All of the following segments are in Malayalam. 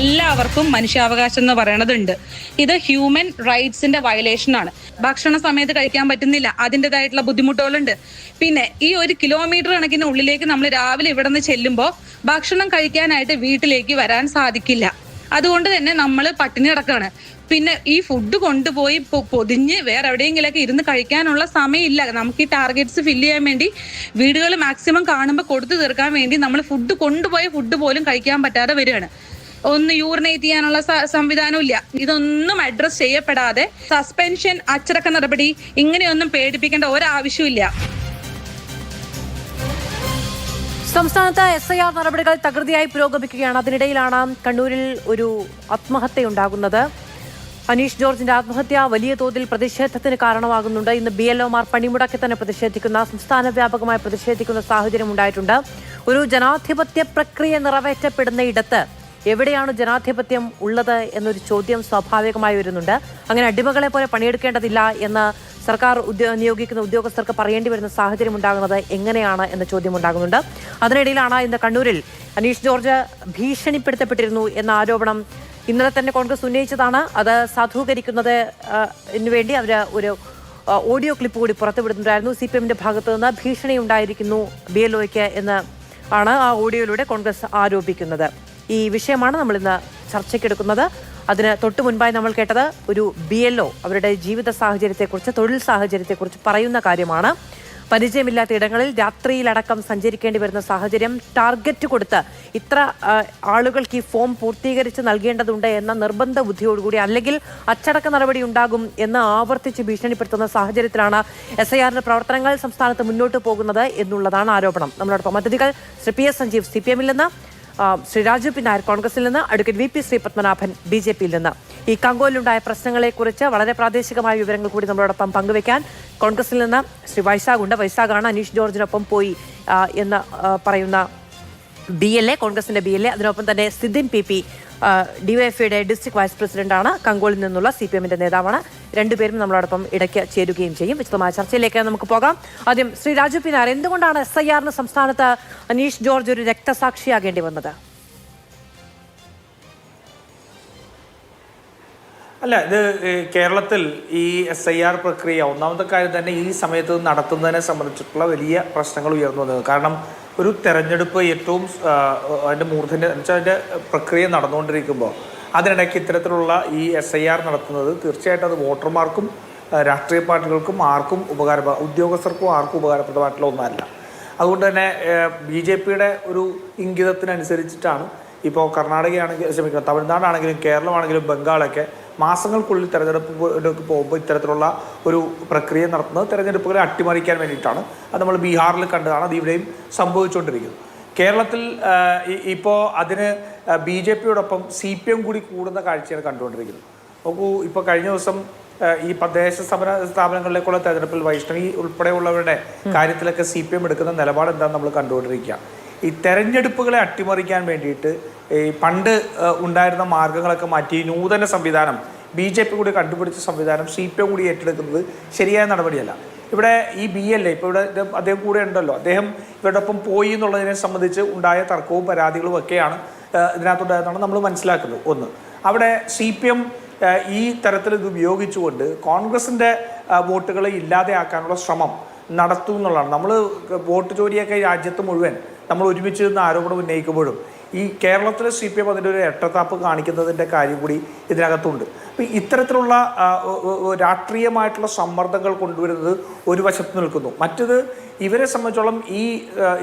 എല്ലാവർക്കും മനുഷ്യാവകാശം എന്ന് പറയണതുണ്ട്. ഇത് ഹ്യൂമൻ റൈറ്റ്സിന്റെ വയലേഷൻ ആണ്. ഭക്ഷണ സമയത്ത് കഴിക്കാൻ പറ്റുന്നില്ല, അതിൻ്റെതായിട്ടുള്ള ബുദ്ധിമുട്ടുകളുണ്ട്. പിന്നെ ഈ 1 കിലോമീറ്റർ കണക്കിന് ഉള്ളിലേക്ക് നമ്മൾ രാവിലെ ഇവിടെ നിന്ന് ചെല്ലുമ്പോൾ ഭക്ഷണം കഴിക്കാനായിട്ട് വീട്ടിലേക്ക് വരാൻ സാധിക്കില്ല. അതുകൊണ്ട് തന്നെ നമ്മൾ പട്ടിണി കിടക്കാണ്. പിന്നെ ഈ ഫുഡ് കൊണ്ടുപോയി പൊതിഞ്ഞ് വേറെ എവിടെയെങ്കിലൊക്കെ ഇരുന്ന് കഴിക്കാനുള്ള സമയമില്ല. നമുക്ക് ഈ ടാർഗറ്റ്സ് ഫില്ല് ചെയ്യാൻ വേണ്ടി വീടുകൾ മാക്സിമം കാണുമ്പോൾ കൊടുത്തു തീർക്കാൻ വേണ്ടി നമ്മൾ ഫുഡ് കൊണ്ടുപോയ ഫുഡ് പോലും കഴിക്കാൻ പറ്റാതെ വരികയാണ്. ഒന്ന് യൂറിനേറ്റ് ചെയ്യാനുള്ള സംവിധാനം ഇല്ല. ഇതൊന്നും അഡ്രസ് ചെയ്യപ്പെടാതെ സസ്പെൻഷൻ, അച്ചടക്ക നടപടി ഇങ്ങനെയൊന്നും പേടിപ്പിക്കേണ്ട ഒരാവശ്യമില്ല. സംസ്ഥാനത്ത് SIR നടപടികൾ തകൃതിയായി പുരോഗമിക്കുകയാണ്. അതിനിടയിലാണ് കണ്ണൂരിൽ ഒരു ആത്മഹത്യയുണ്ടാകുന്നത്. അനീഷ് ജോർജിന്റെ ആത്മഹത്യ വലിയ തോതിൽ പ്രതിഷേധത്തിന് കാരണമാകുന്നുണ്ട്. ഇന്ന് BLOമാർ പണിമുടക്കി തന്നെ സംസ്ഥാന വ്യാപകമായി പ്രതിഷേധിക്കുന്ന സാഹചര്യം ഉണ്ടായിട്ടുണ്ട്. ഒരു ജനാധിപത്യ പ്രക്രിയ നിറവേറ്റപ്പെടുന്ന ഇടത്ത് എവിടെയാണ് ജനാധിപത്യം ഉള്ളത് എന്നൊരു ചോദ്യം സ്വാഭാവികമായി വരുന്നുണ്ട്. അങ്ങനെ അടിമകളെ പോലെ പണിയെടുക്കേണ്ടതില്ല എന്ന് സർക്കാർ നിയോഗിക്കുന്ന ഉദ്യോഗസ്ഥർക്ക് പറയേണ്ടി വരുന്ന സാഹചര്യം ഉണ്ടാകുന്നത് എങ്ങനെയാണ് എന്ന ചോദ്യം ഉണ്ടാകുന്നുണ്ട്. അതിനിടയിലാണ് ഇന്ന് കണ്ണൂരിൽ അനീഷ് ജോർജ് ഭീഷണിപ്പെടുത്തപ്പെട്ടിരുന്നു എന്ന ആരോപണം ഇന്നലെ തന്നെ കോൺഗ്രസ് ഉന്നയിച്ചതാണ്. അത് സാധൂകരിക്കുന്നതിന് വേണ്ടി അവർ ഒരു ഓഡിയോ ക്ലിപ്പ് കൂടി പുറത്തുവിടുന്നുണ്ടായിരുന്നു. CPMന്റെ ഭാഗത്തു നിന്ന് ഭീഷണി ഉണ്ടായിരിക്കുന്നു BLOയ്ക്ക് എന്ന് ആണ് ആ ഓഡിയോയിലൂടെ കോൺഗ്രസ് ആരോപിക്കുന്നത്. ഈ വിഷയമാണ് നമ്മൾ ഇന്ന് ചർച്ചയ്ക്കെടുക്കുന്നത്. അതിന് തൊട്ടു മുൻപായി നമ്മൾ കേട്ടത് ഒരു BLO അവരുടെ ജീവിത സാഹചര്യത്തെക്കുറിച്ച്, തൊഴിൽ സാഹചര്യത്തെക്കുറിച്ച് പറയുന്ന കാര്യമാണ്. പരിചയമില്ലാത്ത ഇടങ്ങളിൽ രാത്രിയിലടക്കം സഞ്ചരിക്കേണ്ടി വരുന്ന സാഹചര്യം, ടാർഗറ്റ് കൊടുത്ത് ഇത്ര ആളുകൾക്ക് ഈ ഫോം പൂർത്തീകരിച്ച് നൽകേണ്ടതുണ്ട് എന്ന നിർബന്ധ ബുദ്ധിയോടുകൂടി, അല്ലെങ്കിൽ അച്ചടക്ക നടപടി ഉണ്ടാകും എന്ന് ആവർത്തിച്ച് ഭീഷണിപ്പെടുത്തുന്ന സാഹചര്യത്തിലാണ് SIRന്റെ പ്രവർത്തനങ്ങൾ സംസ്ഥാനത്ത് മുന്നോട്ട് പോകുന്നത് എന്നുള്ളതാണ് ആരോപണം. നമ്മളോടൊപ്പം അതിഥികൾ ശ്രീ PS സഞ്ജീവ് CPMൽ നിന്ന്, ശ്രീ രാജു പി നായർ കോൺഗ്രസിൽ നിന്ന്, അഡ്വക്കേറ്റ് VP ശ്രീപത്മനാഭൻ BJPയിൽ നിന്ന്. ഈ കങ്കോയിലുണ്ടായ പ്രശ്നങ്ങളെക്കുറിച്ച് വളരെ പ്രാദേശികമായ വിവരങ്ങൾ കൂടി നമ്മളോടൊപ്പം പങ്കുവയ്ക്കാൻ കോൺഗ്രസിൽ നിന്ന് ശ്രീ വൈശാഖ് ഉണ്ട്. വൈശാഖാണ് അനീഷ് ജോർജിനൊപ്പം പോയി എന്ന് പറയുന്ന BLA, കോൺഗ്രസിന്റെ BLA. അതിനൊപ്പം തന്നെ സിദിൻ PP DYFIയുടെ ഡിസ്ട്രിക്ട് വൈസ് പ്രസിഡന്റാണ്. കങ്കോളിൽ നിന്നുള്ള CPMന്റെ നേതാവാണ്. രണ്ടുപേരും നമ്മളോടൊപ്പം ഇടയ്ക്ക് ചേരുകയും ചെയ്യും. വിശദമായ ചർച്ചയിലേക്ക് നമുക്ക് പോകാം. ആദ്യം ശ്രീ രാജു പി നായർ, എന്തുകൊണ്ടാണ് SIRന് സംസ്ഥാനത്ത് അനീഷ് ജോർജ് ഒരു രക്തസാക്ഷിയാകേണ്ടി വന്നത്? അല്ല, ഇത് കേരളത്തിൽ ഈ SIR പ്രക്രിയ ഒന്നാമത്തെ കാര്യം തന്നെ ഈ സമയത്ത് നടത്തുന്നതിനെ സംബന്ധിച്ചിട്ടുള്ള വലിയ പ്രശ്നങ്ങൾ ഉയർന്നു വന്നത്. കാരണം ഒരു തെരഞ്ഞെടുപ്പ് ഏറ്റവും അതിൻ്റെ മൂർധന്യ വെച്ചാൽ അതിൻ്റെ പ്രക്രിയ നടന്നുകൊണ്ടിരിക്കുമ്പോൾ അതിനിടയ്ക്ക് ഇത്തരത്തിലുള്ള ഈ SIR നടത്തുന്നത് തീർച്ചയായിട്ടും അത് വോട്ടർമാർക്കും രാഷ്ട്രീയ പാർട്ടികൾക്കും ആർക്കും ഉദ്യോഗസ്ഥർക്കും ആർക്കും ഉപകാരപ്രദമായിട്ടുള്ള ഒന്നല്ല. അതുകൊണ്ട് തന്നെ BJPയുടെ ഒരു ഇംഗിതത്തിനനുസരിച്ചിട്ടാണ് ഇപ്പോൾ കർണാടകയാണെങ്കിൽ തമിഴ്നാടാണെങ്കിലും കേരളമാണെങ്കിലും ബംഗാളൊക്കെ മാസങ്ങൾക്കുള്ളിൽ തെരഞ്ഞെടുപ്പ് പോകുമ്പോൾ ഇത്തരത്തിലുള്ള ഒരു പ്രക്രിയ നടത്തുന്നത് തെരഞ്ഞെടുപ്പുകളെ അട്ടിമറിക്കാൻ വേണ്ടിയിട്ടാണ്. അത് നമ്മൾ ബീഹാറിൽ കണ്ടതാണ്, അത് ഇവിടെയും സംഭവിച്ചുകൊണ്ടിരിക്കുന്നത്. കേരളത്തിൽ ഇപ്പോൾ അതിന് BJPയോടൊപ്പം CPM കൂടി കൂടുന്ന കാഴ്ചയാണ് കണ്ടുകൊണ്ടിരിക്കുന്നത്. നോക്കൂ, ഇപ്പോൾ കഴിഞ്ഞ ദിവസം ഈ തദ്ദേശ സ്ഥാപനങ്ങളിലേക്കുള്ള തെരഞ്ഞെടുപ്പിൽ വൈഷ്ണവി ഉൾപ്പെടെയുള്ളവരുടെ കാര്യത്തിലൊക്കെ CPM എടുക്കുന്ന നിലപാട് എന്താണെന്ന് നമ്മൾ കണ്ടുകൊണ്ടിരിക്കുക. ഈ തെരഞ്ഞെടുപ്പുകളെ അട്ടിമറിക്കാൻ വേണ്ടിയിട്ട് ഈ പണ്ട് ഉണ്ടായിരുന്ന മാർഗങ്ങളൊക്കെ മാറ്റി നൂതന സംവിധാനം BJP കൂടി കണ്ടുപിടിച്ച സംവിധാനം CPM കൂടി ഏറ്റെടുക്കുന്നത് ശരിയായ നടപടിയല്ല. ഇവിടെ ഈ BLA ഇപ്പോൾ ഇവിടെ അദ്ദേഹം കൂടെ ഉണ്ടല്ലോ, അദ്ദേഹം ഇവരുടെ ഒപ്പം പോയി എന്നുള്ളതിനെ സംബന്ധിച്ച് ഉണ്ടായ തർക്കവും പരാതികളും ഒക്കെയാണ് ഇതിനകത്തുണ്ടായതെന്നാണ് നമ്മൾ മനസ്സിലാക്കുന്നത്. ഒന്ന്, അവിടെ CPM ഈ തരത്തിൽ ഇത് ഉപയോഗിച്ചുകൊണ്ട് കോൺഗ്രസിൻ്റെ വോട്ടുകളെ ഇല്ലാതെയാക്കാനുള്ള ശ്രമം നടത്തും എന്നുള്ളതാണ്. നമ്മൾ വോട്ട് ചോരിയൊക്കെ രാജ്യത്ത് മുഴുവൻ നമ്മൾ ഒരുമിച്ച് നിന്ന് ആരോപണം ഉന്നയിക്കുമ്പോഴും ഈ കേരളത്തിലെ CPM അതിൻ്റെ ഒരു എട്ടത്താപ്പ് കാണിക്കുന്നതിൻ്റെ കാര്യം കൂടി ഇതിനകത്തുണ്ട്. അപ്പോൾ ഇത്തരത്തിലുള്ള രാഷ്ട്രീയമായിട്ടുള്ള സമ്മർദ്ദങ്ങൾ കൊണ്ടുവരുന്നത് ഒരു വശത്ത് നിൽക്കുന്നു. മറ്റത് ഇവരെ സംബന്ധിച്ചോളം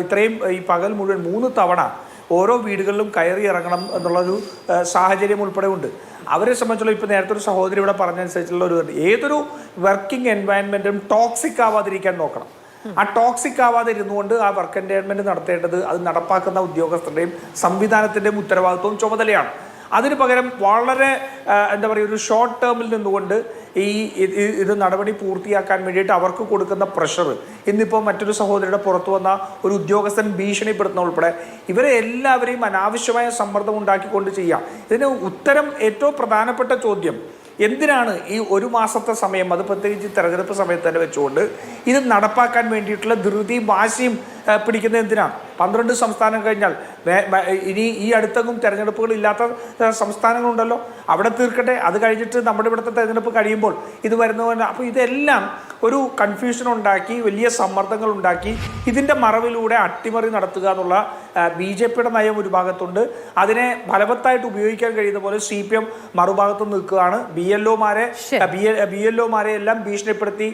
ഇത്രയും ഈ പകൽ മുഴുവൻ 3 തവണ ഓരോ വീടുകളിലും കയറി ഇറങ്ങണം എന്നുള്ളൊരു സാഹചര്യം ഉൾപ്പെടെ ഉണ്ട്. അവരെ സംബന്ധിച്ചുള്ള ഇപ്പോൾ നേരത്തെ ഒരു സഹോദരി ഇവിടെ പറഞ്ഞതനുസരിച്ചുള്ള ഒരു ഏതൊരു വർക്കിംഗ് എൻവയൺമെൻറ്റും ടോക്സിക് ആവാതിരിക്കാൻ നോക്കണം. ആ ടോക്സിക് ആവാതെ ഇരുന്നുകൊണ്ട് ആ വർക്ക് എൻവയൺമെൻറ്റ് നടത്തേണ്ടത് അത് നടപ്പാക്കുന്ന ഉദ്യോഗസ്ഥരുടെയും സംവിധാനത്തിൻ്റെയും ഉത്തരവാദിത്വവും ചുമതലയാണ്. അതിന് പകരം വളരെ എന്താ പറയുക, ഒരു ഷോർട്ട് ടേമിൽ നിന്നുകൊണ്ട് ഇത് നടപടി പൂർത്തിയാക്കാൻ വേണ്ടിയിട്ട് അവർക്ക് കൊടുക്കുന്ന പ്രഷർ, ഇന്നിപ്പോൾ മറ്റൊരു സഹോദരിയുടെ പുറത്തു വന്ന ഒരു ഉദ്യോഗസ്ഥൻ ഭീഷണിപ്പെടുത്തുന്ന ഉൾപ്പെടെ ഇവരെ എല്ലാവരെയും അനാവശ്യമായ സമ്മർദ്ദം ഉണ്ടാക്കിക്കൊണ്ട് ചെയ്യാം. ഇതിന് ഉത്തരം ഏറ്റവും പ്രധാനപ്പെട്ട ചോദ്യം, എന്തിനാണ് ഈ 1 മാസത്തെ സമയം, അത് പ്രത്യേകിച്ച് തെരഞ്ഞെടുപ്പ് സമയത്ത് തന്നെ വെച്ചുകൊണ്ട് ഇത് നടപ്പാക്കാൻ വേണ്ടിയിട്ടുള്ള ധൃതിയും വാശിയും പിടിക്കുന്നത് എന്തിനാണ്? 12 സംസ്ഥാനം കഴിഞ്ഞാൽ ഇനി ഈ അടുത്തെങ്ങും തെരഞ്ഞെടുപ്പുകൾ ഇല്ലാത്ത സംസ്ഥാനങ്ങളുണ്ടല്ലോ, അവിടെ തീർക്കട്ടെ. അത് കഴിഞ്ഞിട്ട് നമ്മുടെ ഇവിടുത്തെ തെരഞ്ഞെടുപ്പ് കഴിയുമ്പോൾ ഇത് വരുന്നവന്. അപ്പോൾ ഇതെല്ലാം ഒരു കൺഫ്യൂഷൻ ഉണ്ടാക്കി, വലിയ സമ്മർദ്ദങ്ങൾ ഉണ്ടാക്കി, ഇതിൻ്റെ മറവിലൂടെ അട്ടിമറി നടത്തുക എന്നുള്ള BJPയുടെ നയം ഒരു ഭാഗത്തുണ്ട്. അതിനെ ഫലവത്തായിട്ട് ഉപയോഗിക്കാൻ കഴിയുന്ന പോലെ CPM മറുഭാഗത്ത് നിൽക്കുകയാണ്. BLOമാരെ എല്ലാം ഭീഷണിപ്പെടുത്തി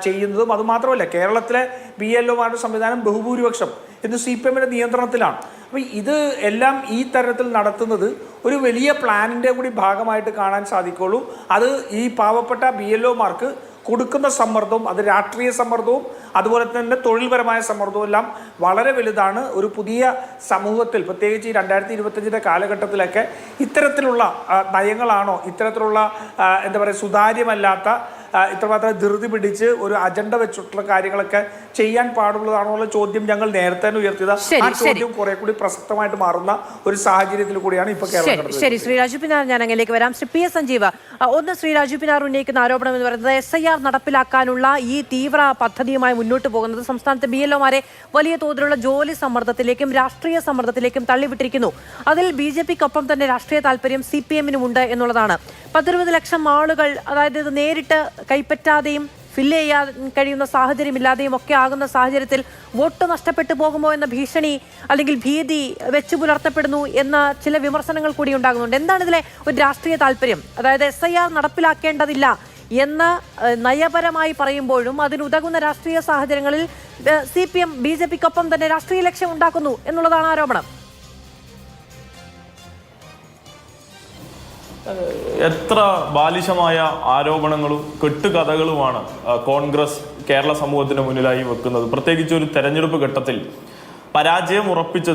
ചെയ്യുന്നതും. അതുമാത്രമല്ല, കേരളത്തിലെ BLOമാരുടെ സംവിധാനം ബഹുഭൂരിപക്ഷം ഇന്ന് CPMന്റെ നിയന്ത്രണത്തിലാണ്. അപ്പോൾ ഇത് എല്ലാം ഈ തരത്തിൽ നടത്തുന്നത് ഒരു വലിയ പ്ലാനിൻ്റെ കൂടി ഭാഗമായിട്ട് കാണാൻ സാധിക്കുള്ളൂ. അത് ഈ പാവപ്പെട്ട BLOമാർക്ക് കൊടുക്കുന്ന സമ്മർദ്ദവും, അത് രാഷ്ട്രീയ സമ്മർദ്ദവും അതുപോലെ തന്നെ തൊഴിൽപരമായ സമ്മർദ്ദവും എല്ലാം വളരെ വലുതാണ്. ഒരു പുതിയ സമൂഹത്തിൽ, പ്രത്യേകിച്ച് ഈ 2025 കാലഘട്ടത്തിലൊക്കെ ഇത്തരത്തിലുള്ള നയങ്ങളാണോ, ഇത്തരത്തിലുള്ള എന്താ പറയുക, സുതാര്യമല്ലാത്ത, ഇത്രമാത്രം ധൃതി പിടിച്ച് ഒരു അജണ്ട വെച്ചിട്ടുള്ള കാര്യങ്ങളൊക്കെ ചെയ്യാൻ പാടുള്ളതാണോ എന്നുള്ള ചോദ്യം ഞങ്ങൾ നേരത്തെ തന്നെ ഉയർത്തിയത്. ആ ചോദ്യം കുറെ കൂടി പ്രസക്തമായിട്ട് മാറുന്ന ഒരു സാഹചര്യത്തിൽ കൂടിയാണ് ഇപ്പൊ കേരളം. ശരി, ശ്രീ രാജു പിനാർ, ഞാൻ അങ്ങനെയൊക്കെ വരാം. ശ്രീ PS സഞ്ജീവ്, ഒന്ന് ശ്രീ രാജു പിനാർ ഉന്നയിക്കുന്ന ആരോപണം എന്ന് പറയുന്നത് SIR നടപ്പിലാക്കാനുള്ള ഈ തീവ്ര പദ്ധതിയുമായി മുന്നോട്ട് പോകുന്നത് സംസ്ഥാനത്തെ BLOമാരെ വലിയ തോതിലുള്ള ജോലി സമ്മർദ്ദത്തിലേക്കും രാഷ്ട്രീയ സമ്മർദ്ദത്തിലേക്കും തള്ളിവിട്ടിരിക്കുന്നു. അതിൽ BJPക്കൊപ്പം തന്നെ രാഷ്ട്രീയ താല്പര്യം CPMനുമുണ്ട് എന്നുള്ളതാണ്. 10-20 ലക്ഷം ആളുകൾ, അതായത് ഇത് നേരിട്ട് കൈപ്പറ്റാതെയും ഫില്ല് ചെയ്യാൻ കഴിയുന്ന സാഹചര്യമില്ലാതെയും ഒക്കെ ആകുന്ന സാഹചര്യത്തിൽ വോട്ട് നഷ്ടപ്പെട്ടു പോകുമോ എന്ന ഭീഷണി അല്ലെങ്കിൽ ഭീതി വെച്ചു പുലർത്തപ്പെടുന്നു എന്ന ചില വിമർശനങ്ങൾ കൂടി ഉണ്ടാകുന്നുണ്ട്. എന്താണ് ഇതിലെ ഒരു രാഷ്ട്രീയ താല്പര്യം? അതായത് SIR നടപ്പിലാക്കേണ്ടതില്ല എന്ന് നയപരമായി പറയുമ്പോഴും അതിനുതകുന്ന രാഷ്ട്രീയ സാഹചര്യങ്ങളിൽ CPM BJPക്കൊപ്പം തന്നെ രാഷ്ട്രീയ ലക്ഷ്യം ഉണ്ടാക്കുന്നു എന്നുള്ളതാണ് ആരോപണം. എത്ര ബാലിശമായ ആരോപണങ്ങളും കെട്ടുകഥകളുമാണ് കോൺഗ്രസ് കേരള സമൂഹത്തിന് മുന്നിലായി വെക്കുന്നത്. പ്രത്യേകിച്ച് ഒരു തെരഞ്ഞെടുപ്പ് ഘട്ടത്തിൽ പരാജയം ഉറപ്പിച്ച്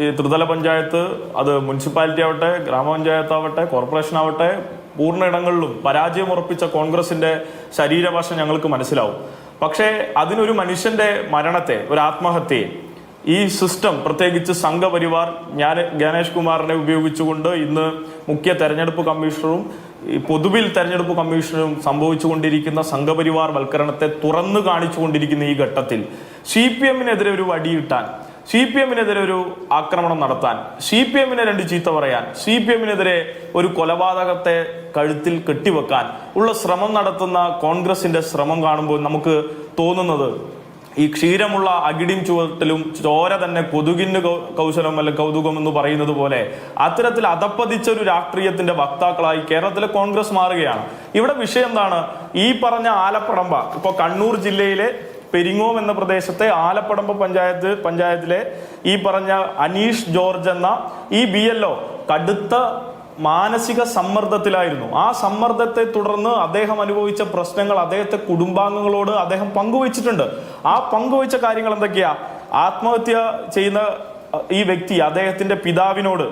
ഈ ത്രിതല പഞ്ചായത്ത്, അത് മുനിസിപ്പാലിറ്റി ആവട്ടെ, ഗ്രാമപഞ്ചായത്ത് ആവട്ടെ, കോർപ്പറേഷൻ ആവട്ടെ, പൂർണ്ണ ഇടങ്ങളിലും പരാജയം ഉറപ്പിച്ച കോൺഗ്രസിന്റെ ശരീരഭാഷ ഞങ്ങൾക്ക് മനസ്സിലാവും. പക്ഷേ അതിനൊരു മനുഷ്യന്റെ മരണത്തെ, ഒരു ആത്മഹത്യയെ ഈ സിസ്റ്റം, പ്രത്യേകിച്ച് സംഘപരിവാർ, ജ്ഞാനേഷ് കുമാറിനെ ഉപയോഗിച്ചുകൊണ്ട് ഇന്ന് മുഖ്യ തെരഞ്ഞെടുപ്പ് കമ്മീഷണറും പൊതുവിൽ തെരഞ്ഞെടുപ്പ് കമ്മീഷണറും സംഭവിച്ചുകൊണ്ടിരിക്കുന്ന സംഘപരിവാർ വൽക്കരണത്തെ തുറന്നു കാണിച്ചുകൊണ്ടിരിക്കുന്ന ഈ ഘട്ടത്തിൽ CPMനെതിരെ ഒരു വടിയിട്ടാൻ, CPMനെതിരെ ഒരു ആക്രമണം നടത്താൻ, CPMനെ 2 ചീത്ത പറയാൻ, CPMനെതിരെ ഒരു കൊലപാതകത്തെ കഴുത്തിൽ കെട്ടിവെക്കാൻ ഉള്ള ശ്രമം നടത്തുന്ന കോൺഗ്രസിന്റെ ശ്രമം കാണുമ്പോൾ നമുക്ക് തോന്നുന്നത്, ഈ ക്ഷീരമുള്ള അകിടിയും ചുവട്ടിലും ചോര തന്നെ കൊതുകിന് കൗശലം അല്ല കൗതുകം എന്ന് പറയുന്നത് പോലെ അത്തരത്തിൽ അധപ്പതിച്ച ഒരു രാഷ്ട്രീയത്തിന്റെ വക്താക്കളായി കേരളത്തിലെ കോൺഗ്രസ് മാറുകയാണ്. ഇവിടെ വിഷയം എന്താണ്? ഈ പറഞ്ഞ ആലപ്പടമ്പ, ഇപ്പൊ കണ്ണൂർ ജില്ലയിലെ പെരിങ്ങോം എന്ന പ്രദേശത്തെ ആലപ്പടമ്പ പഞ്ചായത്തിലെ ഈ പറഞ്ഞ അനീഷ് ജോർജ് എന്ന ഈ BLO കടുത്ത മാനസിക സമ്മർദ്ദത്തിലായിരുന്നു. ആ സമ്മർദ്ദത്തെ തുടർന്ന് അദ്ദേഹം അനുഭവിച്ച പ്രശ്നങ്ങൾ അദ്ദേഹത്തെ കുടുംബാംഗങ്ങളോട് അദ്ദേഹം പങ്കുവച്ചിട്ടുണ്ട്. ആ പങ്കുവച്ച കാര്യങ്ങൾ എന്തൊക്കെയാ? ആത്മഹത്യ ചെയ്യുന്ന ഈ വ്യക്തി അദ്ദേഹത്തിന്റെ പിതാവിനോട്,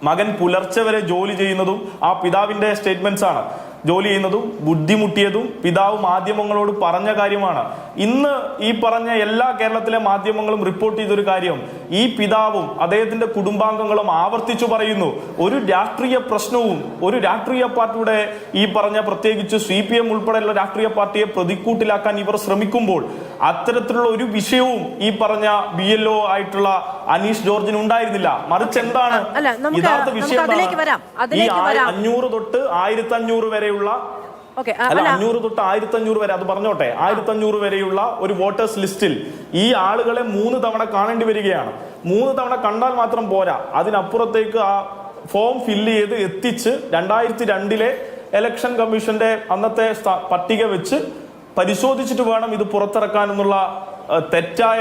മകൻ പുലർച്ചെ വരെ ജോലി ചെയ്യുന്നതും ആ പിതാവിന്റെ സ്റ്റേറ്റ്മെന്റ്സ് ആണ്, ജോലി ചെയ്യുന്നതും ബുദ്ധിമുട്ടിയതും പിതാവ് മാധ്യമങ്ങളോട് പറഞ്ഞ കാര്യമാണ്. ഇന്ന് ഈ പറഞ്ഞ എല്ലാ കേരളത്തിലെ മാധ്യമങ്ങളും റിപ്പോർട്ട് ചെയ്തൊരു കാര്യം, ഈ പിതാവും അദ്ദേഹത്തിന്റെ കുടുംബാംഗങ്ങളും ആവർത്തിച്ചു പറയുന്നു, ഒരു രാഷ്ട്രീയ പ്രശ്നവും ഒരു രാഷ്ട്രീയ പാർട്ടിയുടെ ഈ പറഞ്ഞ പ്രത്യേകിച്ച് CPM ഉൾപ്പെടെയുള്ള രാഷ്ട്രീയ പാർട്ടിയെ പ്രതിക്കൂട്ടിലാക്കാൻ ഇവർ ശ്രമിക്കുമ്പോൾ അത്തരത്തിലുള്ള ഒരു വിഷയവും ഈ പറഞ്ഞ BLO ആയിട്ടുള്ള അനീഷ് ജോർജിന് ഉണ്ടായിരുന്നില്ല. മറിച്ച് എന്താണ് യഥാർത്ഥ വിഷയം? ഈ 500 തൊട്ട് 1500 വരെയുള്ള 500 തൊട്ട് 1500 വരെ, അത് പറഞ്ഞോട്ടെ, 1500 വരെയുള്ള ഒരു വോട്ടേഴ്സ് ലിസ്റ്റിൽ ഈ ആളുകളെ 3 തവണ കാണേണ്ടി വരികയാണ്. 3 തവണ കണ്ടാൽ മാത്രം പോരാ, അതിനപ്പുറത്തേക്ക് ആ ഫോം ഫില്ല് ചെയ്ത് എത്തിച്ച് 2002 ഇലക്ഷൻ കമ്മീഷന്റെ അന്നത്തെ പട്ടിക വെച്ച് പരിശോധിച്ചിട്ട് വേണം ഇത് പുറത്തിറക്കാൻ എന്നുള്ള തെറ്റായ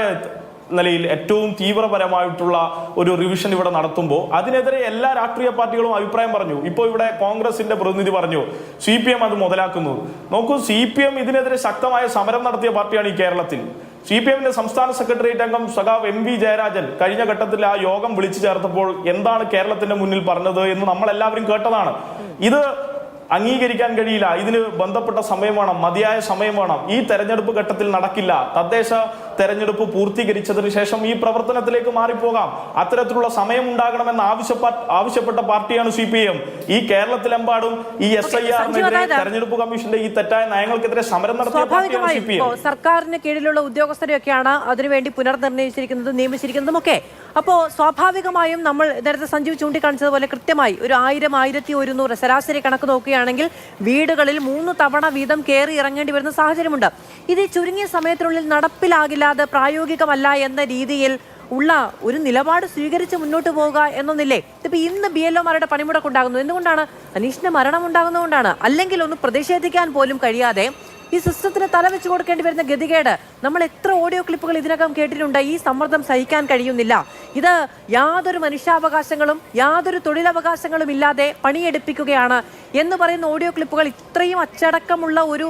നിലയിൽ ഏറ്റവും തീവ്രപരമായിട്ടുള്ള ഒരു റിവിഷൻ ഇവിടെ നടത്തുമ്പോൾ അതിനെതിരെ എല്ലാ രാഷ്ട്രീയ പാർട്ടികളും അഭിപ്രായം പറഞ്ഞു. ഇപ്പോൾ ഇവിടെ കോൺഗ്രസിന്റെ പ്രതിനിധി പറഞ്ഞു CPM അത് മുതലാക്കുന്നു. നോക്കൂ, CPM ഇതിനെതിരെ ശക്തമായ സമരം നടത്തിയ പാർട്ടിയാണ് ഈ കേരളത്തിൽ. CPMന്റെ സംസ്ഥാന സെക്രട്ടേറിയറ്റ് അംഗം സഖാവ് MV ജയരാജൻ കഴിഞ്ഞ ഘട്ടത്തിൽ ആ യോഗം വിളിച്ചു ചേർത്തപ്പോൾ എന്താണ് കേരളത്തിന്റെ മുന്നിൽ പറഞ്ഞത് എന്ന് നമ്മൾ എല്ലാവരും കേട്ടതാണ്. ഇത് അംഗീകരിക്കാൻ കഴിയില്ല, ഇതിന് ബന്ധപ്പെട്ട സമയം വേണം, മതിയായ സമയം വേണം, ഈ തെരഞ്ഞെടുപ്പ് ഘട്ടത്തിൽ നടക്കില്ല, തദ്ദേശ തെരഞ്ഞെടുപ്പ് പൂർത്തീകരിച്ചതിന് ശേഷം ഈ പ്രവർത്തനത്തിലേക്ക് മാറിപ്പോകാം. അത്തരത്തിലുള്ള സമയം ഉണ്ടാകണമെന്ന് ആവശ്യപ്പെട്ട പാർട്ടിയാണ് CPM. ഈ കേരളത്തിലെമ്പാടും ഈ SIR-നെതിരെ തെരഞ്ഞെടുപ്പ് കമ്മീഷന്റെ ഈ തെറ്റായ നയങ്ങൾക്കെതിരെ സമരം നടത്തിയ പാർട്ടിയാണ് CPM. സർക്കാരിന് കീഴിലുള്ള ഉദ്യോഗസ്ഥരെയൊക്കെയാണ് അതിനുവേണ്ടി പുനർനിർണയിച്ചിരിക്കുന്നതും നിയമിച്ചിരിക്കുന്നതും ഒക്കെ. അപ്പോൾ സ്വാഭാവികമായും നമ്മൾ നേരത്തെ സഞ്ജീവ് ചൂണ്ടിക്കാണിച്ചതുപോലെ കൃത്യമായി ഒരു 1000-1100 ശരാശരി കണക്ക് നോക്കുകയാണെങ്കിൽ വീടുകളിൽ 3 തവണ വീതം കയറി ഇറങ്ങേണ്ടി വരുന്ന സാഹചര്യമുണ്ട്. ഇത് ചുരുങ്ങിയ സമയത്തിനുള്ളിൽ നടപ്പിലാകില്ല, അത് പ്രായോഗികമല്ല എന്ന രീതിയിൽ ഉള്ള ഒരു നിലപാട് സ്വീകരിച്ച് മുന്നോട്ട് പോവുക എന്നൊന്നില്ലേ? ഇപ്പൊ ഇന്ന് BLO-മാരുടെ പണിമുടക്കുണ്ടാകുന്നു. എന്തുകൊണ്ടാണ്? അനീഷിന്റെ മരണം ഉണ്ടാകുന്നതുകൊണ്ടാണ്. അല്ലെങ്കിൽ ഒന്ന് പ്രതിഷേധിക്കാൻ പോലും കഴിയാതെ ഈ സിസ്റ്റത്തിന് തല വെച്ച് കൊടുക്കേണ്ടി വരുന്ന ഗതികേട് നമ്മൾ എത്ര ഓഡിയോ ക്ലിപ്പുകൾ ഇതിനകം കേട്ടിട്ടുണ്ട്. ഈ സമ്മർദ്ദം സഹിക്കാൻ കഴിയുന്നില്ല. ഇത് യാതൊരു മനുഷ്യാവകാശങ്ങളും യാതൊരു തൊഴിലവകാശങ്ങളും ഇല്ലാതെ പണിയെടുപ്പിക്കുകയാണ് എന്ന് പറയുന്ന ഓഡിയോ ക്ലിപ്പുകൾ ഇത്രയും അച്ചടക്കമുള്ള ഒരു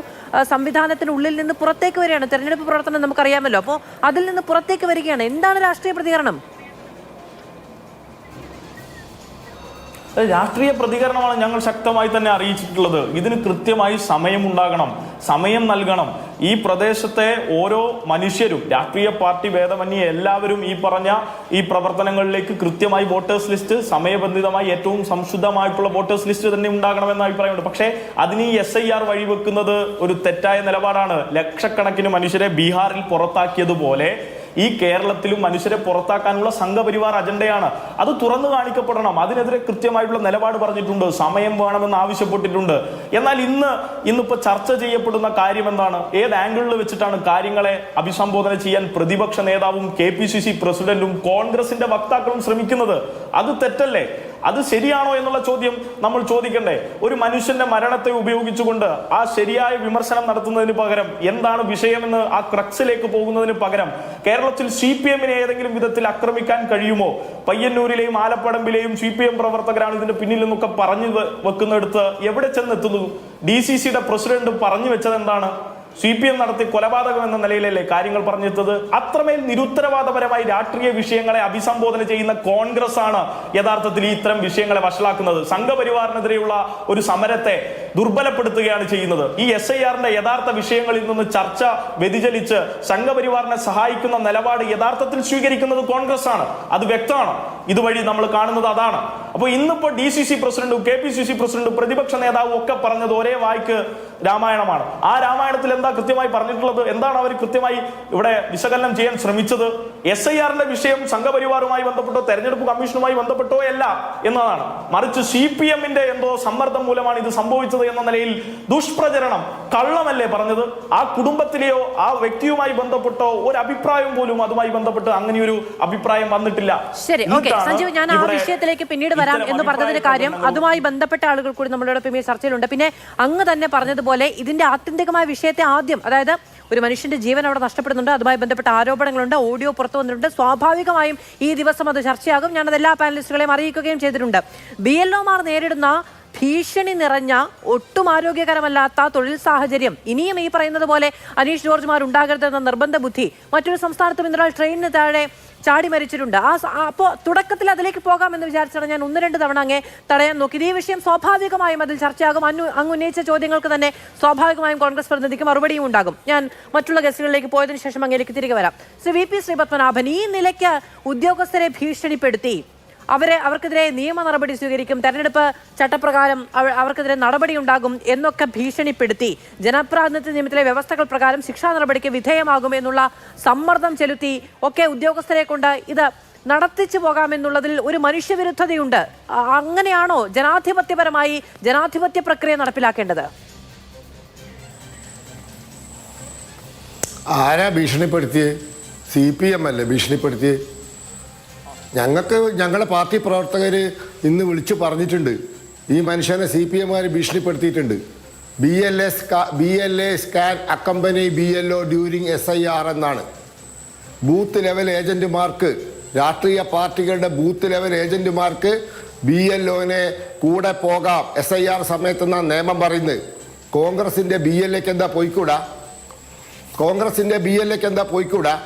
സംവിധാനത്തിനുള്ളിൽ നിന്ന് പുറത്തേക്ക് വരികയാണ്. തെരഞ്ഞെടുപ്പ് പ്രവർത്തനം നമുക്കറിയാമല്ലോ. അപ്പോൾ അതിൽ നിന്ന് പുറത്തേക്ക് വരികയാണ്. എന്താണ് രാഷ്ട്രീയ പ്രതികരണം? രാഷ്ട്രീയ പ്രതികരണമാണ് ഞങ്ങൾ ശക്തമായി തന്നെ അറിയിച്ചിട്ടുള്ളത്. ഇതിന് കൃത്യമായി സമയമുണ്ടാകണം, സമയം നൽകണം. ഈ പ്രദേശത്തെ ഓരോ മനുഷ്യരും രാഷ്ട്രീയ പാർട്ടി ഭേദമന്യേ എല്ലാവരും ഈ പറഞ്ഞ ഈ പ്രവർത്തനങ്ങളിലേക്ക് കൃത്യമായി വോട്ടേഴ്സ് ലിസ്റ്റ് സമയബന്ധിതമായി ഏറ്റവും സംശുദ്ധമായിട്ടുള്ള വോട്ടേഴ്സ് ലിസ്റ്റ് തന്നെ ഉണ്ടാകണമെന്ന അഭിപ്രായമുണ്ട്. പക്ഷേ അതിന് ഈ SIR വഴിവെക്കുന്നത് ഒരു തെറ്റായ നിലപാടാണ്. ലക്ഷക്കണക്കിന് മനുഷ്യരെ ബീഹാറിൽ പുറത്താക്കിയതുപോലെ ഈ കേരളത്തിലും മനുഷ്യരെ പുറത്താക്കാനുള്ള സംഘപരിവാർ അജണ്ടയാണ്. അത് തുറന്നു കാണിക്കപ്പെടണം. അതിനെതിരെ കൃത്യമായിട്ടുള്ള നിലപാട് പറഞ്ഞിട്ടുണ്ട്, സമയം വേണമെന്ന് ആവശ്യപ്പെട്ടിട്ടുണ്ട്. എന്നാൽ ഇന്നിപ്പോ ചർച്ച ചെയ്യപ്പെടുന്ന കാര്യം എന്താണ്? ഏത് ആംഗിളിൽ വെച്ചിട്ടാണ് കാര്യങ്ങളെ അഭിസംബോധന ചെയ്യാൻ പ്രതിപക്ഷ നേതാവും KPCC പ്രസിഡന്റും കോൺഗ്രസിന്റെ വക്താക്കളും ശ്രമിക്കുന്നത്? അത് തെറ്റല്ലേ? അത് ശരിയാണോ എന്നുള്ള ചോദ്യം നമ്മൾ ചോദിക്കണ്ടേ? ഒരു മനുഷ്യന്റെ മരണത്തെ ഉപയോഗിച്ചുകൊണ്ട് ആ ശരിയായ വിമർശനം നടത്തുന്നതിന് പകരം എന്താണ് വിഷയമെന്ന് ആ ക്രക്സിലേക്ക് പോകുന്നതിന് പകരം കേരളത്തിൽ CPM-നെ ഏതെങ്കിലും വിധത്തിൽ ആക്രമിക്കാൻ കഴിയുമോ? പയ്യന്നൂരിലെയും ആലപ്പടമ്പിലെയും CPM പ്രവർത്തകരാണ് ഇതിന്റെ പിന്നിൽ നിന്നൊക്കെ പറഞ്ഞു വെക്കുന്നിടത്ത് എവിടെ ചെന്നെത്തുന്നു? DCCയുടെ പ്രസിഡന്റ് പറഞ്ഞു വെച്ചത് എന്താണ്? CPM നടത്തി കൊലപാതകം എന്ന നിലയിലല്ലേ കാര്യങ്ങൾ പറഞ്ഞെത്തത്? അത്രമേൽ നിരുത്തരവാദപരമായി രാഷ്ട്രീയ വിഷയങ്ങളെ അഭിസംബോധന ചെയ്യുന്ന കോൺഗ്രസ് ആണ് യഥാർത്ഥത്തിൽ ഇത്തരം വിഷയങ്ങളെ വഷളാക്കുന്നത്. സംഘപരിവാറിനെതിരെയുള്ള ഒരു സമരത്തെ ദുർബലപ്പെടുത്തുകയാണ് ചെയ്യുന്നത്. ഈ SIR-ന്റെ യഥാർത്ഥ വിഷയങ്ങളിൽ നിന്ന് ചർച്ച വ്യതിചലിച്ച് സംഘപരിവാറിനെ സഹായിക്കുന്ന നിലപാട് യഥാർത്ഥത്തിൽ സ്വീകരിക്കുന്നത് കോൺഗ്രസ് ആണ്. അത് വ്യക്തമാണ്. ഇതുവഴി നമ്മൾ കാണുന്നത് അതാണ്. അപ്പോൾ ഇന്നിപ്പോ DCC പ്രസിഡന്റും KPCC പ്രസിഡന്റും പ്രതിപക്ഷ നേതാവും ഒക്കെ പറഞ്ഞത് ഒരേ വായ്ക്ക് രാമായണമാണ്. ആ രാമായണത്തിൽ എന്താ കൃത്യമായി പറഞ്ഞിട്ടുള്ളത്? എന്താണ് അവർ കൃത്യമായി ഇവിടെ വിശകലനം ചെയ്യാൻ ശ്രമിച്ചത്? SIR-ന്റെ വിഷയം സംഘപരിവാറുമായി ബന്ധപ്പെട്ടോ തെരഞ്ഞെടുപ്പ് കമ്മീഷനുമായി ബന്ധപ്പെട്ടോ അല്ല എന്നതാണ്. മറിച്ച് CPM-ന്റെ എന്തോ സമ്മർദ്ദം മൂലമാണ് ഇത് സംഭവിച്ചത് എന്ന നിലയിൽ ദുഷ്പ്രചരണം, കള്ളമല്ലേ പറഞ്ഞത്? ആ കുടുംബത്തിലെയോ ആ വ്യക്തിയുമായി ബന്ധപ്പെട്ടോ ഒരു അഭിപ്രായം പോലും അതുമായി ബന്ധപ്പെട്ട് അങ്ങനെയൊരു അഭിപ്രായം വന്നിട്ടില്ല. ശരി, ഓക്കെ സഞ്ജീവ്, ഞാൻ ആ വിഷയത്തിലേക്ക് പിന്നീട് വരാം എന്ന് പറഞ്ഞതിന്റെ കാര്യം അതുമായി ബന്ധപ്പെട്ട ആളുകൾ കൂടി നമ്മളോടൊപ്പം ഈ ചർച്ചയിലുണ്ട്. പിന്നെ അങ്ങ് തന്നെ പറഞ്ഞതുപോലെ ഇതിന്റെ ആത്യന്തികമായ വിഷയത്തെ ആദ്യം, അതായത് ഒരു മനുഷ്യന്റെ ജീവൻ അവിടെ നഷ്ടപ്പെടുന്നുണ്ട്, അതുമായി ബന്ധപ്പെട്ട ആരോപണങ്ങളുണ്ട്, ഓഡിയോ പുറത്തു വന്നിട്ടുണ്ട്. സ്വാഭാവികമായും ഈ ദിവസം അത് ചർച്ചയാകും. ഞാനത് എല്ലാ പാനലിസ്റ്റുകളെയും അറിയിക്കുകയും ചെയ്തിട്ടുണ്ട്. BLO-മാർ നേരിടുന്ന ഭീഷണി നിറഞ്ഞ ഒട്ടും ആരോഗ്യകരമല്ലാത്ത തൊഴിൽ സാഹചര്യം ഇനിയും ഈ പറയുന്നത് പോലെ അനീഷ് ജോർജ്മാർ ഉണ്ടാകരുതെന്ന നിർബന്ധ ബുദ്ധി, മറ്റൊരു സംസ്ഥാനത്തും ഇന്നൊരാൾ ട്രെയിനിന് താഴെ ചാടി മരിച്ചിട്ടുണ്ട്. അപ്പോൾ തുടക്കത്തിൽ അതിലേക്ക് പോകാമെന്ന് വിചാരിച്ചാണ് ഞാൻ 1-2 തവണ അങ്ങേ തടയാൻ നോക്കിയത്. ഈ വിഷയം സ്വാഭാവികമായും അതിൽ ചർച്ചയാകും. അങ്ങ് ഉന്നയിച്ച ചോദ്യങ്ങൾക്ക് തന്നെ സ്വാഭാവികമായും കോൺഗ്രസ് പ്രതിനിധിക്ക് മറുപടിയും ഉണ്ടാകും. ഞാൻ മറ്റുള്ള ഗസ്റ്റുകളിലേക്ക് പോയതിനു ശേഷം അങ്ങേക്ക് തിരികെ വരാം. ശ്രീ VP ശ്രീപത്മനാഭൻ, ഈ നിലയ്ക്ക് ഉദ്യോഗസ്ഥരെ ഭീഷണിപ്പെടുത്തി അവർക്കെതിരെ നിയമ നടപടി സ്വീകരിക്കും, തെരഞ്ഞെടുപ്പ് ചട്ടപ്രകാരം അവർക്കെതിരെ നടപടി ഉണ്ടാകും എന്നൊക്കെ ഭീഷണിപ്പെടുത്തി ജനപ്രാതിനിധ്യ നിയമത്തിലെ വ്യവസ്ഥകൾ പ്രകാരം ശിക്ഷാ നടപടിക്ക് വിധേയമാകും എന്നുള്ള സമ്മർദ്ദം ചെലുത്തി ഒക്കെ ഉദ്യോഗസ്ഥരെ കൊണ്ട് ഇത് നടത്തിച്ചു പോകാമെന്നുള്ളതിൽ ഒരു മനുഷ്യവിരുദ്ധതയുണ്ട്. അങ്ങനെയാണോ ജനാധിപത്യപരമായി ജനാധിപത്യ പ്രക്രിയ നടപ്പിലാക്കേണ്ടത്? ആരാ ഭീഷണിപ്പെടുത്തിയേ? CPM അല്ലേ ഭീഷണിപ്പെടുത്തിയേ? ഞങ്ങളുടെ പാർട്ടി പ്രവർത്തകർ ഇന്ന് വിളിച്ചു പറഞ്ഞിട്ടുണ്ട്, ഈ മനുഷ്യനെ CPM-കാർ ഭീഷണിപ്പെടുത്തിയിട്ടുണ്ട്. BLA scan accompany BLO during SIR എന്നാണ്. ബൂത്ത് ലെവൽ ഏജന്റുമാർക്ക്, രാഷ്ട്രീയ പാർട്ടികളുടെ ബൂത്ത് ലെവൽ ഏജന്റുമാർക്ക് BLO-നെ കൂടെ പോകാം SIR സമയത്തെന്നാണ് നിയമം പറയുന്നത്. കോൺഗ്രസിൻ്റെ BLA-ക്ക് എന്താ പോയിക്കൂടാ? കോൺഗ്രസിൻ്റെ BLA-ക്ക് എന്താ പോയിക്കൂടാ?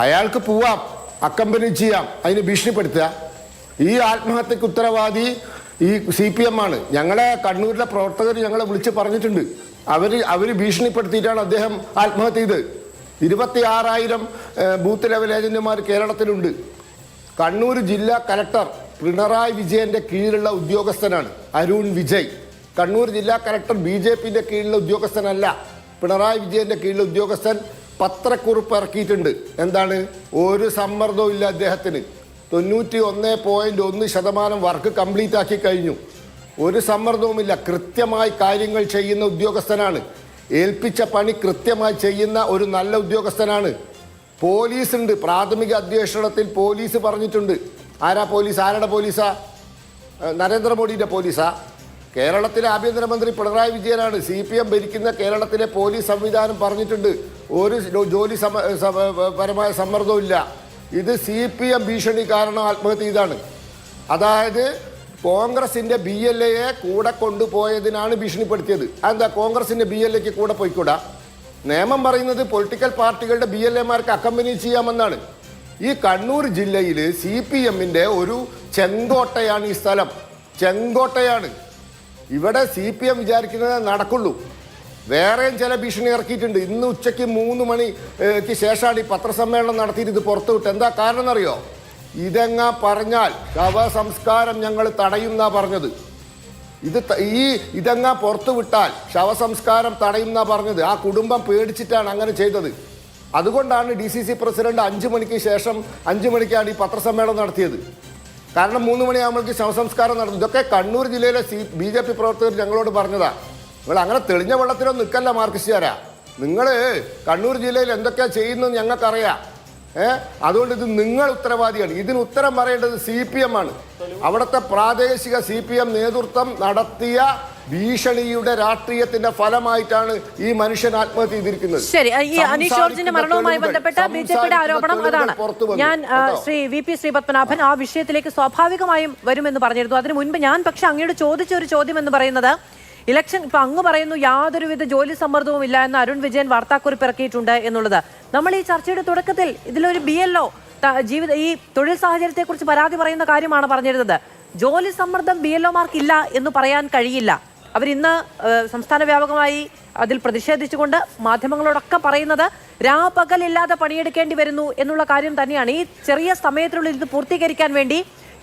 അയാൾക്ക് പോവാം, അക്കമ്പനി ചെയ്യാം, അതിന് ഭീഷണിപ്പെടുത്തുക. ഈ ആത്മഹത്യക്ക് ഉത്തരവാദി ഈ CPM-ആണ്. ഞങ്ങളെ കണ്ണൂരിലെ പ്രവർത്തകർ ഞങ്ങളെ വിളിച്ച് പറഞ്ഞിട്ടുണ്ട്, അവർ ഭീഷണിപ്പെടുത്തിയിട്ടാണ് അദ്ദേഹം ആത്മഹത്യ ചെയ്തത്. 26,000 ബൂത്ത് ലെവൽ ഏജന്റുമാർ കേരളത്തിലുണ്ട്. കണ്ണൂർ ജില്ലാ കലക്ടർ പിണറായി വിജയന്റെ കീഴിലുള്ള ഉദ്യോഗസ്ഥനാണ് അരുൺ വിജയ്. കണ്ണൂർ ജില്ലാ കലക്ടർ BJPന്റെ കീഴിലുള്ള ഉദ്യോഗസ്ഥനല്ല. പിണറായി വിജയന്റെ കീഴിലുള്ള ഉദ്യോഗസ്ഥൻ പത്രക്കുറിപ്പ് ഇറക്കിയിട്ടുണ്ട്. എന്താണ്? ഒരു സമ്മർദ്ദവും ഇല്ല അദ്ദേഹത്തിന്. 91.1% വർക്ക് കംപ്ലീറ്റ് ആക്കി കഴിഞ്ഞു. ഒരു സമ്മർദ്ദവുമില്ല. കൃത്യമായി കാര്യങ്ങൾ ചെയ്യുന്ന ഉദ്യോഗസ്ഥനാണ്. ഏൽപ്പിച്ച പണി കൃത്യമായി ചെയ്യുന്ന ഒരു നല്ല ഉദ്യോഗസ്ഥനാണ്. പോലീസ് ഉണ്ട്. പ്രാഥമിക അന്വേഷണത്തിൽ പോലീസ് പറഞ്ഞിട്ടുണ്ട്. ആരാ പോലീസ്? ആരുടെ പോലീസാ? നരേന്ദ്രമോദിയുടെ പോലീസാ? കേരളത്തിലെ ആഭ്യന്തരമന്ത്രി പിണറായി വിജയനാണ്. CPM ഭരിക്കുന്ന കേരളത്തിലെ പോലീസ് സംവിധാനം പറഞ്ഞിട്ടുണ്ട് ഒരു ജോലി പരമായ സമ്മർദ്ദവും ഇല്ല. ഇത് CPM ഭീഷണി കാരണം ആത്മഹത്യ ചെയ്താണ്. അതായത് കോൺഗ്രസിന്റെ BLAയെ കൂടെ കൊണ്ടുപോയതിനാണ് ഭീഷണിപ്പെടുത്തിയത്. അതെന്താ? കോൺഗ്രസിന്റെ BLAക്ക് കൂടെ പോയിക്കൂടാ? നിയമം പറയുന്നത് പൊളിറ്റിക്കൽ പാർട്ടികളുടെ BLAമാർക്ക് അക്കമ്പനി ചെയ്യാമെന്നാണ്. ഈ കണ്ണൂർ ജില്ലയിൽ CPMന്റെ ഒരു ചെങ്കോട്ടയാണ് ഈ സ്ഥലം. ചെങ്കോട്ടയാണ്. ഇവിടെ CPM വിചാരിക്കുന്നത് നടക്കുള്ളൂ. വേറെയും ചില ഭീഷണി ഇറക്കിയിട്ടുണ്ട്. ഇന്ന് ഉച്ചയ്ക്ക് 3 മണിക്ക് ശേഷമാണ് ഈ പത്രസമ്മേളനം നടത്തിയിട്ട് ഇത് പുറത്തുവിട്ട്. എന്താ കാരണം എന്നറിയോ? ഇതെങ്ങാ പറഞ്ഞാൽ ശവസംസ്കാരം ഞങ്ങൾ തടയുന്ന പറഞ്ഞത്. ഇതെങ്ങാ പുറത്തു വിട്ടാൽ ശവസംസ്കാരം തടയുന്ന പറഞ്ഞത്. ആ കുടുംബം പേടിച്ചിട്ടാണ് അങ്ങനെ ചെയ്തത്. അതുകൊണ്ടാണ് DCC പ്രസിഡന്റ് 5 മണിക്ക് ശേഷം 5 മണിക്കാണ് ഈ പത്രസമ്മേളനം നടത്തിയത്. കാരണം 3 മണിയാകുമ്പോഴേക്ക് ശവസംസ്കാരം നടന്നു. ഇതൊക്കെ കണ്ണൂർ ജില്ലയിലെ BJP പ്രവർത്തകർ ഞങ്ങളോട് പറഞ്ഞതാ. നിങ്ങൾ അങ്ങനെ തെളിഞ്ഞ വെള്ളത്തിലൊന്നും നിൽക്കല്ല മാർക്സിസ്റ്റുകാരാ. നിങ്ങൾ കണ്ണൂർ ജില്ലയിൽ എന്തൊക്കെയാ ചെയ്യുന്നത് ഞങ്ങൾക്കറിയാം. അതുകൊണ്ട് ഇത് നിങ്ങൾ ഉത്തരവാദിയാണ്. ഇതിന് ഉത്തരം പറയേണ്ടത് CPM ആണ്. അവിടുത്തെ പ്രാദേശിക CPM നേതൃത്വം നടത്തിയ ഭീഷണിയുടെ രാഷ്ട്രീയത്തിന്റെ ഫലമായിട്ടാണ് ഈ മനുഷ്യൻ ആത്മഹത്യ ചെയ്തിരിക്കുന്നത്. ശരി, ഈ അനീഷ് ജോർജിന്റെ മരണവുമായി ബന്ധപ്പെട്ട BJPയുടെ ആരോപണം അതാണ്. ഞാൻ ശ്രീ VP ശ്രീപത്മനാഭൻ ആ വിഷയത്തിലേക്ക് സ്വാഭാവികമായും വരുമെന്ന് പറഞ്ഞിരുന്നു. അതിനു മുൻപ് ഞാൻ പക്ഷെ അങ്ങയോട് ചോദിച്ച ഒരു ചോദ്യം എന്ന് പറയുന്നത്, ഇലക്ഷൻ ഇപ്പൊ അങ്ങ് പറയുന്നു യാതൊരുവിധ ജോലി സമ്മർദ്ദവും ഇല്ല എന്ന് അരുൺ വിജയൻ വാർത്താക്കുറിപ്പ് ഇറക്കിയിട്ടുണ്ട് എന്നുള്ളത്. നമ്മൾ ഈ ചർച്ചയുടെ തുടക്കത്തിൽ ഇതിലൊരു BLO ഈ തൊഴിൽ സാഹചര്യത്തെ കുറിച്ച് പരാതി പറയുന്ന കാര്യമാണ് പറഞ്ഞിരുന്നത്. ജോലി സമ്മർദ്ദം BLOമാർക്ക് ഇല്ല എന്ന് പറയാൻ കഴിയില്ല. അവരിന്ന് സംസ്ഥാന വ്യാപകമായി അതിൽ പ്രതിഷേധിച്ചുകൊണ്ട് മാധ്യമങ്ങളോടൊക്കെ പറയുന്നത് രാപകലില്ലാതെ പണിയെടുക്കേണ്ടി വരുന്നു എന്നുള്ള കാര്യം തന്നെയാണ്. ഈ ചെറിയ സമയത്തിനുള്ളിൽ ഇത് പൂർത്തീകരിക്കാൻ വേണ്ടി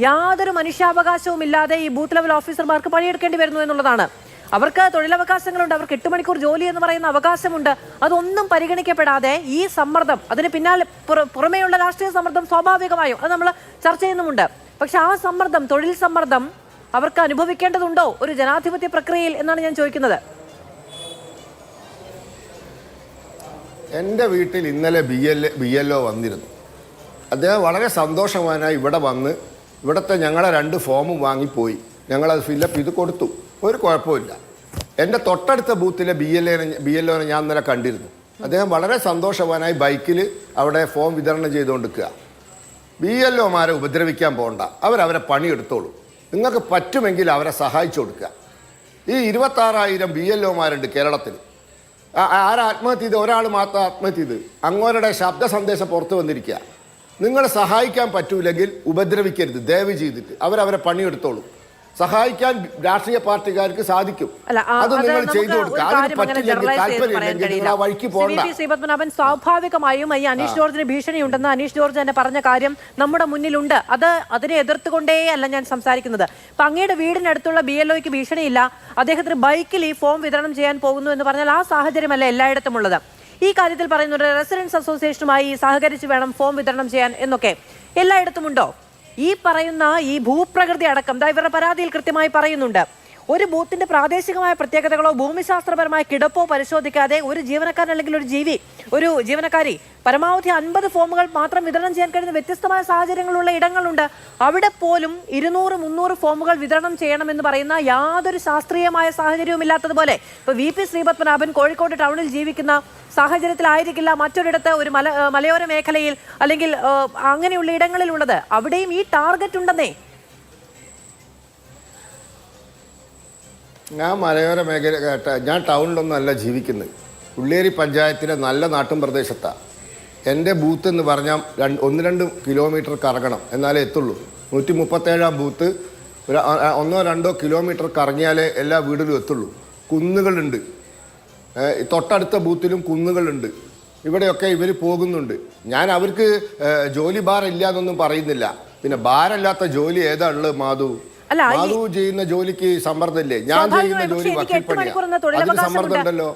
യാതൊരു മനുഷ്യാവകാശവും ഇല്ലാതെ ഈ ബൂത്ത് ലെവൽ ഓഫീസർമാർക്ക് പണിയെടുക്കേണ്ടി വരുന്നു എന്നുള്ളതാണ്. അവർക്ക് തൊഴിലവകാശങ്ങളുണ്ട്, അവർക്ക് 8 മണിക്കൂർ ജോലി എന്ന് പറയുന്ന അവകാശമുണ്ട്. അതൊന്നും പരിഗണിക്കപ്പെടാതെ ഈ സമ്മർദ്ദം, അതിന് പിന്നാലെ പുറമേയുള്ള രാഷ്ട്രീയ സമ്മർദ്ദം സ്വാഭാവികമായും അത് നമ്മൾ ചർച്ച ചെയ്യുന്നുമുണ്ട്. പക്ഷെ ആ സമ്മർദ്ദം, തൊഴിൽ സമ്മർദ്ദം അവർക്ക് അനുഭവിക്കേണ്ടതുണ്ടോ ഒരു ജനാധിപത്യ പ്രക്രിയയിൽ എന്നാണ് ഞാൻ ചോദിക്കുന്നത്. എൻ്റെ വീട്ടിൽ ഇന്നലെ BLO വന്നിരുന്നു. അദ്ദേഹം വളരെ സന്തോഷവാനായി ഇവിടെ വന്ന് ഇവിടുത്തെ ഞങ്ങളെ 2 ഫോമും വാങ്ങിപ്പോയി. ഞങ്ങളത് ഫില്ലപ്പ് ചെയ്ത് കൊടുത്തു. ഒരു കുഴപ്പമില്ല. എൻ്റെ തൊട്ടടുത്ത ബൂത്തിലെ BLOനെ ഞാൻ ഇന്നലെ കണ്ടിരുന്നു. അദ്ദേഹം വളരെ സന്തോഷവാനായി ബൈക്കിൽ അവിടെ ഫോം വിതരണം ചെയ്തുകൊണ്ടിരിക്കുക. BLOമാരെ ഉപദ്രവിക്കാൻ പോകണ്ട, അവരവരെ പണിയെടുത്തോളൂ. നിങ്ങൾക്ക് പറ്റുമെങ്കിൽ അവരെ സഹായിച്ചു കൊടുക്കുക. ഈ 26,000 BLOമാരുണ്ട് കേരളത്തിൽ. ആത്മഹത്യ ചെയ്ത് ഒരാൾ മാത്രം ആത്മഹത്യ ചെയ്ത് അങ്ങോരുടെ ശബ്ദ സന്ദേശം പുറത്തു വന്നിരിക്കുക. നിങ്ങൾ സഹായിക്കാൻ പറ്റൂലെങ്കിൽ ഉപദ്രവിക്കരുത് ദയവ് ചെയ്തിട്ട്. അവരവരെ പണിയെടുത്തോളൂ. സഹായിക്കാൻ രാഷ്ട്രീയ പാർട്ടിക്കാർക്ക് സാധിക്കും. അത് നിങ്ങൾ ചെയ്തു കൊടുക്കുക. ശ്രീപത്മനാഭൻ, സ്വാഭാവികമായും ഈ അനീഷ് ജോർജിന് ഭീഷണിയുണ്ടെന്ന് അനീഷ് ജോർജ് തന്നെ പറഞ്ഞ കാര്യം നമ്മുടെ മുന്നിലുണ്ട്. അതിനെ എതിർത്തുകൊണ്ടേ അല്ല ഞാൻ സംസാരിക്കുന്നത്. ഇപ്പൊ അങ്ങയുടെ വീടിനടുത്തുള്ള BLOയ്ക്ക് ഭീഷണിയില്ല, അദ്ദേഹത്തിന് ബൈക്കിൽ ഈ ഫോം വിതരണം ചെയ്യാൻ പോകുന്നു എന്ന് പറഞ്ഞാൽ ആ സാഹചര്യമല്ല എല്ലായിടത്തും ഉള്ളത്. ഈ കാര്യത്തിൽ പറയുന്നുണ്ട് റെസിഡൻസ് അസോസിയേഷനുമായി സഹകരിച്ച് വേണം ഫോം വിതരണം ചെയ്യാൻ എന്നൊക്കെ. എല്ലായിടത്തും ഉണ്ടോ? ഈ പറയുന്ന ഈ ഭൂപ്രകൃതി അടക്കം ഇവരുടെ പരാതിയിൽ കൃത്യമായി പറയുന്നുണ്ട്. ഒരു ബൂത്തിന്റെ പ്രാദേശികമായ പ്രത്യേകതകളോ ഭൂമിശാസ്ത്രപരമായ കിടപ്പോ പരിശോധിക്കാതെ ഒരു ജീവനക്കാരൻ അല്ലെങ്കിൽ ഒരു ജീവനക്കാരി പരമാവധി 50 ഫോമുകൾ മാത്രം വിതരണം ചെയ്യാൻ കഴിയുന്ന വ്യത്യസ്തമായ സാഹചര്യങ്ങളുള്ള ഇടങ്ങളുണ്ട്. അവിടെ പോലും 200-300 ഫോമുകൾ വിതരണം ചെയ്യണമെന്ന് പറയുന്ന യാതൊരു ശാസ്ത്രീയമായ സാഹചര്യവും ഇല്ലാത്തതുപോലെ ഇപ്പൊ VP ശ്രീപത്മനാഭൻ കോഴിക്കോട് ടൗണിൽ ജീവിക്കുന്ന സാഹചര്യത്തിലായിരിക്കില്ല മറ്റൊരിടത്ത് ഒരു മലയോര മേഖലയിൽ അല്ലെങ്കിൽ അങ്ങനെയുള്ള ഇടങ്ങളിലുള്ളത്. അവിടെയും ഈ ടാർഗറ്റ് ഉണ്ടെന്നേ. ഞാൻ മലയോര മേഖല ഞാൻ ടൗണിലൊന്നും അല്ല ജീവിക്കുന്നത്. ഉള്ളേരി പഞ്ചായത്തിലെ നല്ല നാട്ടും പ്രദേശത്താണ്. എൻ്റെ ബൂത്ത് എന്ന് പറഞ്ഞാൽ 1-2 കിലോമീറ്റർ കറങ്ങണം എന്നാലേ എത്തുള്ളൂ. 137-ാം ബൂത്ത് 1-2 കിലോമീറ്റർ കറങ്ങിയാലേ എല്ലാ വീടിലും എത്തുള്ളൂ. കുന്നുകളുണ്ട്, തൊട്ടടുത്ത ബൂത്തിലും കുന്നുകളുണ്ട്. ഇവിടെയൊക്കെ ഇവർ പോകുന്നുണ്ട്. ഞാൻ അവർക്ക് ജോലി ഭാരം ഇല്ല എന്നൊന്നും പറയുന്നില്ല. പിന്നെ ഭാരമില്ലാത്ത ജോലി ഏതാ ഉള്ളത് മാധു? മാധു ചെയ്യുന്ന ജോലിക്ക് സമ്മർദ്ദമില്ലേ? ഞാൻ ചെയ്യുന്ന ജോലി വക്കീൽ പണിയാണ്, അതിന് സമ്മർദ്ദം ഉണ്ടല്ലോ.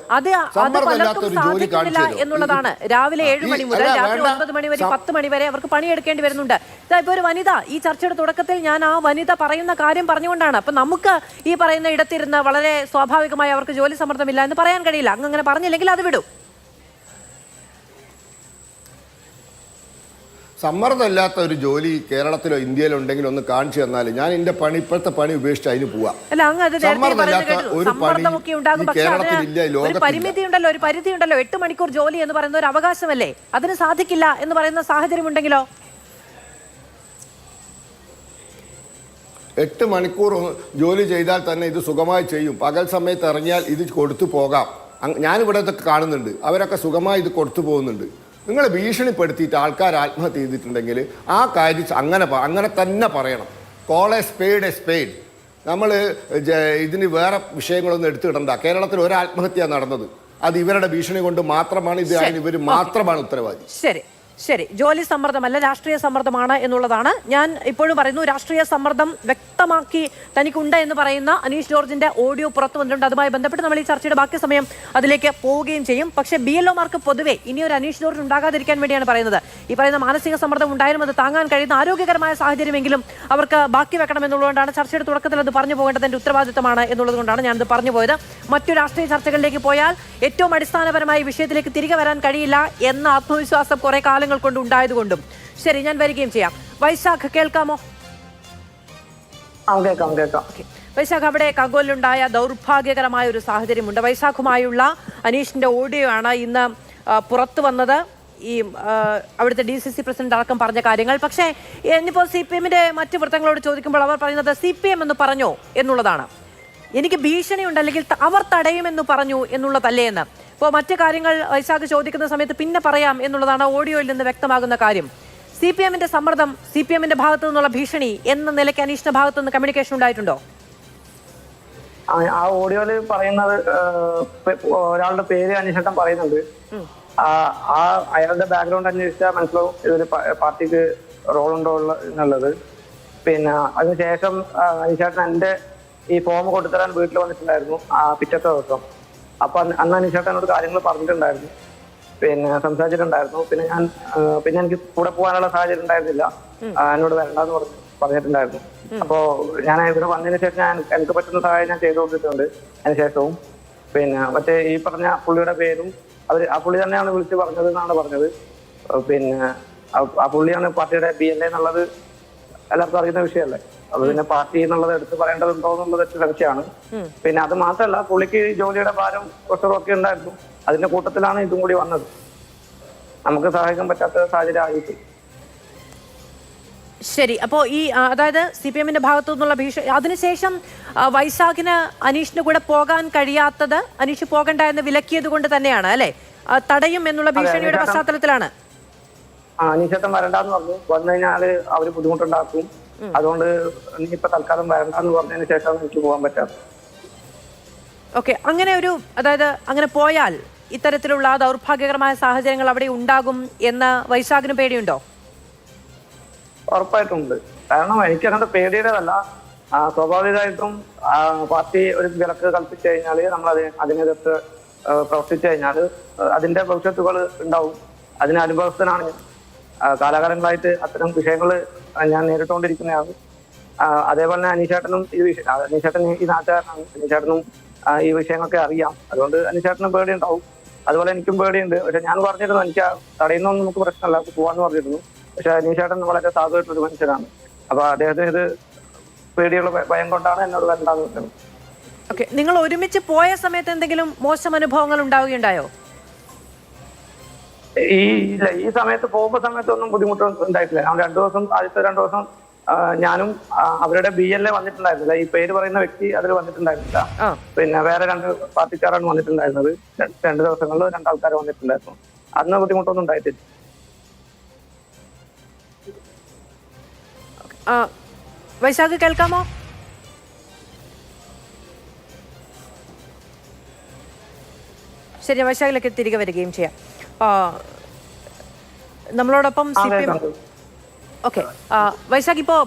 സമ്മർദ്ദമില്ലാത്ത ഒരു ജോലി കാണിച്ചു എന്നുള്ളതാണ്. രാവിലെ 7 മണി മുതൽ രാത്രി 9 മണി വരെ 10 മണി വരെ അവർക്ക് പണിയെടുക്കേണ്ടി വരുന്നുണ്ട്. ഇപ്പൊ ഒരു വനിത, ഈ ചർച്ചയുടെ തുടക്കത്തിൽ ഞാൻ ആ വനിത പറയുന്ന കാര്യം പറഞ്ഞുകൊണ്ടാണ്. അപ്പൊ നമുക്ക് ഈ പറയുന്ന ഇടത്തിരുന്ന് വളരെ സ്വാഭാവികമായി അവർക്ക് ജോലി സമ്മർദ്ദമില്ല എന്ന് പറയാൻ കഴിയില്ല. അങ്ങനെ പറഞ്ഞില്ലെങ്കിൽ അത് വിടും. സമ്മർദ്ദമില്ലാത്ത ഒരു ജോലി കേരളത്തിലോ ഇന്ത്യയിലോ ഉണ്ടെങ്കിൽ ഒന്ന് കാണിച്ചു തന്നാൽ ഞാൻ എന്റെ പണി, ഇപ്പോഴത്തെ പണി ഉപേക്ഷിച്ച് അതിന് പോവാം. സമ്മർദ്ദമില്ലാത്ത ഒരു പണി കേരളത്തിലില്ല, ലോകത്തില്ല. പരിമിതി ഉണ്ടല്ലോ, ഒരു പരിധി ഉണ്ടല്ലോ. 8 മണിക്കൂർ ജോലി എന്ന് പറയുന്ന ഒരു അവകാശമല്ലേ? അതിന് സാധിക്കില്ല എന്ന് പറയുന്ന സാഹചര്യം ഉണ്ടെങ്കിലോ? 8 മണിക്കൂർ ജോലി ചെയ്താൽ തന്നെ ഇത് സുഖമായി ചെയ്യും. പകൽ സമയത്ത് ഇറങ്ങിയാൽ ഇത് കൊടുത്തു പോകാം. ഞാനിവിടെ ഇതൊക്കെ കാണുന്നുണ്ട്. അവരൊക്കെ സുഖമായി ഇത് കൊടുത്തു പോകുന്നുണ്ട്. നിങ്ങൾ ഭീഷണിപ്പെടുത്തിയിട്ട് ആൾക്കാർ ആത്മഹത്യ ചെയ്തിട്ടുണ്ടെങ്കിൽ ആ കാര്യം അങ്ങനെ തന്നെ പറയണം. Call A spade. നമ്മൾ ഇതിന് വേറെ വിഷയങ്ങളൊന്നും എടുത്തിടണ്ട. കേരളത്തിൽ ഒരു ആത്മഹത്യ നടന്നത് അത് ഇവരുടെ ഭീഷണി കൊണ്ട് മാത്രമാണ്. ഇത് അതിന് ഇവർ മാത്രമാണ് ഉത്തരവാദി. ശരി, ജോലി സമ്മർദ്ദമല്ല, രാഷ്ട്രീയ സമ്മർദ്ദമാണ് എന്നുള്ളതാണ്. ഞാൻ ഇപ്പോഴും പറയുന്നു, രാഷ്ട്രീയ സമ്മർദ്ദം വ്യക്തമാക്കി തനിക്കുണ്ട് എന്ന് പറയുന്ന അനീഷ് ജോർജിന്റെ ഓഡിയോ പുറത്തു വന്നിട്ടുണ്ട്. അതുമായി ബന്ധപ്പെട്ട് നമ്മൾ ഈ ചർച്ചയുടെ ബാക്കി സമയം അതിലേക്ക് പോവുകയും ചെയ്യും. പക്ഷേ BLOമാർക്ക് പൊതുവെ ഇനിയൊരു അനീഷ് ജോർജ് ഉണ്ടാകാതിരിക്കാൻ വേണ്ടിയാണ് പറയുന്നത്. ഈ പറയുന്ന മാനസിക സമ്മർദ്ദം ഉണ്ടായാലും അത് താങ്ങാൻ കഴിയുന്ന ആരോഗ്യകരമായ സാഹചര്യമെങ്കിലും അവർക്ക് ബാക്കി വെക്കണം എന്നുള്ളതുകൊണ്ടാണ് ചർച്ചയുടെ തുടക്കത്തിൽ അത് പറഞ്ഞു പോകേണ്ടതിന്റെ ഉത്തരവാദിത്തമാണ് എന്നുള്ളത് കൊണ്ടാണ് ഞാനത് പറഞ്ഞു പോയത്. മറ്റു രാഷ്ട്രീയ ചർച്ചകളിലേക്ക് പോയാൽ ഏറ്റവും അടിസ്ഥാനപരമായ വിഷയത്തിലേക്ക് തിരികെ വരാൻ കഴിയില്ല എന്ന ആത്മവിശ്വാസം കുറെ കാലങ്ങൾ കൊണ്ട് ഉണ്ടായതുകൊണ്ടും. ശരി, ഞാൻ വരികയും ചെയ്യാം. വൈശാഖ്, കേൾക്കാമോ? വൈശാഖ്, അവിടെ കഗോലിലുണ്ടായ ദൗർഭാഗ്യകരമായ ഒരു സാഹചര്യമുണ്ട്. വൈശാഖുമായുള്ള അനീഷിന്റെ ഓഡിയോ ആണ് ഇന്ന് പുറത്തു വന്നത്. ഈ അവിടുത്തെ DCC പ്രസിഡന്റ് അടക്കം പറഞ്ഞ കാര്യങ്ങൾ. പക്ഷേ ഇനിയിപ്പോൾ CPMന്റെ മറ്റു വൃത്തങ്ങളോട് ചോദിക്കുമ്പോൾ അവർ പറയുന്നത് CPM എന്ന് പറഞ്ഞോ എന്നുള്ളതാണ്. എനിക്ക് ഭീഷണിയുണ്ട്, അല്ലെങ്കിൽ അവർ തടയുമെന്ന് പറഞ്ഞു എന്നുള്ളതല്ലേ എന്ന്. ഇപ്പോൾ മറ്റു കാര്യങ്ങൾ വൈശാഖ് ചോദിക്കുന്ന സമയത്ത് പിന്നെ പറയാം എന്നുള്ളതാണ് ഓഡിയോയിൽ നിന്ന് വ്യക്തമാകുന്ന കാര്യം. CPMന്റെ സമ്മർദ്ദം, CPMന്റെ ഭാഗത്തു നിന്നുള്ള ഭീഷണി എന്ന നിലയ്ക്ക് അനീഷിന്റെ ഭാഗത്തു നിന്ന് കമ്മ്യൂണിക്കേഷൻ ഉണ്ടായിട്ടുണ്ടോ? ആ ഓഡിയോയിൽ പറയുന്നത് ഒരാളുടെ പേര് അന്വേഷണം പറയുന്നുണ്ട്. അയാളുടെ ബാക്ക്ഗ്രൗണ്ട് അന്വേഷിച്ചാൽ മനസ്സിലാവും ഇതിൽ പാർട്ടിക്ക് റോളുണ്ടോ എന്നുള്ളത്. പിന്നെ അതിനുശേഷം അനീഷേട്ടൻ എൻ്റെ ഈ ഫോം കൊടുത്തരാൻ വീട്ടിൽ വന്നിട്ടുണ്ടായിരുന്നു പിറ്റത്തെ ദിവസം. അപ്പൊ അന്ന് അനീഷേട്ടൻ എന്നോട് കാര്യങ്ങൾ പറഞ്ഞിട്ടുണ്ടായിരുന്നു, പിന്നെ സംസാരിച്ചിട്ടുണ്ടായിരുന്നു. പിന്നെ എനിക്ക് കൂടെ പോകാനുള്ള സാഹചര്യം ഉണ്ടായിരുന്നില്ല. എന്നോട് വരണ്ടെന്ന് പറഞ്ഞിട്ടുണ്ടായിരുന്നു. അപ്പോ ഞാൻ ഇവിടെ വന്നതിന് ശേഷം എനിക്ക് പറ്റുന്ന സഹായം ഞാൻ ചെയ്തു കൊടുത്തിട്ടുണ്ട്. അതിനുശേഷവും പിന്നെ മറ്റേ ഈ പറഞ്ഞ പുള്ളിയുടെ പേരും ആ പുള്ളി തന്നെയാണ് വിളിച്ച് പറഞ്ഞത് എന്നാണ് പറഞ്ഞത്. പിന്നെ ആ പുള്ളിയാണ് പാർട്ടിയുടെ BLA എന്നുള്ളത് എല്ലാവർക്കും അറിയുന്ന വിഷയമല്ലേ. അത് പിന്നെ പാർട്ടി എന്നുള്ളത് എടുത്ത് പറയേണ്ടതുണ്ടോ എന്നുള്ളത് സംശയമാണ്. പിന്നെ അത് മാത്രമല്ല, പുള്ളിക്ക് ജോലിയുടെ ഭാരം കുറച്ചൊക്കെ ഉണ്ടായിരുന്നു. അതിന്റെ കൂട്ടത്തിലാണ് ഇതും കൂടി വന്നത്. നമുക്ക് സഹായിക്കാൻ പറ്റാത്ത സാഹചര്യം ആയിട്ട്. ശരി, അപ്പോൾ ഈ അതായത് CPMന്റെ ഭാഗത്തു നിന്നുള്ള ഭീഷണി, അതിനുശേഷം വൈശാഖിന് അനീഷിന് കൂടെ പോകാൻ കഴിയാത്തത് അനീഷ് പോകണ്ട എന്ന് വിലക്കിയത് കൊണ്ട് തന്നെയാണ് അല്ലെ? തടയും എന്നുള്ള ഭീഷണിയുടെ പശ്ചാത്തലത്തിലാണ്. അനീഷേട്ടൻ വരണ്ടെന്ന് പറഞ്ഞു. വന്നു കഴിഞ്ഞാൽ അവര് ബുദ്ധിമുട്ടുണ്ടാക്കും. അതുകൊണ്ട് ഇപ്പൊ തൽക്കാലം വരണ്ടെന്ന് പറഞ്ഞതിന് ശേഷം എനിക്ക് പോകാൻ പറ്റാം. ഓക്കെ, അങ്ങനെ ഒരു അതായത് അങ്ങനെ പോയാൽ ഇത്തരത്തിലുള്ള ദൗർഭാഗ്യകരമായ സാഹചര്യങ്ങൾ അവിടെ ഉണ്ടാകും എന്ന് വൈശാഖിന് പേടിയുണ്ടോ? ഉറപ്പായിട്ടുണ്ട്. കാരണം എനിക്ക് അങ്ങനത്തെ പേടിയുടേതല്ല. സ്വാഭാവികമായിട്ടും പാർട്ടി ഒരു വിലക്ക് കൽപ്പിച്ചു കഴിഞ്ഞാൽ നമ്മൾ അതിനെതിർത്ത് പ്രവർത്തിച്ചു കഴിഞ്ഞാൽ അതിന്റെ ഭവിഷ്യത്തുകൾ ഉണ്ടാവും. അതിന് അനുഭവസ്ഥനാണ് ഞാൻ. കാലാകാലങ്ങളായിട്ട് അത്തരം വിഷയങ്ങൾ ഞാൻ നേരിട്ടുകൊണ്ടിരിക്കുന്നതാണ്. അതേപോലെ തന്നെ അനീഷേട്ടനും അനീഷേട്ടൻ ഈ നാട്ടുകാരനാണ്. അനീഷേട്ടനും ഈ വിഷയങ്ങളൊക്കെ അറിയാം. അതുകൊണ്ട് അനീഷേട്ടനും പേടിയുണ്ടാവും. അതുപോലെ എനിക്കും പേടിയുണ്ട്. പക്ഷെ ഞാൻ പറഞ്ഞിരുന്നു എനിക്ക് തടയുന്നൊന്നും നമുക്ക് പ്രശ്നമല്ല, പോവാന്ന് പറഞ്ഞിരുന്നു. പക്ഷെ അനീഷേട്ടൻ വളരെ സാധുവായിട്ടൊരു മനുഷ്യനാണ്. അപ്പൊ അദ്ദേഹത്തിന് ഇത് പേടിയുള്ള ഭയം കൊണ്ടാണ് എന്നോട് വരണ്ടാന്ന് പറഞ്ഞത്. ഓക്കെ, നിങ്ങൾ ഒരുമിച്ച് പോയ സമയത്ത് എന്തെങ്കിലും മോശം അനുഭവങ്ങൾ ഉണ്ടാവുകയുണ്ടായോ? ഈ സമയത്ത് പോകുമ്പോ സമയത്തൊന്നും ബുദ്ധിമുട്ടൊന്നും ഉണ്ടായിട്ടില്ല. ആദ്യത്തെ 2 ദിവസം ഞാനും അവരുടെ BLA വന്നിട്ടുണ്ടായിരുന്നില്ല. ഈ പേര് പറയുന്ന വ്യക്തി അതിൽ വന്നിട്ടുണ്ടായിരുന്നില്ല. പിന്നെ വേറെ 2 പാർട്ടിക്കാരാണ് വന്നിട്ടുണ്ടായിരുന്നത്. 2 ദിവസങ്ങളിൽ 2 ആൾക്കാർ വന്നിട്ടുണ്ടായിരുന്നു. അന്ന് ബുദ്ധിമുട്ടൊന്നും ഉണ്ടായിട്ടില്ല. വൈശാഖ്, കേൾക്കാമോ? ശരി, വൈശാഖിലേക്ക് തിരികെ വരികയും ചെയ്യാം. നമ്മളോടൊപ്പം CPM ഓക്കെ വൈശാഖ്, ഇപ്പോൾ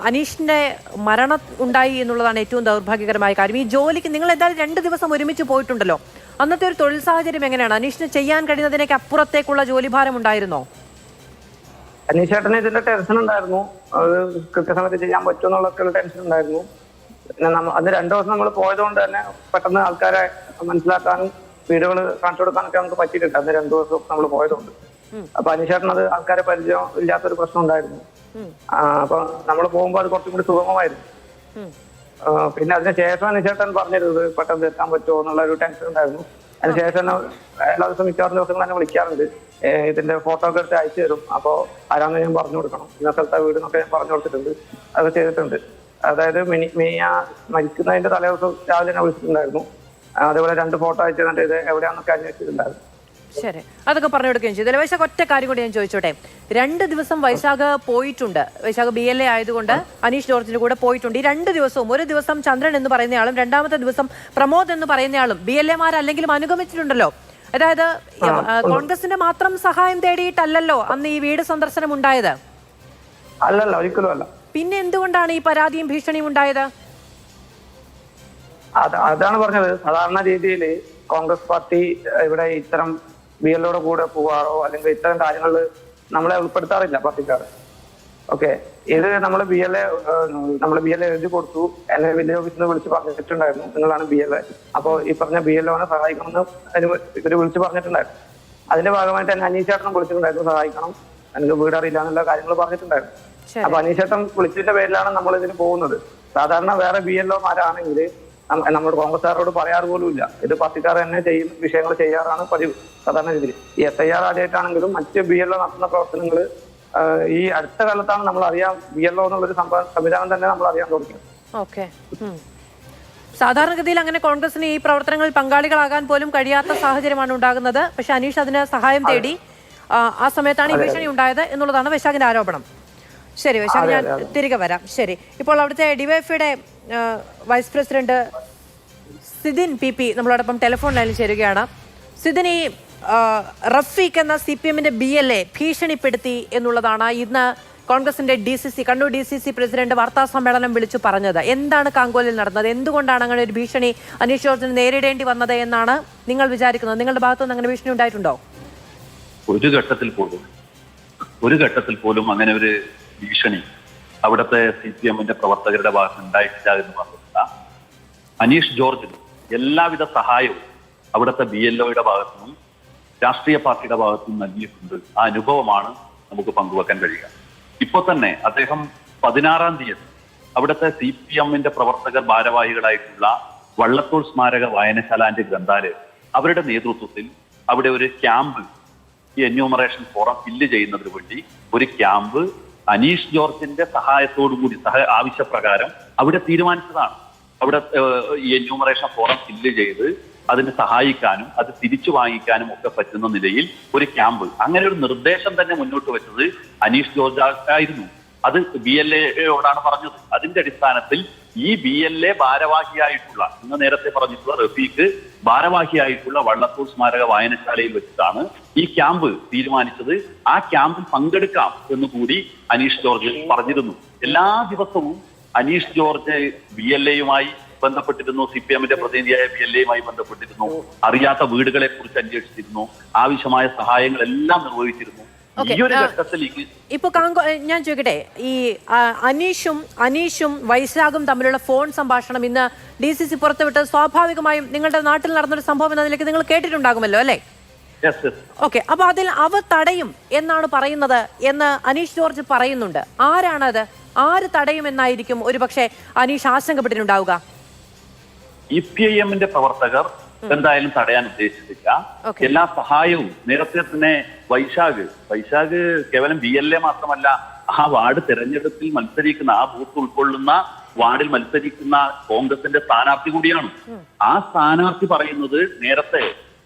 അനീഷിന്റെ മരണം ഉണ്ടായി എന്നുള്ളതാണ് ഏറ്റവും ദൗർഭാഗ്യകരമായ കാര്യം. ഈ ജോലിക്ക് നിങ്ങൾ എന്തായാലും 2 ദിവസം ഒരുമിച്ച് പോയിട്ടുണ്ടല്ലോ, അന്നത്തെ ഒരു തൊഴിൽ സാഹചര്യം എങ്ങനെയാണ്? അനീഷിന് ചെയ്യാൻ കഴിയുന്നതിനേക്ക് അപ്പുറത്തേക്കുള്ള ജോലിഭാരം ഉണ്ടായിരുന്നോ? അനീഷേട്ടന് ഇതിന്റെ ടെൻഷൻ ഉണ്ടായിരുന്നു, അത് കൃത്യസമയത്ത് ചെയ്യാൻ പറ്റുമെന്നുള്ള ടെൻഷൻ ഉണ്ടായിരുന്നു. പിന്നെ അന്ന് 2 ദിവസം നമ്മൾ പോയതുകൊണ്ട് തന്നെ പെട്ടെന്ന് ആൾക്കാരെ മനസ്സിലാക്കാനും വീടുകൾ കാണിച്ചു കൊടുക്കാനൊക്കെ നമുക്ക് പറ്റിയിട്ടുണ്ട് അന്ന് 2 ദിവസം നമ്മൾ പോയതുകൊണ്ട്. അപ്പൊ അനീഷേട്ടൻ അത് ആൾക്കാരെ പരിചയം ഇല്ലാത്തൊരു പ്രശ്നം ഉണ്ടായിരുന്നു. അപ്പൊ നമ്മൾ പോകുമ്പോൾ അത് കുറച്ചും കൂടി സുഗമമായിരുന്നു. പിന്നെ അതിനുശേഷം അനീഷേട്ടൻ പറഞ്ഞിരുന്നത് പെട്ടെന്ന് എത്താൻ പറ്റുമോ എന്നുള്ള ഒരു ടെൻഷൻ ഉണ്ടായിരുന്നു. അതിനുശേഷം എല്ലാ ദിവസം മിക്കവാറും ദിവസങ്ങൾ തന്നെ വിളിക്കാറുണ്ട്, ഇതിന്റെ ഫോട്ടോ ഒക്കെ എടുത്ത് അയച്ചു തരും. അപ്പോൾ ആരാന്ന് ഞാൻ പറഞ്ഞു കൊടുക്കണം, ഇന്ന സ്ഥലത്തെ വീട് എന്നൊക്കെ ഞാൻ പറഞ്ഞു കൊടുത്തിട്ടുണ്ട്, അത് ചെയ്തിട്ടുണ്ട്. അതായത് മരിക്കുന്നതിന്റെ തലേദിവസം രാവിലെ തന്നെ വിളിച്ചിട്ടുണ്ടായിരുന്നു. അതേപോലെ 2 ഫോട്ടോ അയച്ചു തന്നിട്ട് ഇത് എവിടെയാണെന്നൊക്കെ അന്വേഷിച്ചിട്ടുണ്ടായിരുന്നു. ശരി, അതൊക്കെ പറഞ്ഞു കൊടുക്കുകയും ചെയ്തു. വൈശാഖ്, ഒറ്റ കാര്യം കൂടി ഞാൻ ചോദിച്ചോട്ടെ. 2 ദിവസം വൈശാഖ് പോയിട്ടുണ്ട്, വൈശാഖ് BLA ആയതുകൊണ്ട് അനീഷ് ജോർജിന്റെ കൂടെ പോയിട്ടുണ്ട്. ഈ 2 ദിവസവും, ഒരു ദിവസം ചന്ദ്രൻ എന്ന് പറയുന്നയാളും 2ാമത്തെ ദിവസം പ്രമോദ് എന്ന് പറയുന്നയാളും BLA-മാരല്ലെങ്കിലും അനുഗമിച്ചിട്ടുണ്ടല്ലോ. അതായത് കോൺഗ്രസിന്റെ മാത്രം സഹായം തേടിയിട്ടല്ലല്ലോ അന്ന് ഈ വീട് സന്ദർശനം ഉണ്ടായത്. അല്ലല്ല, ഒരിക്കലും അല്ല. പിന്നെ എന്തുകൊണ്ടാണ് ഈ പരാതിയും ഭീഷണിയും ഉണ്ടായത്? അതാണ് പറഞ്ഞത്, സാധാരണ രീതിയിൽ കോൺഗ്രസ് പാർട്ടി ഇവിടെ ഇത്തരം BLOയുടെ കൂടെ പോവാറോ അല്ലെങ്കിൽ ഇത്തരം കാര്യങ്ങളിൽ നമ്മളെ ഉൾപ്പെടുത്താറില്ല പാർട്ടിക്കാർ. ഓക്കെ, ഇത് നമ്മൾ BLA എഴുതി കൊടുത്തു, എന്നെ വില്ലേജ് ഓഫീസിൽ നിന്ന് വിളിച്ച് പറഞ്ഞിട്ടുണ്ടായിരുന്നു, നിങ്ങളാണ് BLA, അപ്പോൾ ഈ പറഞ്ഞ BLOനെ സഹായിക്കണമെന്ന് ഇവർ വിളിച്ച് പറഞ്ഞിട്ടുണ്ടായിരുന്നു. അതിന്റെ ഭാഗമായിട്ട് എന്നെ അനീഷേട്ടനും വിളിച്ചിട്ടുണ്ടായിരുന്നു, സഹായിക്കണം, എനിക്ക് വീടറിയില്ല എന്നുള്ള കാര്യങ്ങൾ പറഞ്ഞിട്ടുണ്ടായിരുന്നു. അപ്പൊ അനീഷേട്ടൻ വിളിച്ചതിന്റെ പേരിലാണ് നമ്മൾ ഇതിന് പോകുന്നത്. സാധാരണ വേറെ BLOമാരാണെങ്കിൽ നമ്മുടെ കോൺഗ്രസ്സുകാരോട് പറയാറ് പോലും ഇല്ല, ഇത് പാർട്ടിക്കാർ തന്നെ വിഷയങ്ങൾ ചെയ്യാറാണ് പതിവ് സാധാരണ രീതിയിൽ. ഈ SIR ആദ്യമായിട്ടാണെങ്കിലും മറ്റ് BLO നടത്തുന്ന പ്രവർത്തനങ്ങൾ ഈ അടുത്ത കാലത്താണ് നമ്മൾ അറിയാൻ BLO എന്നുള്ളൊരു സംവിധാനം തന്നെ നമ്മൾ അറിയാൻ തുടങ്ങിയത്. ഓക്കെ, സാധാരണഗതിയിൽ അങ്ങനെ കോൺഗ്രസിന് ഈ പ്രവർത്തനങ്ങളിൽ പങ്കാളികളാകാൻ പോലും കഴിയാത്ത സാഹചര്യമാണ് ഉണ്ടാകുന്നത്. പക്ഷെ അനീഷ് അതിന് സഹായം തേടി, ആ സമയത്താണ് ഈ ഭീഷണി ഉണ്ടായത് എന്നുള്ളതാണ് വൈശാഖിന്റെ ആരോപണം. ശരി വൈശാഖ്, ഞാൻ തിരികെ വരാം. ശരി, ഇപ്പോൾ അവിടുത്തെ DYFIയുടെ വൈസ് പ്രസിഡന്റ് സിദിൻ PP നമ്മളോടൊപ്പം ടെലിഫോൺ ലൈനിൽ ചേരുകയാണ്. സിദിൻ, ഈ റഫീഖ് എന്ന CPM-ന്റെ BLA ഭീഷണിപ്പെടുത്തി എന്നുള്ളതാണ് ഇന്ന് കോൺഗ്രസിന്റെ കണ്ണൂർ DCC പ്രസിഡന്റ് വാർത്താ സമ്മേളനം വിളിച്ചു പറഞ്ഞത്. എന്താണ് കാങ്കോലിൽ നടന്നത്? എന്തുകൊണ്ടാണ് അങ്ങനെ ഒരു ഭീഷണി അനീഷ് ജോർജിന് നേരിടേണ്ടി വന്നത് എന്നാണ് നിങ്ങൾ വിചാരിക്കുന്നത്? നിങ്ങളുടെ ഭാഗത്തുനിന്ന് അങ്ങനെ ഭീഷണി ഉണ്ടായിട്ടുണ്ടോ? ഒരു ഘട്ടത്തിൽ പോലും അങ്ങനെ ഒരു ഭീഷണി അവിടുത്തെ CPM-ന്റെ പ്രവർത്തകരുടെ ഭാഗത്ത് ഉണ്ടായിട്ടില്ല എന്ന് പറഞ്ഞില്ല. അനീഷ് ജോർജിന് എല്ലാവിധ സഹായവും അവിടുത്തെ BLOയുടെ ഭാഗത്തുനിന്നും രാഷ്ട്രീയ പാർട്ടിയുടെ ഭാഗത്തുനിന്നും നൽകിയിട്ടുണ്ട്. ആ അനുഭവമാണ് നമുക്ക് പങ്കുവെക്കാൻ കഴിയുക. ഇപ്പോൾ തന്നെ അദ്ദേഹം 16-ാം തീയതി അവിടുത്തെ CPM-ന്റെ പ്രവർത്തകർ ഭാരവാഹികളായിട്ടുള്ള വള്ളത്തോൾ സ്മാരക വായനശാല ഗ്രന്ഥാലയം അവരുടെ നേതൃത്വത്തിൽ അവിടെ ഒരു ക്യാമ്പ്, ഈ എന്യൂമറേഷൻ ഫോറം ഫില്ല് ചെയ്യുന്നതിന് വേണ്ടി ഒരു ക്യാമ്പ് അനീഷ് ജോർജിന്റെ സഹായത്തോടുകൂടി ആവശ്യപ്രകാരം അവിടെ തീരുമാനിച്ചതാണ്. അവിടെ ഈ എന്യൂമറേഷൻ ഫോറം ഫില്ല് ചെയ്ത് അതിന് സഹായിക്കാനും അത് തിരിച്ചു വാങ്ങിക്കാനും ഒക്കെ പറ്റുന്ന നിലയിൽ ഒരു ക്യാമ്പ്, അങ്ങനെ ഒരു നിർദ്ദേശം തന്നെ മുന്നോട്ട് വെച്ചത് അനീഷ് ജോർജ് ആയിരുന്നു. അത് BLAയോടാണ് പറഞ്ഞത്. അതിന്റെ അടിസ്ഥാനത്തിൽ ഈ BLA ഭാരവാഹിയായിട്ടുള്ള, ഇന്ന് നേരത്തെ പറഞ്ഞിട്ടുള്ള റഫീഖ് ഭാരവാഹിയായിട്ടുള്ള വള്ളത്തോൾ സ്മാരക വായനശാലയിൽ വെച്ചിട്ടാണ് ഈ ക്യാമ്പ് തീരുമാനിച്ചത്. ആ ക്യാമ്പിൽ പങ്കെടുക്കാം എന്ന് കൂടി അനീഷ് ജോർജ് പറഞ്ഞിരുന്നു. എല്ലാ ദിവസവും അനീഷ് ജോർജ് BLAയുമായി ബന്ധപ്പെട്ടിരുന്നു, CPM-ന്റെ പ്രതിനിധിയായ BLAയുമായി ബന്ധപ്പെട്ടിരുന്നു, അറിയാത്ത വീടുകളെ കുറിച്ച് അന്വേഷിച്ചിരുന്നു, ആവശ്യമായ സഹായങ്ങളെല്ലാം നിർവഹിച്ചിരുന്നു. ഇപ്പൊ ഞാൻ ചോദിക്കട്ടെ, ഈ അനീഷും വൈശാഖും തമ്മിലുള്ള ഫോൺ സംഭാഷണം ഇന്ന് DCC പുറത്തുവിട്ട് സ്വാഭാവികമായും നിങ്ങളുടെ നാട്ടിൽ നടന്നൊരു സംഭവം എന്ന നിലയ്ക്ക് നിങ്ങൾ കേട്ടിട്ടുണ്ടാകുമല്ലോ അല്ലേ? ഓക്കെ, അപ്പൊ അതിൽ അവ തടയും എന്നാണ് പറയുന്നത് എന്ന് അനീഷ് ജോർജ് പറയുന്നുണ്ട്. ആരാണത്? ആര് തടയും എന്നായിരിക്കും ഒരുപക്ഷെ അനീഷ് ആശങ്കപ്പെട്ടിട്ടുണ്ടാവുക? CPIM-ന്റെ പ്രവർത്തകർ എന്തായാലും തടയാൻ ഉദ്ദേശിച്ചില്ല. എല്ലാ സഹായവും നേരത്തെ തന്നെ വൈശാഖ് കേവലം BLA മാത്രമല്ല, ആ വാർഡ് തെരഞ്ഞെടുപ്പിൽ മത്സരിക്കുന്ന, ആ ബൂത്ത് ഉൾക്കൊള്ളുന്ന വാർഡിൽ മത്സരിക്കുന്ന കോൺഗ്രസിന്റെ സ്ഥാനാർത്ഥി കൂടിയാണ്. ആ സ്ഥാനാർത്ഥി പറയുന്നത് നേരത്തെ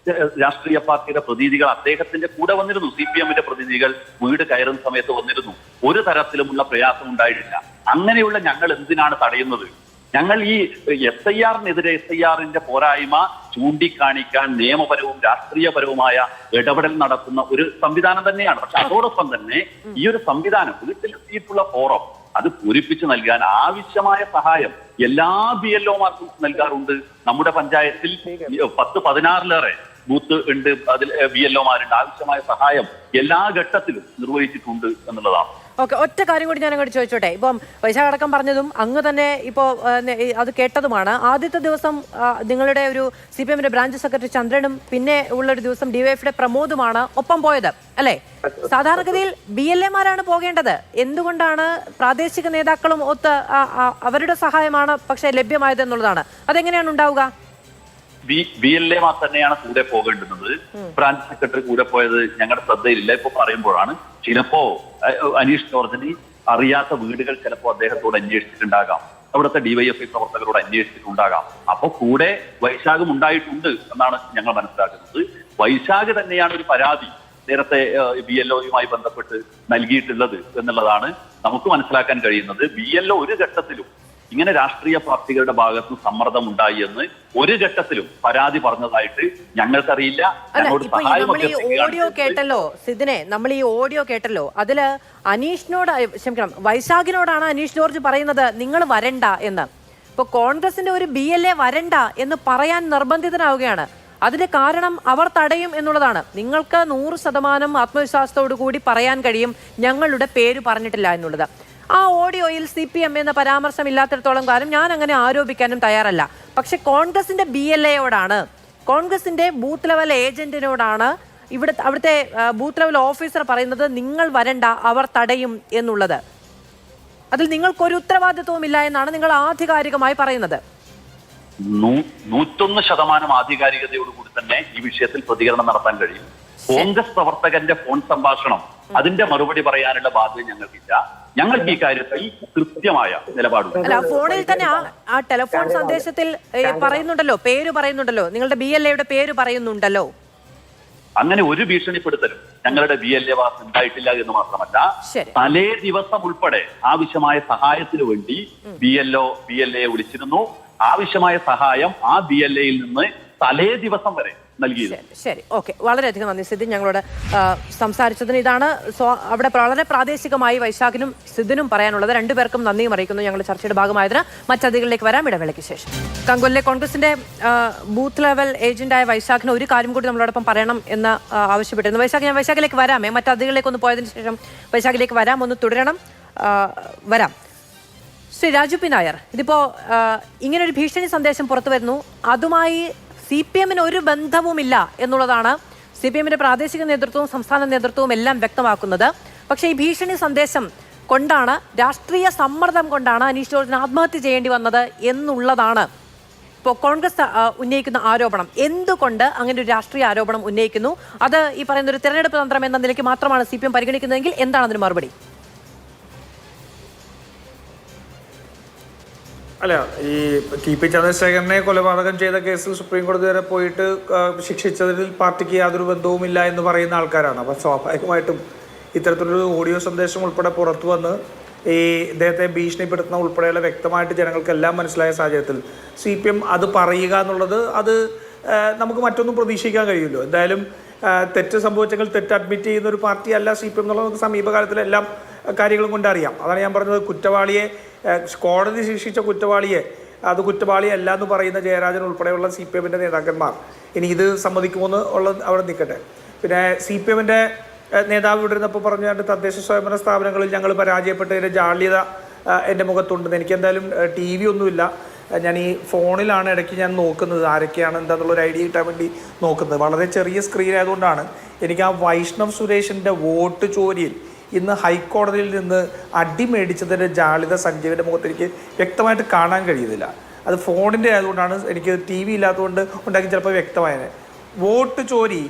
രാഷ്ട്രീയ പാർട്ടിയുടെ പ്രതിനിധികൾ അദ്ദേഹത്തിന്റെ കൂടെ വന്നിരുന്നു. CPM-ന്റെ പ്രതിനിധികൾ വീട് കയറുന്ന സമയത്ത് വന്നിരുന്നു. ഒരു തരത്തിലുമുള്ള പ്രയാസം ഉണ്ടായിട്ടില്ല. അങ്ങനെയുള്ള ഞങ്ങൾ എന്തിനാണ് തടയുന്നത്? ഞങ്ങൾ ഈ SIR-നെതിരെ SIR-ന്റെ പോരായ്മ ചൂണ്ടിക്കാണിക്കാൻ നിയമപരവും രാഷ്ട്രീയപരവുമായ ഇടപെടൽ നടത്തുന്ന ഒരു സംവിധാനം തന്നെയാണ്. പക്ഷെ അതോടൊപ്പം തന്നെ ഈ ഒരു സംവിധാനം വീട്ടിലെത്തിയിട്ടുള്ള ഫോറം അത് പൂരിപ്പിച്ചു നൽകാൻ ആവശ്യമായ സഹായം എല്ലാ BLO-മാർക്കും നൽകാറുണ്ട്. നമ്മുടെ പഞ്ചായത്തിൽ 10-16 ബൂത്ത് ഉണ്ട്, അതിൽ BLO-മാരുണ്ട്. ആവശ്യമായ സഹായം എല്ലാ ഘട്ടത്തിലും നിർവഹിച്ചിട്ടുണ്ട് എന്നുള്ളതാണ്. ഓക്കെ, ഒറ്റ കാര്യം കൂടി ഞാൻ അങ്ങോട്ട് ചോദിച്ചോട്ടെ. ഇപ്പം വൈശാഖ് അടക്കം പറഞ്ഞതും അങ്ങ് തന്നെ ഇപ്പോൾ അത് കേട്ടതുമാണ്. ആദ്യത്തെ ദിവസം നിങ്ങളുടെ ഒരു CPM-ന്റെ ബ്രാഞ്ച് സെക്രട്ടറി ചന്ദ്രനും പിന്നെ ഉള്ളൊരു ദിവസം DYF-യുടെ പ്രമോദുമാണ് ഒപ്പം പോയത് അല്ലേ? സാധാരണഗതിയിൽ BLA-മാരാണ് പോകേണ്ടത്. എന്തുകൊണ്ടാണ് പ്രാദേശിക നേതാക്കളും ഒത്ത് അവരുടെ സഹായമാണ് പക്ഷേ ലഭ്യമായത് എന്നുള്ളതാണ്. അതെങ്ങനെയാണ് ഉണ്ടാവുക? BLA-മാർ തന്നെയാണ് കൂടെ പോകേണ്ടുന്നത്. ബ്രാഞ്ച് സെക്രട്ടറി കൂടെ പോയത് ഞങ്ങളുടെ ശ്രദ്ധയിലില്ല. ഇപ്പൊ പറയുമ്പോഴാണ് ചിലപ്പോ അനീഷ് ജോർജിന് അറിയാത്ത വീടുകൾ ചിലപ്പോൾ അദ്ദേഹത്തോട് അന്വേഷിച്ചിട്ടുണ്ടാകാം, അവിടുത്തെ DYFI പ്രവർത്തകരോട് അന്വേഷിച്ചിട്ടുണ്ടാകാം. അപ്പൊ കൂടെ വൈശാഖും ഉണ്ടായിട്ടുണ്ട് എന്നാണ് ഞങ്ങൾ മനസ്സിലാക്കുന്നത്. വൈശാഖ് തന്നെയാണ് ഒരു പരാതി നേരത്തെ BLO-യുമായി ബന്ധപ്പെട്ട് നൽകിയിട്ടുള്ളത് എന്നുള്ളതാണ് നമുക്ക് മനസ്സിലാക്കാൻ കഴിയുന്നത്. BLO ഒരു ഘട്ടത്തിലും ഇങ്ങനെ രാഷ്ട്രീയ പാർട്ടികളുടെ ഭാഗത്ത് സമ്മർദ്ദം ഉണ്ടായി എന്ന് ഒരു ഘട്ടത്തിലും പരാതി പറഞ്ഞതായിട്ട് ഞങ്ങൾക്കറിയില്ല. ഓഡിയോ കേട്ടല്ലോ സിദിനെ, നമ്മൾ ഈ ഓഡിയോ കേട്ടല്ലോ. അതില് അനീഷിനോട്, ക്ഷമിക്കണം, വൈശാഖിനോടാണ് അനീഷ് ജോർജ് പറയുന്നത് നിങ്ങൾ വരണ്ട എന്ന്. ഇപ്പൊ കോൺഗ്രസിന്റെ ഒരു BLA വരണ്ട എന്ന് പറയാൻ നിർബന്ധിതനാവുകയാണ്. അതിന്റെ കാരണം അവർ തടയും എന്നുള്ളതാണ്. നിങ്ങൾക്ക് 100% ആത്മവിശ്വാസത്തോടു കൂടി പറയാൻ കഴിയും ഞങ്ങളുടെ പേര് പറഞ്ഞിട്ടില്ല എന്നുള്ളത്. ആ ഓഡിയോയിൽ CPM എന്ന പരാമർശം ഇല്ലാത്തിടത്തോളം കാലം ഞാൻ അങ്ങനെ ആരോപിക്കാനും തയ്യാറല്ല. പക്ഷെ കോൺഗ്രസിന്റെ BLA-യോടാണ്, കോൺഗ്രസിന്റെ ബൂത്ത് ലെവൽ ഏജന്റിനോടാണ് അവിടുത്തെ ബൂത്ത് ലെവൽ ഓഫീസർ പറയുന്നത് നിങ്ങൾ വരണ്ട, അവർ തടയും എന്നുള്ളത്. അതിൽ നിങ്ങൾക്കൊരു ഉത്തരവാദിത്വവും ഇല്ല എന്നാണ് നിങ്ങൾ ആധികാരികമായി പറയുന്നത്. 101% ആധികാരികതയോടുകൂടി തന്നെ ഈ വിഷയത്തിൽ പ്രതികരണം നടത്താൻ കഴിയും. കോൺഗ്രസ് പ്രവർത്തകന്റെ ഫോൺ സംഭാഷണം, അതിന്റെ മറുപടി പറയാനുള്ള ബാധ്യത ഞങ്ങൾക്കില്ല. ഞങ്ങൾക്ക് ഈ കാര്യത്തിൽ കൃത്യമായ നിലപാടുണ്ട്. അല്ല, ഫോണിൽ തന്നെ ആ ടെലിഫോൺ സന്ദേശത്തിൽ പറയുന്നുണ്ടല്ലോ, പേര് പറയുന്നുണ്ടല്ലോ, നിങ്ങളുടെ BLA-യുടെ പേര് പറയുന്നുണ്ടല്ലോ. അങ്ങനെ ഒരു ഭീഷണിപ്പെടുത്തലും ഞങ്ങളുടെ BLA ഭാഗത്ത് ഉണ്ടായിട്ടില്ല എന്ന് മാത്രമല്ല, തലേ ദിവസം ഉൾപ്പെടെ ആവശ്യമായ സഹായത്തിന് വേണ്ടി BLA വിളിച്ചിരുന്നു. ആവശ്യമായ സഹായം ആ BLA-യിൽ നിന്ന് തലേ ദിവസം വരെ നൽകിയിരുന്നു. ശരി, ഓക്കെ, വളരെയധികം നന്ദി സിദിൻ ഞങ്ങളോട് സംസാരിച്ചതിന്. ഇതാണ് അവിടെ വളരെ പ്രാദേശികമായി വൈശാഖിനും സിദിനും പറയാനുള്ളത്. രണ്ടുപേർക്കും നന്ദിയും അറിയിക്കുന്നു ഞങ്ങളുടെ ചർച്ചയുടെ ഭാഗമായതിന്. മറ്റതിഥികളിലേക്ക് വരാം ഇടവേളയ്ക്ക് ശേഷം. കങ്കൊല്ലിലെ കോൺഗ്രസിന്റെ ബൂത്ത് ലെവൽ ഏജന്റായ വൈശാഖിന് ഒരു കാര്യം കൂടി നമ്മളോടൊപ്പം പറയണം എന്ന് ആവശ്യപ്പെട്ടിരുന്നു. വൈശാഖ്, ഞാൻ വൈശാഖിലേക്ക് വരാമേ. മറ്റതിഥികളിലേക്ക് ഒന്ന് പോയതിനു ശേഷം വൈശാഖിലേക്ക് വരാം, ഒന്ന് തുടരണം. വരാം. ശ്രീ രാജു പി നായർ, ഇതിപ്പോ ഇങ്ങനൊരു ഭീഷണി സന്ദേശം പുറത്തു വരുന്നു. അതുമായി CPM-ന് ഒരു ബന്ധവുമില്ല എന്നുള്ളതാണ് CPM-ന്റെ പ്രാദേശിക നേതൃത്വവും സംസ്ഥാന നേതൃത്വവും എല്ലാം വ്യക്തമാക്കുന്നത്. പക്ഷേ ഈ ഭീഷണി സന്ദേശം കൊണ്ടാണ്, രാഷ്ട്രീയ സമ്മർദ്ദം കൊണ്ടാണ് അനീഷ് ജോർജിന് ആത്മഹത്യ ചെയ്യേണ്ടി വന്നത് എന്നുള്ളതാണ് ഇപ്പോൾ കോൺഗ്രസ് ഉന്നയിക്കുന്ന ആരോപണം. എന്തുകൊണ്ട് അങ്ങനെ ഒരു രാഷ്ട്രീയ ആരോപണം ഉന്നയിക്കുന്നു? അത് ഈ പറയുന്ന ഒരു തെരഞ്ഞെടുപ്പ് തന്ത്രം എന്ന നിലയ്ക്ക് മാത്രമാണ് CPM പരിഗണിക്കുന്നതെങ്കിൽ എന്താണ് അതിന് മറുപടി? അല്ല, ഈ TP ചന്ദ്രശേഖരനെ കൊലപാതകം ചെയ്ത കേസിൽ സുപ്രീം കോടതി വരെ പോയിട്ട് ശിക്ഷിച്ചതിൽ പാർട്ടിക്ക് യാതൊരു ബന്ധവുമില്ല എന്ന് പറയുന്ന ആൾക്കാരാണ്. അപ്പം സ്വാഭാവികമായിട്ടും ഇത്തരത്തിലൊരു ഓഡിയോ സന്ദേശം ഉൾപ്പെടെ പുറത്തു വന്ന് ഈ ഇദ്ദേഹത്തെ ഭീഷണിപ്പെടുത്തുന്ന ഉൾപ്പെടെയുള്ള വ്യക്തമായിട്ട് ജനങ്ങൾക്കെല്ലാം മനസ്സിലായ സാഹചര്യത്തിൽ CPM അത് പറയുക എന്നുള്ളത് അത് നമുക്ക് മറ്റൊന്നും പ്രതീക്ഷിക്കാൻ കഴിയുമല്ലോ. എന്തായാലും തെറ്റ് സംഭവിച്ചെങ്കിൽ തെറ്റ് അഡ്മിറ്റ് ചെയ്യുന്ന ഒരു പാർട്ടിയല്ല CPM എന്നുള്ളത് നമുക്ക് സമീപകാലത്തിലെല്ലാം കാര്യങ്ങളും കൊണ്ടറിയാം. അതാണ് ഞാൻ പറഞ്ഞത്, കുറ്റവാളിയെ കോടതി ശിക്ഷിച്ച കുറ്റവാളിയെ അത് കുറ്റവാളിയല്ല എന്ന് പറയുന്ന ജയരാജൻ ഉൾപ്പെടെയുള്ള CPM-ന്റെ നേതാക്കന്മാർ ഇനി ഇത് സമ്മതിക്കുമെന്ന് ഉള്ളത് അവിടെ നിൽക്കട്ടെ. പിന്നെ CPM-ന്റെ നേതാവ് ഇവിടെ ഇരുന്നപ്പോൾ പറഞ്ഞാണ്ട് തദ്ദേശ സ്വയംഭരണ സ്ഥാപനങ്ങളിൽ ഞങ്ങൾ പരാജയപ്പെട്ടതിൻ്റെ ജാള്യത എൻ്റെ മുഖത്തുണ്ടെന്ന്. എനിക്ക് എന്തായാലും TV ഒന്നുമില്ല, ഞാൻ ഈ ഫോണിലാണ് ഇടയ്ക്ക് ഞാൻ നോക്കുന്നത് ആരൊക്കെയാണ് എന്താണെന്നുള്ളൊരു ഐഡിയ കിട്ടാൻ വേണ്ടി നോക്കുന്നത്. വളരെ ചെറിയ സ്ക്രീൻ ആയതുകൊണ്ടാണ് എനിക്ക് ആ വൈഷ്ണവ് സുരേഷിൻ്റെ വോട്ട് ചോരിയിൽ ഇന്ന് ഹൈക്കോടതിയിൽ നിന്ന് അടി മേടിച്ചതിൻ്റെ ജാളിത സഞ്ജീവിൻ്റെ മുഖത്ത് എനിക്ക് വ്യക്തമായിട്ട് കാണാൻ കഴിയുന്നില്ല. അത് ഫോണിൻ്റെ ആയതുകൊണ്ടാണ്, എനിക്ക് TV ഇല്ലാത്തതുകൊണ്ട് ഉണ്ടാക്കി ചിലപ്പോൾ വ്യക്തമായത്. വോട്ട് ചോരി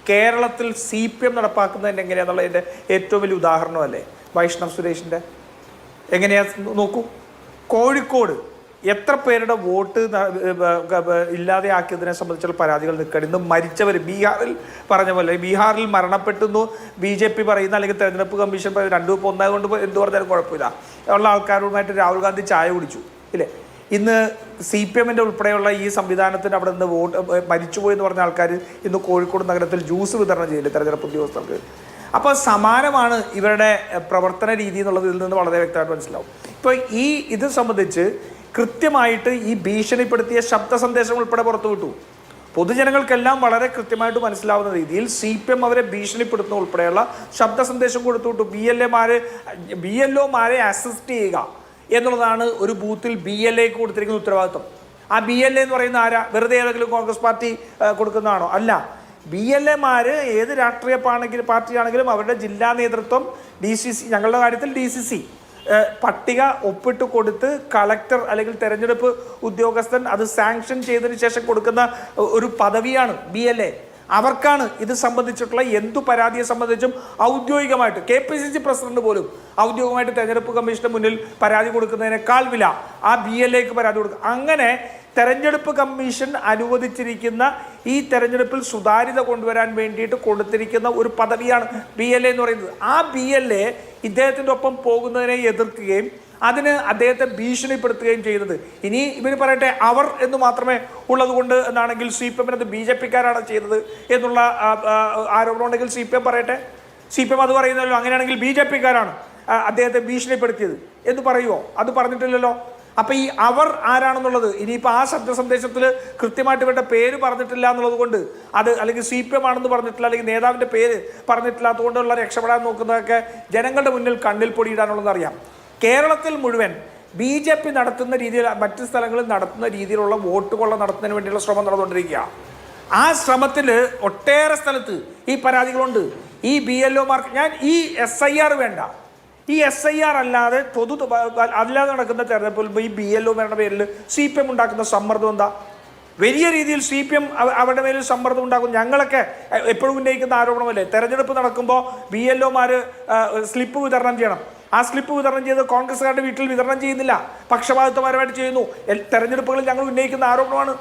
കേരളത്തിൽ CPM നടപ്പാക്കുന്നതിൻ്റെ എങ്ങനെയാണെന്നുള്ളതിൻ്റെ ഏറ്റവും വലിയ ഉദാഹരണമല്ലേ വൈഷ്ണവ് സുരേഷിൻ്റെ? എങ്ങനെയാ നോക്കൂ, കോഴിക്കോട് എത്ര പേരുടെ വോട്ട് ഇല്ലാതെ ആക്കിയതിനെ സംബന്ധിച്ചുള്ള പരാതികൾ നിൽക്കണം. ഇന്ന് മരിച്ചവർ ബീഹാറിൽ പറഞ്ഞ പോലെ ബീഹാറിൽ മരണപ്പെട്ടെന്നു BJP പറയുന്ന അല്ലെങ്കിൽ തെരഞ്ഞെടുപ്പ് കമ്മീഷൻ രണ്ടും ഇപ്പോൾ ഒന്നായതുകൊണ്ട് എന്ത് പറഞ്ഞാലും കുഴപ്പമില്ല ഉള്ള ആൾക്കാരുമായിട്ട് രാഹുൽ ഗാന്ധി ചായ കുടിച്ചു ഇല്ലേ? ഇന്ന് CPM-ന്റെ ഉൾപ്പെടെയുള്ള ഈ സംവിധാനത്തിന് അവിടെ നിന്ന് മരിച്ചുപോയി എന്ന് പറഞ്ഞ ആൾക്കാർ ഇന്ന് കോഴിക്കോട് നഗരത്തിൽ ജ്യൂസ് വിതരണം ചെയ്യില്ല തെരഞ്ഞെടുപ്പ് ഉദ്യോഗസ്ഥർക്ക്. അപ്പോൾ സമാനമാണ് ഇവരുടെ പ്രവർത്തന രീതി എന്നുള്ളത് ഇതിൽ നിന്ന് വളരെ വ്യക്തമായിട്ട് മനസ്സിലാവും. ഇപ്പോൾ ഇത് സംബന്ധിച്ച് കൃത്യമായിട്ട് ഈ ഭീഷണിപ്പെടുത്തിയ ശബ്ദ സന്ദേശം ഉൾപ്പെടെ പുറത്തുവിട്ടു. പൊതുജനങ്ങൾക്കെല്ലാം വളരെ കൃത്യമായിട്ട് മനസ്സിലാവുന്ന രീതിയിൽ CPM അവരെ ഭീഷണിപ്പെടുത്തുന്ന ഉൾപ്പെടെയുള്ള ശബ്ദ സന്ദേശം കൊടുത്തുവിട്ടു. BLOമാരെ അസിസ്റ്റ് ചെയ്യുക എന്നുള്ളതാണ് ഒരു ബൂത്തിൽ BLAക്ക് കൊടുത്തിരിക്കുന്ന ഉത്തരവാദിത്വം. ആ BLA എന്ന് പറയുന്ന ആരാ? വെറുതെ ഏതെങ്കിലും കോൺഗ്രസ് പാർട്ടി കൊടുക്കുന്നതാണോ? അല്ല. BLAമാര് ഏത് രാഷ്ട്രീയ പാർട്ടിയാണെങ്കിലും അവരുടെ ജില്ലാ നേതൃത്വം DCC, ഞങ്ങളുടെ കാര്യത്തിൽ DCC പട്ടിക ഒപ്പിട്ട് കൊടുത്ത് കളക്ടർ അല്ലെങ്കിൽ തെരഞ്ഞെടുപ്പ് ഉദ്യോഗസ്ഥൻ അത് സാങ്ഷൻ ചെയ്തതിന് ശേഷം കൊടുക്കുന്ന ഒരു പദവിയാണ് BLA. അവർക്കാണ് ഇത് സംബന്ധിച്ചിട്ടുള്ള എന്തു പരാതിയെ സംബന്ധിച്ചും ഔദ്യോഗികമായിട്ട് KPCC പ്രസിഡന്റ് പോലും ഔദ്യോഗികമായിട്ട് തെരഞ്ഞെടുപ്പ് കമ്മീഷന് മുന്നിൽ പരാതി കൊടുക്കുന്നതിനേക്കാൾ വില ആ BLAക്ക് പരാതി കൊടുക്കുക. അങ്ങനെ തെരഞ്ഞെടുപ്പ് കമ്മീഷൻ അനുവദിച്ചിരിക്കുന്ന ഈ തെരഞ്ഞെടുപ്പിൽ സുതാര്യത കൊണ്ടുവരാൻ വേണ്ടിയിട്ട് കൊടുത്തിരിക്കുന്ന ഒരു പദവിയാണ് BLA എന്ന് പറയുന്നത്. ആ BLA ഇദ്ദേഹത്തിൻ്റെ ഒപ്പം പോകുന്നതിനെ എതിർക്കുകയും അതിന് അദ്ദേഹത്തെ ഭീഷണിപ്പെടുത്തുകയും ചെയ്യുന്നത്. ഇനി ഇവർ പറയട്ടെ അവർ എന്ന് മാത്രമേ ഉള്ളത് കൊണ്ട് എന്നാണെങ്കിൽ CPM-നത് BJP-ക്കാരാണ് ചെയ്തത് എന്നുള്ള ആരോപണം ഉണ്ടെങ്കിൽ CPM പറയട്ടെ. CPM അത് പറയുന്നല്ലോ. അങ്ങനെയാണെങ്കിൽ BJP-ക്കാരാണ് അദ്ദേഹത്തെ ഭീഷണിപ്പെടുത്തിയത് എന്ന് പറയുമോ? അത് പറഞ്ഞിട്ടില്ലല്ലോ. അപ്പം ഈ അവർ ആരാണെന്നുള്ളത് ഇനിയിപ്പോൾ ആ ശബ്ദ സന്ദേശത്തിൽ കൃത്യമായിട്ട് ഇവരുടെ പേര് പറഞ്ഞിട്ടില്ല എന്നുള്ളത് കൊണ്ട് അത് അല്ലെങ്കിൽ CPM ആണെന്ന് പറഞ്ഞിട്ടില്ല അല്ലെങ്കിൽ നേതാവിൻ്റെ പേര് പറഞ്ഞിട്ടില്ലാത്തത് കൊണ്ടുള്ള രക്ഷപ്പെടാൻ നോക്കുന്നതൊക്കെ ജനങ്ങളുടെ മുന്നിൽ കണ്ണിൽ പൊടിയിടാനുള്ളതെന്ന് അറിയാം. കേരളത്തിൽ മുഴുവൻ BJP നടത്തുന്ന രീതിയിൽ മറ്റ് സ്ഥലങ്ങളിൽ നടത്തുന്ന രീതിയിലുള്ള വോട്ട് കൊള്ള നടത്തുന്നതിന് വേണ്ടിയുള്ള ശ്രമം നടന്നുകൊണ്ടിരിക്കുക. ആ ശ്രമത്തിൽ ഒട്ടേറെ സ്ഥലത്ത് ഈ പരാതികളുണ്ട്. ഈ BLOമാർക്ക് ഈ SIR വേണ്ട, ഈ SIR അല്ലാതെ അല്ലാതെ നടക്കുന്ന തെരഞ്ഞെടുപ്പിൽ ഈ BLOമാരുടെ പേരിൽ CPM ഉണ്ടാക്കുന്ന സമ്മർദ്ദം എന്താ? വലിയ രീതിയിൽ CPM അവരുടെ മേലിൽ സമ്മർദ്ദം ഉണ്ടാക്കും. ഞങ്ങളൊക്കെ എപ്പോഴും ഉന്നയിക്കുന്ന ആരോപണമല്ലേ, തെരഞ്ഞെടുപ്പ് നടക്കുമ്പോൾ BLOമാർ സ്ലിപ്പ് വിതരണം ചെയ്യണം. ആ സ്ലിപ്പ് വിതരണം ചെയ്ത് കോൺഗ്രസ്സുകാരുടെ വീട്ടിൽ വിതരണം ചെയ്യുന്നില്ല, പക്ഷപാതിത്വപരമായിട്ട് ചെയ്യുന്നു. തെരഞ്ഞെടുപ്പുകളിൽ ഞങ്ങൾ ഉന്നയിക്കുന്ന ആരോപണമാണ്.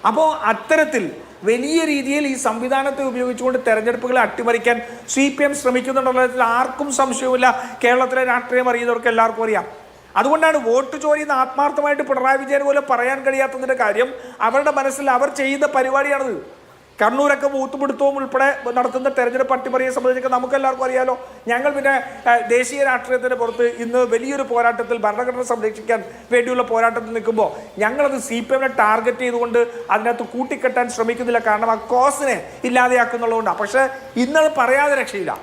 അപ്പോൾ അത്തരത്തിൽ വലിയ രീതിയിൽ ഈ സംവിധാനത്തെ ഉപയോഗിച്ചുകൊണ്ട് തെരഞ്ഞെടുപ്പുകളെ അട്ടിമറിക്കാൻ CPM ശ്രമിക്കുന്നുണ്ടെന്നതിൽ ആർക്കും സംശയവുമില്ല. കേരളത്തിലെ രാഷ്ട്രീയം അറിയുന്നവർക്ക് എല്ലാവർക്കും അറിയാം. അതുകൊണ്ടാണ് വോട്ട് ചോരിയെന്ന് ആത്മാർത്ഥമായിട്ട് പിണറായി വിജയൻ പോലെ പറയാൻ കഴിയാത്തതിൻ്റെ കാര്യം അവരുടെ മനസ്സിൽ അവർ ചെയ്യുന്ന പരിപാടിയാണത്. കണ്ണൂരൊക്കെ ബൂത്തുപിടുത്തവും ഉൾപ്പെടെ നടത്തുന്ന തെരഞ്ഞെടുപ്പ് അട്ടിമറിയെ സംബന്ധിച്ച് നമുക്ക് എല്ലാവർക്കും അറിയാലോ. ഞങ്ങൾ പിന്നെ ദേശീയ രാഷ്ട്രീയത്തിന് പുറത്ത് ഇന്ന് വലിയൊരു പോരാട്ടത്തിൽ ഭരണഘടന സംരക്ഷിക്കാൻ വേണ്ടിയുള്ള പോരാട്ടത്തിൽ നിൽക്കുമ്പോൾ ഞങ്ങളത് CPM-നെ ടാർഗറ്റ് ചെയ്തുകൊണ്ട് അതിനകത്ത് കൂട്ടിക്കെട്ടാൻ ശ്രമിക്കുന്നില്ല. കാരണം ആ കോസിനെ ഇല്ലാതെയാക്കുന്നുള്ളതുകൊണ്ടാണ്. പക്ഷേ ഇന്നത് പറയാതെ രക്ഷയില്ല.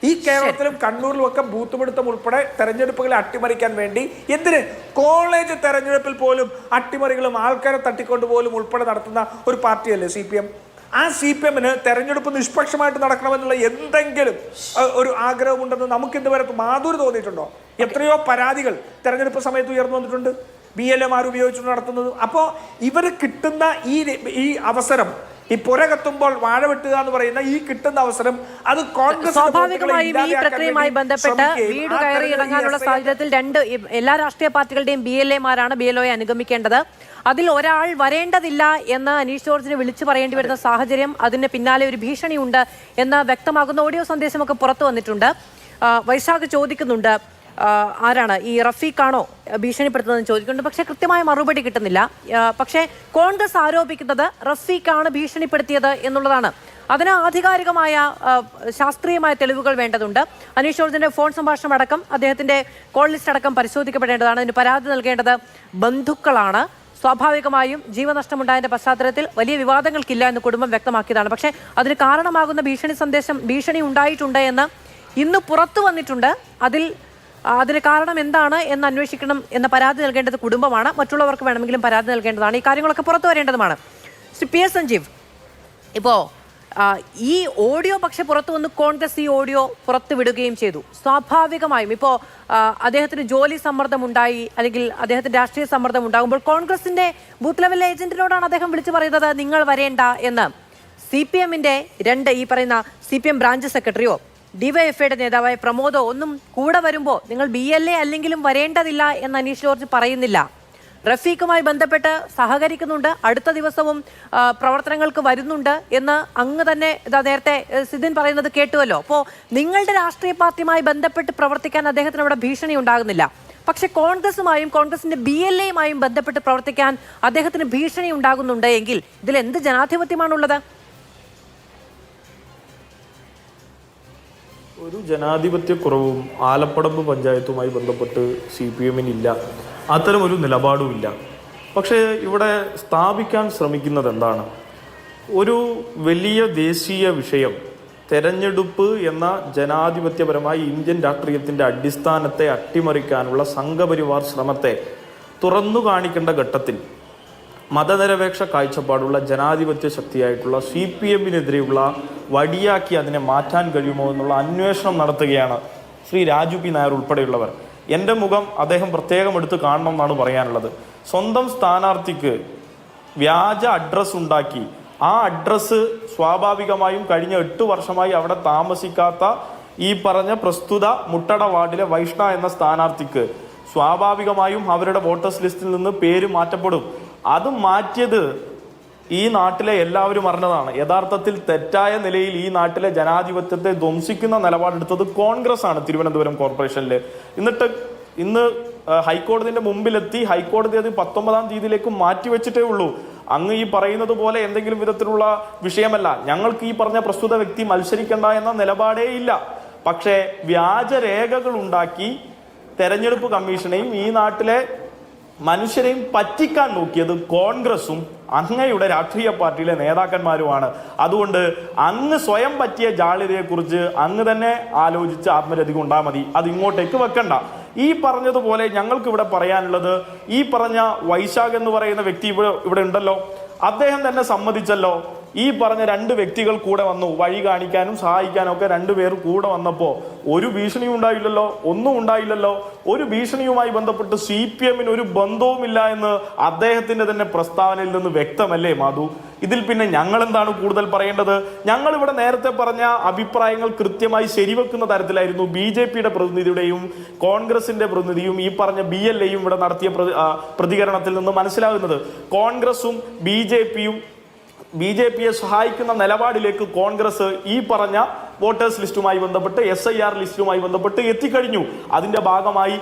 ഈ കേരളത്തിലും കണ്ണൂരിലും ഒക്കെ ബൂത്തുപിടുത്തം ഉൾപ്പെടെ തെരഞ്ഞെടുപ്പുകളെ അട്ടിമറിക്കാൻ വേണ്ടി എന്തിന് കോളേജ് തെരഞ്ഞെടുപ്പിൽ പോലും അട്ടിമറികളും ആൾക്കാരെ തട്ടിക്കൊണ്ട് പോലും ഉൾപ്പെടെ നടത്തുന്ന ഒരു പാർട്ടിയല്ലേ CPM. ആ CPM-ന് തെരഞ്ഞെടുപ്പ് നിഷ്പക്ഷമായിട്ട് നടക്കണമെന്നുള്ള എന്തെങ്കിലും ഒരു ആഗ്രഹമുണ്ടെന്ന് നമുക്ക് ഇതുവരെ മാധുരി തോന്നിയിട്ടുണ്ടോ? എത്രയോ പരാതികൾ തെരഞ്ഞെടുപ്പ് സമയത്ത് ഉയർന്നു വന്നിട്ടുണ്ട് BLOമാർ ഉപയോഗിച്ചുകൊണ്ട് നടത്തുന്നത്. അപ്പോൾ ഇവർ കിട്ടുന്ന ഈ അവസരം, ഈ പുരകത്തുമ്പോൾ വാഴ വെട്ടുക എന്ന് പറയുന്ന ഈ കിട്ടുന്ന അവസരം അത് കോൺഗ്രസ് സ്വാഭാവികമായും ഈ പ്രക്രിയയുമായി ബന്ധപ്പെട്ട് വീട് കയറി ഇറങ്ങാനുള്ള സാഹചര്യത്തിൽ എല്ലാ രാഷ്ട്രീയ പാർട്ടികളുടെയും BLAമാരാണ് BLOയെ അനുഗമിക്കേണ്ടത്. അതിൽ ഒരാൾ വരേണ്ടതില്ല എന്ന് അനീഷ് ജോർജിന് വിളിച്ചു പറയേണ്ടി വരുന്ന സാഹചര്യം, അതിന് പിന്നാലെ ഒരു ഭീഷണിയുണ്ട് എന്ന് വ്യക്തമാകുന്ന ഓഡിയോ സന്ദേശമൊക്കെ പുറത്തു വന്നിട്ടുണ്ട്. വൈശാഖ് ചോദിക്കുന്നുണ്ട്, ആരാണ് ഈ റഫീഖാണോ ഭീഷണിപ്പെടുത്തുന്നതെന്ന് ചോദിക്കുന്നുണ്ട്. പക്ഷേ കൃത്യമായ മറുപടി കിട്ടുന്നില്ല. പക്ഷേ കോൺഗ്രസ് ആരോപിക്കുന്നത് റഫീഖാണ് ഭീഷണിപ്പെടുത്തിയത് എന്നുള്ളതാണ്. അതിന് ആധികാരികമായ ശാസ്ത്രീയമായ തെളിവുകൾ വേണ്ടതുണ്ട്. അനീഷ് ജോർജിന്റെ ഫോൺ സംഭാഷണം അടക്കം അദ്ദേഹത്തിന്റെ കോൾ ലിസ്റ്റ് അടക്കം പരിശോധിക്കപ്പെടേണ്ടതാണ്. അതിന് പരാതി നൽകേണ്ടത് ബന്ധുക്കളാണ്. സ്വാഭാവികമായും ജീവനഷ്ടമുണ്ടായതിന്റെ പശ്ചാത്തലത്തിൽ വലിയ വിവാദങ്ങൾക്കില്ല എന്ന് കുടുംബം വ്യക്തമാക്കിയതാണ്. പക്ഷേ അതിന് കാരണമാകുന്ന ഭീഷണി ഉണ്ടായിട്ടുണ്ട് എന്ന് ഇന്ന് പുറത്തു വന്നിട്ടുണ്ട്. അതിന് കാരണം എന്താണ് എന്ന് അന്വേഷിക്കണം എന്ന പരാതി നൽകേണ്ടത് കുടുംബമാണ്. മറ്റുള്ളവർക്ക് വേണമെങ്കിലും പരാതി നൽകേണ്ടതാണ്. ഈ കാര്യങ്ങളൊക്കെ പുറത്തു വരേണ്ടതുമാണ്. ശ്രീ PS സഞ്ജീവ്, ഇപ്പോൾ ഈ ഓഡിയോ പക്ഷെ പുറത്തു വന്ന് കോൺഗ്രസ് ഈ ഓഡിയോ പുറത്തു വിടുകയും ചെയ്തു. സ്വാഭാവികമായും ഇപ്പോൾ അദ്ദേഹത്തിന് ജോലി സമ്മർദ്ദമുണ്ടായി അല്ലെങ്കിൽ അദ്ദേഹത്തിന് രാഷ്ട്രീയ സമ്മർദ്ദം ഉണ്ടാകുമ്പോൾ കോൺഗ്രസിന്റെ ബൂത്ത് ലെവൽ ഏജന്റിനോടാണ് അദ്ദേഹം വിളിച്ചു പറയുന്നത് നിങ്ങൾ വരേണ്ട എന്ന്. CPM-ന്റെ ഈ പറയുന്ന CPM ബ്രാഞ്ച് സെക്രട്ടറിയോ DYFIയുടെ നേതാവായ പ്രമോദോ ഒന്നും കൂടെ വരുമ്പോൾ നിങ്ങൾ BLA അല്ലെങ്കിലും വരേണ്ടതില്ല എന്ന് അനീഷ് ജോർജ് പറയുന്നില്ല. റഫീഖുമായി ബന്ധപ്പെട്ട് സഹകരിക്കുന്നുണ്ട്, അടുത്ത ദിവസവും പ്രവർത്തനങ്ങൾക്ക് വരുന്നുണ്ട് എന്ന് അങ്ങ് തന്നെ നേരത്തെ സിദിൻ പറയുന്നത് കേട്ടുവല്ലോ. അപ്പോൾ നിങ്ങളുടെ രാഷ്ട്രീയ പാർട്ടിയുമായി ബന്ധപ്പെട്ട് പ്രവർത്തിക്കാൻ അദ്ദേഹത്തിന് അവിടെ ഭീഷണി ഉണ്ടാകുന്നില്ല. പക്ഷെ കോൺഗ്രസുമായും കോൺഗ്രസിന്റെ BLAയുമായും ബന്ധപ്പെട്ട് പ്രവർത്തിക്കാൻ അദ്ദേഹത്തിന് ഭീഷണി ഉണ്ടാകുന്നുണ്ട് എങ്കിൽ ഇതിൽ എന്ത് ജനാധിപത്യമാണുള്ളത്? ഒരു ജനാധിപത്യക്കുറവും ആലപ്പടമ്പ് പഞ്ചായത്തുമായി ബന്ധപ്പെട്ട് CPM-നില്ല, അത്തരമൊരു നിലപാടുമില്ല. പക്ഷേ ഇവിടെ സ്ഥാപിക്കാൻ ശ്രമിക്കുന്നത് എന്താണ്? ഒരു വലിയ ദേശീയ വിഷയം, തെരഞ്ഞെടുപ്പ് എന്ന ജനാധിപത്യപരമായി ഇന്ത്യൻ രാഷ്ട്രീയത്തിൻ്റെ അടിസ്ഥാനത്തെ അട്ടിമറിക്കാനുള്ള സംഘപരിവാർ ശ്രമത്തെ തുറന്നു കാണിക്കേണ്ട ഘട്ടത്തിൽ മതനിരപേക്ഷ കാഴ്ചപ്പാടുള്ള ജനാധിപത്യ ശക്തിയായിട്ടുള്ള CPM-നെതിരെയുള്ള വടിയാക്കി അതിനെ മാറ്റാൻ കഴിയുമോ എന്നുള്ള അന്വേഷണം നടത്തുകയാണ് ശ്രീ രാജു പി നായർ ഉൾപ്പെടെയുള്ളവർ. എൻ്റെ മുഖം അദ്ദേഹം പ്രത്യേകം എടുത്ത് കാണണം എന്നാണ് പറയാനുള്ളത്. സ്വന്തം സ്ഥാനാർത്ഥിക്ക് വ്യാജ അഡ്രസ്സ് ഉണ്ടാക്കി ആ അഡ്രസ്സ് സ്വാഭാവികമായും കഴിഞ്ഞ 8 വർഷമായി അവിടെ താമസിക്കാത്ത ഈ പറഞ്ഞ പ്രസ്തുത മുട്ടട വാർഡിലെ വൈഷ്ണ എന്ന സ്ഥാനാർത്ഥിക്ക് സ്വാഭാവികമായും അവരുടെ വോട്ടേഴ്സ് ലിസ്റ്റിൽ നിന്ന് പേര് മാറ്റപ്പെടും. അത് മാറ്റിയത് ഈ നാട്ടിലെ എല്ലാവരും അറിഞ്ഞതാണ്. യഥാർത്ഥത്തിൽ തെറ്റായ നിലയിൽ ഈ നാട്ടിലെ ജനാധിപത്യത്തെ ധ്വംസിക്കുന്ന നിലപാടെടുത്തത് കോൺഗ്രസ് ആണ് തിരുവനന്തപുരം കോർപ്പറേഷനിൽ. ഇന്ന് ഹൈക്കോടതിന്റെ മുമ്പിലെത്തി ഹൈക്കോടതി അത് 19-ാം തീയതിയിലേക്ക് മാറ്റിവെച്ചിട്ടേ ഉള്ളൂ. അങ്ങ് ഈ പറയുന്നത് പോലെ എന്തെങ്കിലും വിധത്തിലുള്ള വിഷയമല്ല. ഞങ്ങൾക്ക് ഈ പറഞ്ഞ പ്രസ്തുത വ്യക്തി മത്സരിക്കണ്ട എന്ന നിലപാടേ ഇല്ല. പക്ഷേ വ്യാജരേഖകൾ ഉണ്ടാക്കി തെരഞ്ഞെടുപ്പ് കമ്മീഷനെയും ഈ നാട്ടിലെ മനുഷ്യരെയും പറ്റിക്കാൻ നോക്കിയത് കോൺഗ്രസും അങ്ങയുടെ രാഷ്ട്രീയ പാർട്ടിയിലെ നേതാക്കന്മാരുമാണ്. അതുകൊണ്ട് അങ്ങ് സ്വയം പറ്റിയ ജാള്യതയെക്കുറിച്ച് അങ്ങ് തന്നെ ആലോചിച്ച് ആത്മരതി കൊണ്ടാൽ മതി, അത് ഇങ്ങോട്ടേക്ക് വെക്കണ്ട. ഈ പറഞ്ഞതുപോലെ ഞങ്ങൾക്ക് ഇവിടെ പറയാനുള്ളത്, ഈ പറഞ്ഞ വൈശാഖ് എന്ന് പറയുന്ന വ്യക്തി ഇവിടെ ഉണ്ടല്ലോ, അദ്ദേഹം തന്നെ സമ്മതിച്ചല്ലോ ഈ പറഞ്ഞ 2 വ്യക്തികൾ കൂടെ വന്നു, വഴി കാണിക്കാനും സഹായിക്കാനും ഒക്കെ 2 പേർ കൂടെ വന്നപ്പോൾ ഒരു ഭീഷണിയും ഉണ്ടായില്ലല്ലോ, ഒന്നും ഉണ്ടായില്ലല്ലോ. ഒരു ഭീഷണിയുമായി ബന്ധപ്പെട്ട് CPM-ന് ഒരു ബന്ധവുമില്ല എന്ന് അദ്ദേഹത്തിന്റെ തന്നെ പ്രസ്താവനയിൽ നിന്ന് വ്യക്തമല്ലേ മാധു? ഇതിൽ പിന്നെ ഞങ്ങൾ എന്താണ് കൂടുതൽ പറയേണ്ടത്? ഞങ്ങൾ ഇവിടെ നേരത്തെ പറഞ്ഞ അഭിപ്രായങ്ങൾ കൃത്യമായി ശരിവെക്കുന്ന തരത്തിലായിരുന്നു BJP-യുടെ പ്രതിനിധിയുടെയും കോൺഗ്രസിന്റെ പ്രതിനിധിയും ഈ പറഞ്ഞ BLAയും ഇവിടെ നടത്തിയ പ്രതികരണത്തിൽ നിന്ന് മനസ്സിലാകുന്നത്. കോൺഗ്രസും BJP-യെ സഹായിക്കുന്ന നിലപാടിലേക്ക് കോൺഗ്രസ് ഈ പറഞ്ഞ വോട്ടേഴ്സ് ലിസ്റ്റുമായി ബന്ധപ്പെട്ട് SIR ലിസ്റ്റുമായി ബന്ധപ്പെട്ട് എത്തിക്കഴിഞ്ഞു. അതിന്റെ ഭാഗമായി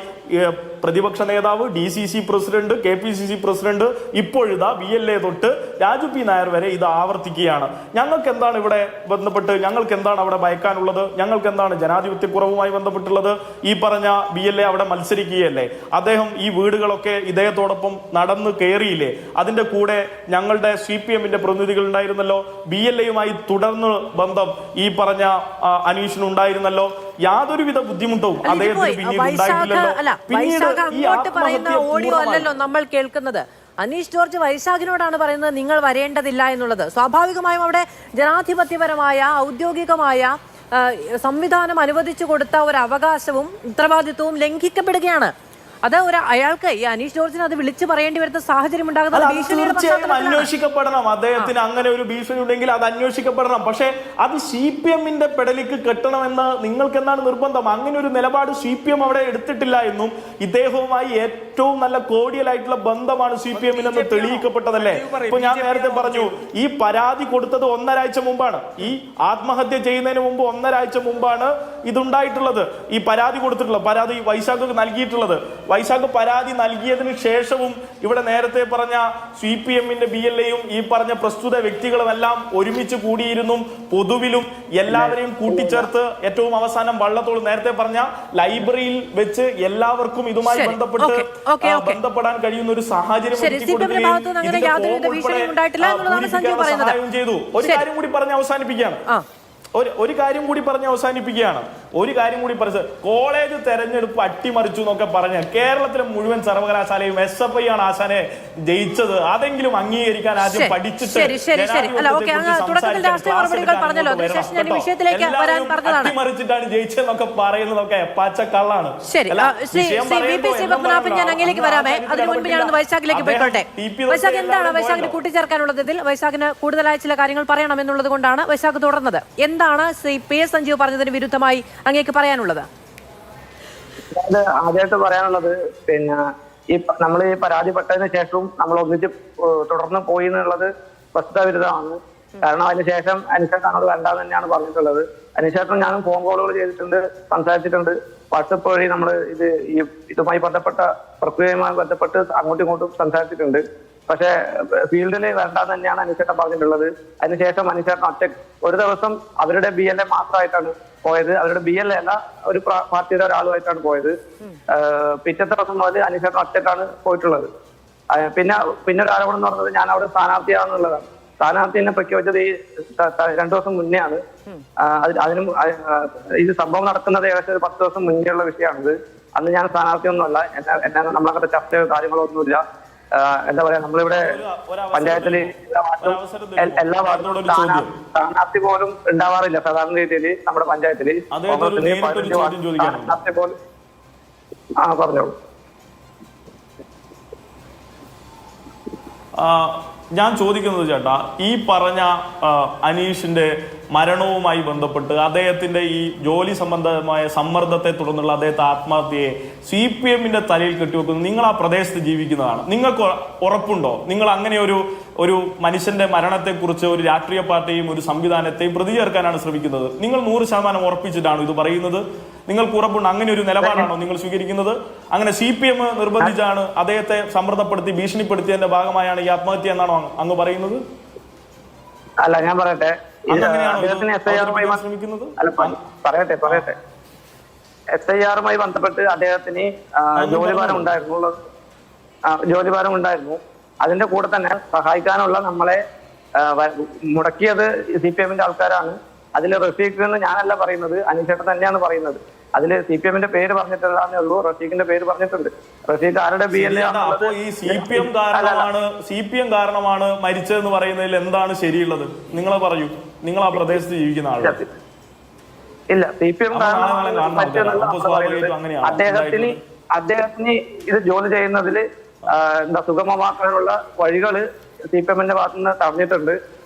പ്രതിപക്ഷ നേതാവ്, DCC പ്രസിഡന്റ്, KPCC പ്രസിഡന്റ്, ഇപ്പോഴിതാ BLA തൊട്ട് രാജു പി നായർ വരെ ഇത് ആവർത്തിക്കുകയാണ്. ഞങ്ങൾക്ക് എന്താണ് ഇവിടെ ബന്ധപ്പെട്ട്, ഞങ്ങൾക്ക് എന്താണ് അവിടെ ഭയക്കാനുള്ളത്? ഞങ്ങൾക്ക് എന്താണ് ജനാധിപത്യക്കുറവുമായി ബന്ധപ്പെട്ടുള്ളത്? ഈ പറഞ്ഞ BLA അവിടെ മത്സരിക്കുകയല്ലേ, അദ്ദേഹം ഈ വീടുകളൊക്കെ ഇദ്ദേഹത്തോടൊപ്പം നടന്ന് കയറിയില്ലേ? അതിന്റെ കൂടെ ഞങ്ങളുടെ CPM-ന്റെ പ്രതിനിധികൾ ഉണ്ടായിരുന്നല്ലോ, BLA-യുമായി തുടർന്ന് ബന്ധം ഈ പറഞ്ഞ അനീഷിനുണ്ടായിരുന്നല്ലോ. യാതൊരുവിധ ബുദ്ധിമുട്ടും അദ്ദേഹത്തിന് പിന്നീട് ഉണ്ടായിട്ടില്ലല്ലോ. പിന്നീട് ഈ ഓഡിയോ അല്ലല്ലോ നമ്മൾ കേൾക്കുന്നത്. അനീഷ് ജോർജ് വൈശാഖിനോടാണ് പറയുന്നത് നിങ്ങൾ വരേണ്ടതില്ല എന്നുള്ളത്. സ്വാഭാവികമായും അവിടെ ജനാധിപത്യപരമായ ഔദ്യോഗികമായ സംവിധാനം അനുവദിച്ചു കൊടുത്ത ഒരു അവകാശവും ഉത്തരവാദിത്വവും ലംഘിക്കപ്പെടുകയാണ്. അത് അയാൾക്ക് ഈ അനീഷ് ജോർജിന് അത് വിളിച്ചു പറയേണ്ടി വരുന്ന സാഹചര്യം ഉണ്ടാകുന്നത് തീർച്ചയായും അന്വേഷിക്കപ്പെടണം. അദ്ദേഹത്തിന് അങ്ങനെ ഒരു ഭീഷണി ഉണ്ടെങ്കിൽ അത് അന്വേഷിക്കപ്പെടണം. പക്ഷെ അത് CPM-ന്റെ പെടലിക്ക് കെട്ടണമെന്ന് നിങ്ങൾക്ക് എന്താണ് നിർബന്ധം? അങ്ങനെ ഒരു നിലപാട് CPM അവിടെ എടുത്തിട്ടില്ല എന്നും ഇദ്ദേഹവുമായി ഏറ്റവും നല്ല കോഡിയലായിട്ടുള്ള ബന്ധമാണ് CPM-നെന്ന് തെളിയിക്കപ്പെട്ടതല്ലേ? ഇപ്പൊ ഞാൻ നേരത്തെ പറഞ്ഞു, ഈ പരാതി കൊടുത്തത് 1.5 ആഴ്ച മുമ്പാണ്. ഈ ആത്മഹത്യ ചെയ്യുന്നതിന് മുമ്പ് 1.5 ആഴ്ച മുമ്പാണ് ഇതുണ്ടായിട്ടുള്ളത്. ഈ പരാതി കൊടുത്തിട്ടുള്ളത്, പരാതി വൈശാഖ് നൽകിയിട്ടുള്ളത്. വൈശാഖ് പരാതി നൽകിയതിന് ശേഷവും ഇവിടെ നേരത്തെ പറഞ്ഞ CPM-ന്റെ BLA-യും ഈ പറഞ്ഞ പ്രസ്തുത വ്യക്തികളുമെല്ലാം ഒരുമിച്ച് കൂടിയിരുന്നു. പൊതുവിലും എല്ലാവരെയും കൂട്ടിച്ചേർത്ത് ഏറ്റവും അവസാനം വള്ളത്തോൾ നേരത്തെ പറഞ്ഞ ലൈബ്രറിയിൽ വെച്ച് എല്ലാവർക്കും ഇതുമായി ബന്ധപ്പെടാൻ കഴിയുന്ന ഒരു സാഹചര്യം ചെയ്തു. ഒരു കാര്യം കൂടി പറഞ്ഞ് അവസാനിപ്പിക്കുകയാണ്. കോളേജ് തെരഞ്ഞെടുപ്പ് അട്ടിമറിച്ചു എന്നൊക്കെ പറഞ്ഞ് കേരളത്തിലെ മുഴുവൻ സർവകലാശാലയും SFI ആണ് ആശാനെ ജയിച്ചത്. അതെങ്കിലും അംഗീകരിക്കാൻ ആദ്യം പഠിച്ചിട്ട് അട്ടിമറിച്ചിട്ടാണ് ജയിച്ചതെന്നൊക്കെ പറയുന്നതൊക്കെ പച്ചക്കള്ളാണ്. വൈശാഖിന് കൂടുതലായ ചില കാര്യങ്ങൾ പറയണം എന്നുള്ളത് കൊണ്ടാണ് വൈശാഖ് തുടർന്നത്. എന്താണ് PS സഞ്ജീവ് പറഞ്ഞതിന് വിരുദ്ധമായി അങ്ങേക്ക് പറയാനുള്ളത്? ആദ്യമായിട്ട് പറയാനുള്ളത്, പിന്നെ നമ്മൾ ഈ പരാതിപ്പെട്ടതിന് ശേഷവും നമ്മൾ ഒന്നിച്ച് തുടർന്ന് പോയി എന്നുള്ളത് വസ്തുതാവിരുദ്ധമാണ്. കാരണം അതിനുശേഷം അനിഷേട്ടനോട് വേണ്ടാന്ന് തന്നെയാണ് പറഞ്ഞിട്ടുള്ളത്. അതിനുശേഷം ഞാനും ഫോൺ കോളുകൾ ചെയ്തിട്ടുണ്ട്, സംസാരിച്ചിട്ടുണ്ട്. വാട്സപ്പ് വഴി നമ്മൾ ഇതുമായി ബന്ധപ്പെട്ട പ്രക്രിയയുമായി ബന്ധപ്പെട്ട് അങ്ങോട്ടും ഇങ്ങോട്ടും സംസാരിച്ചിട്ടുണ്ട്. പക്ഷെ ഫീൽഡിൽ വേണ്ടാന്ന് തന്നെയാണ് അനിഷേട്ടൻ പറഞ്ഞിട്ടുള്ളത്. അതിനുശേഷം അനിഷേട്ടൻ ഒരു ദിവസം അവരുടെ BLA മാത്രമായിട്ടാണ് പോയത്. അവരുടെ BLA അല്ല, ഒരു പാർട്ടിയുടെ ഒരാളുമായിട്ടാണ് പോയത്. പിറ്റത്തെ ദിവസം മുതൽ അനിഷേട്ടൻ ഒറ്റക്കാണ് പോയിട്ടുള്ളത്. പിന്നെ ഒരു ആരോപണം എന്ന് പറഞ്ഞത് ഞാൻ അവിടെ സ്ഥാനാർത്ഥിയാണെന്നുള്ളതാണ്. സ്ഥാനാർത്ഥിനെ പ്രഖ്യാപിച്ചത് ഈ 2 ദിവസം മുന്നെയാണ്. അതിനും ഇത് സംഭവം നടക്കുന്നത് ഏകദേശം ഒരു 10 ദിവസം മുന്നേയുള്ള വിഷയമാണിത്. അന്ന് ഞാൻ സ്ഥാനാർത്ഥിയൊന്നുമല്ല, എന്നെ നമ്മളങ്ങനെ ചർച്ചയോ കാര്യങ്ങളോ ഒന്നുമില്ല. എന്താ പറയാ, നമ്മളിവിടെ പഞ്ചായത്തില് എല്ലാ വാർഡുകളും സ്ഥാനാർത്ഥി പോലും ഉണ്ടാവാറില്ല സാധാരണ രീതിയിൽ നമ്മുടെ പഞ്ചായത്തില്. സ്ഥാനാർത്ഥി പോലും പറഞ്ഞോളൂ. ഞാൻ ചോദിക്കുന്നത് ചേട്ടാ, ഈ പറഞ്ഞ അനീഷിന്റെ മരണവുമായി ബന്ധപ്പെട്ട് അദ്ദേഹത്തിന്റെ ഈ ജോലി സംബന്ധമായ സമ്മർദ്ദത്തെ തുടർന്നുള്ള അദ്ദേഹത്തെ ആത്മഹത്യയെ CPM-ന്റെ തലയിൽ കെട്ടിവെക്കുന്നത് നിങ്ങൾ ആ പ്രദേശത്ത് ജീവിക്കുന്നതാണ്. നിങ്ങൾക്ക് ഉറപ്പുണ്ടോ നിങ്ങൾ അങ്ങനെ ഒരു മനുഷ്യന്റെ മരണത്തെക്കുറിച്ച് ഒരു രാഷ്ട്രീയ പാർട്ടിയും ഒരു സംവിധാനത്തെയും പ്രതി ചേർക്കാനാണ് ശ്രമിക്കുന്നത്? നിങ്ങൾ 100% ഉറപ്പിച്ചിട്ടാണ് ഇത് പറയുന്നത്? നിങ്ങൾക്ക് ഉറപ്പുണ്ട്? അങ്ങനെ ഒരു നിലപാടാണോ നിങ്ങൾ സ്വീകരിക്കുന്നത്? അങ്ങനെ CPM നിർബന്ധിച്ചാണ് അദ്ദേഹത്തെ സമ്മർദ്ദപ്പെടുത്തി ഭീഷണിപ്പെടുത്തിയതിന്റെ ഭാഗമായാണ് ഈ ആത്മഹത്യ എന്നാണോ അങ്ങ് പറയുന്നത്? അല്ല, ഞാൻ പറയട്ടെ, SIR-മായി ബന്ധപ്പെട്ട് അദ്ദേഹത്തിന് ജോലിഭാരം ഉണ്ടായിരുന്നു. അതിന്റെ കൂടെ തന്നെ സഹായിക്കാനുള്ള നമ്മളെ മുടക്കിയത് CPM-ന്റെ ആൾക്കാരാണ്. അതിൽ റഫീഖ് എന്ന് ഞാനല്ല പറയുന്നത്, അനീഷേട്ടൻ തന്നെയാണ് പറയുന്നത്. അതിൽ CPM-ന്റെ പേര് പറഞ്ഞിട്ടില്ലാന്നേ ഉള്ളൂ, റഫീഖിന്റെ പേര് പറഞ്ഞിട്ടുണ്ട്. റഫീഖ് ആരുടെ BLA? അപ്പോ ഈ CPM കാരണമാണ് മരിച്ചതെന്ന് പറയുന്നതിൽ എന്താണ് ശരിയുള്ളത്? നിങ്ങൾ പറയൂ, നിങ്ങൾ ആ പ്രദേശത്ത് ജീവിക്കുന്ന ആളാണ്. ഇല്ല, CPM അദ്ദേഹത്തിന് ഇത് ജോലി ചെയ്യുന്നതിൽ സുഗമമാക്കാനുള്ള വഴികള് CPM-ന്റെ ഭാഗത്തുനിന്ന് തടഞ്ഞിട്ടുണ്ട്.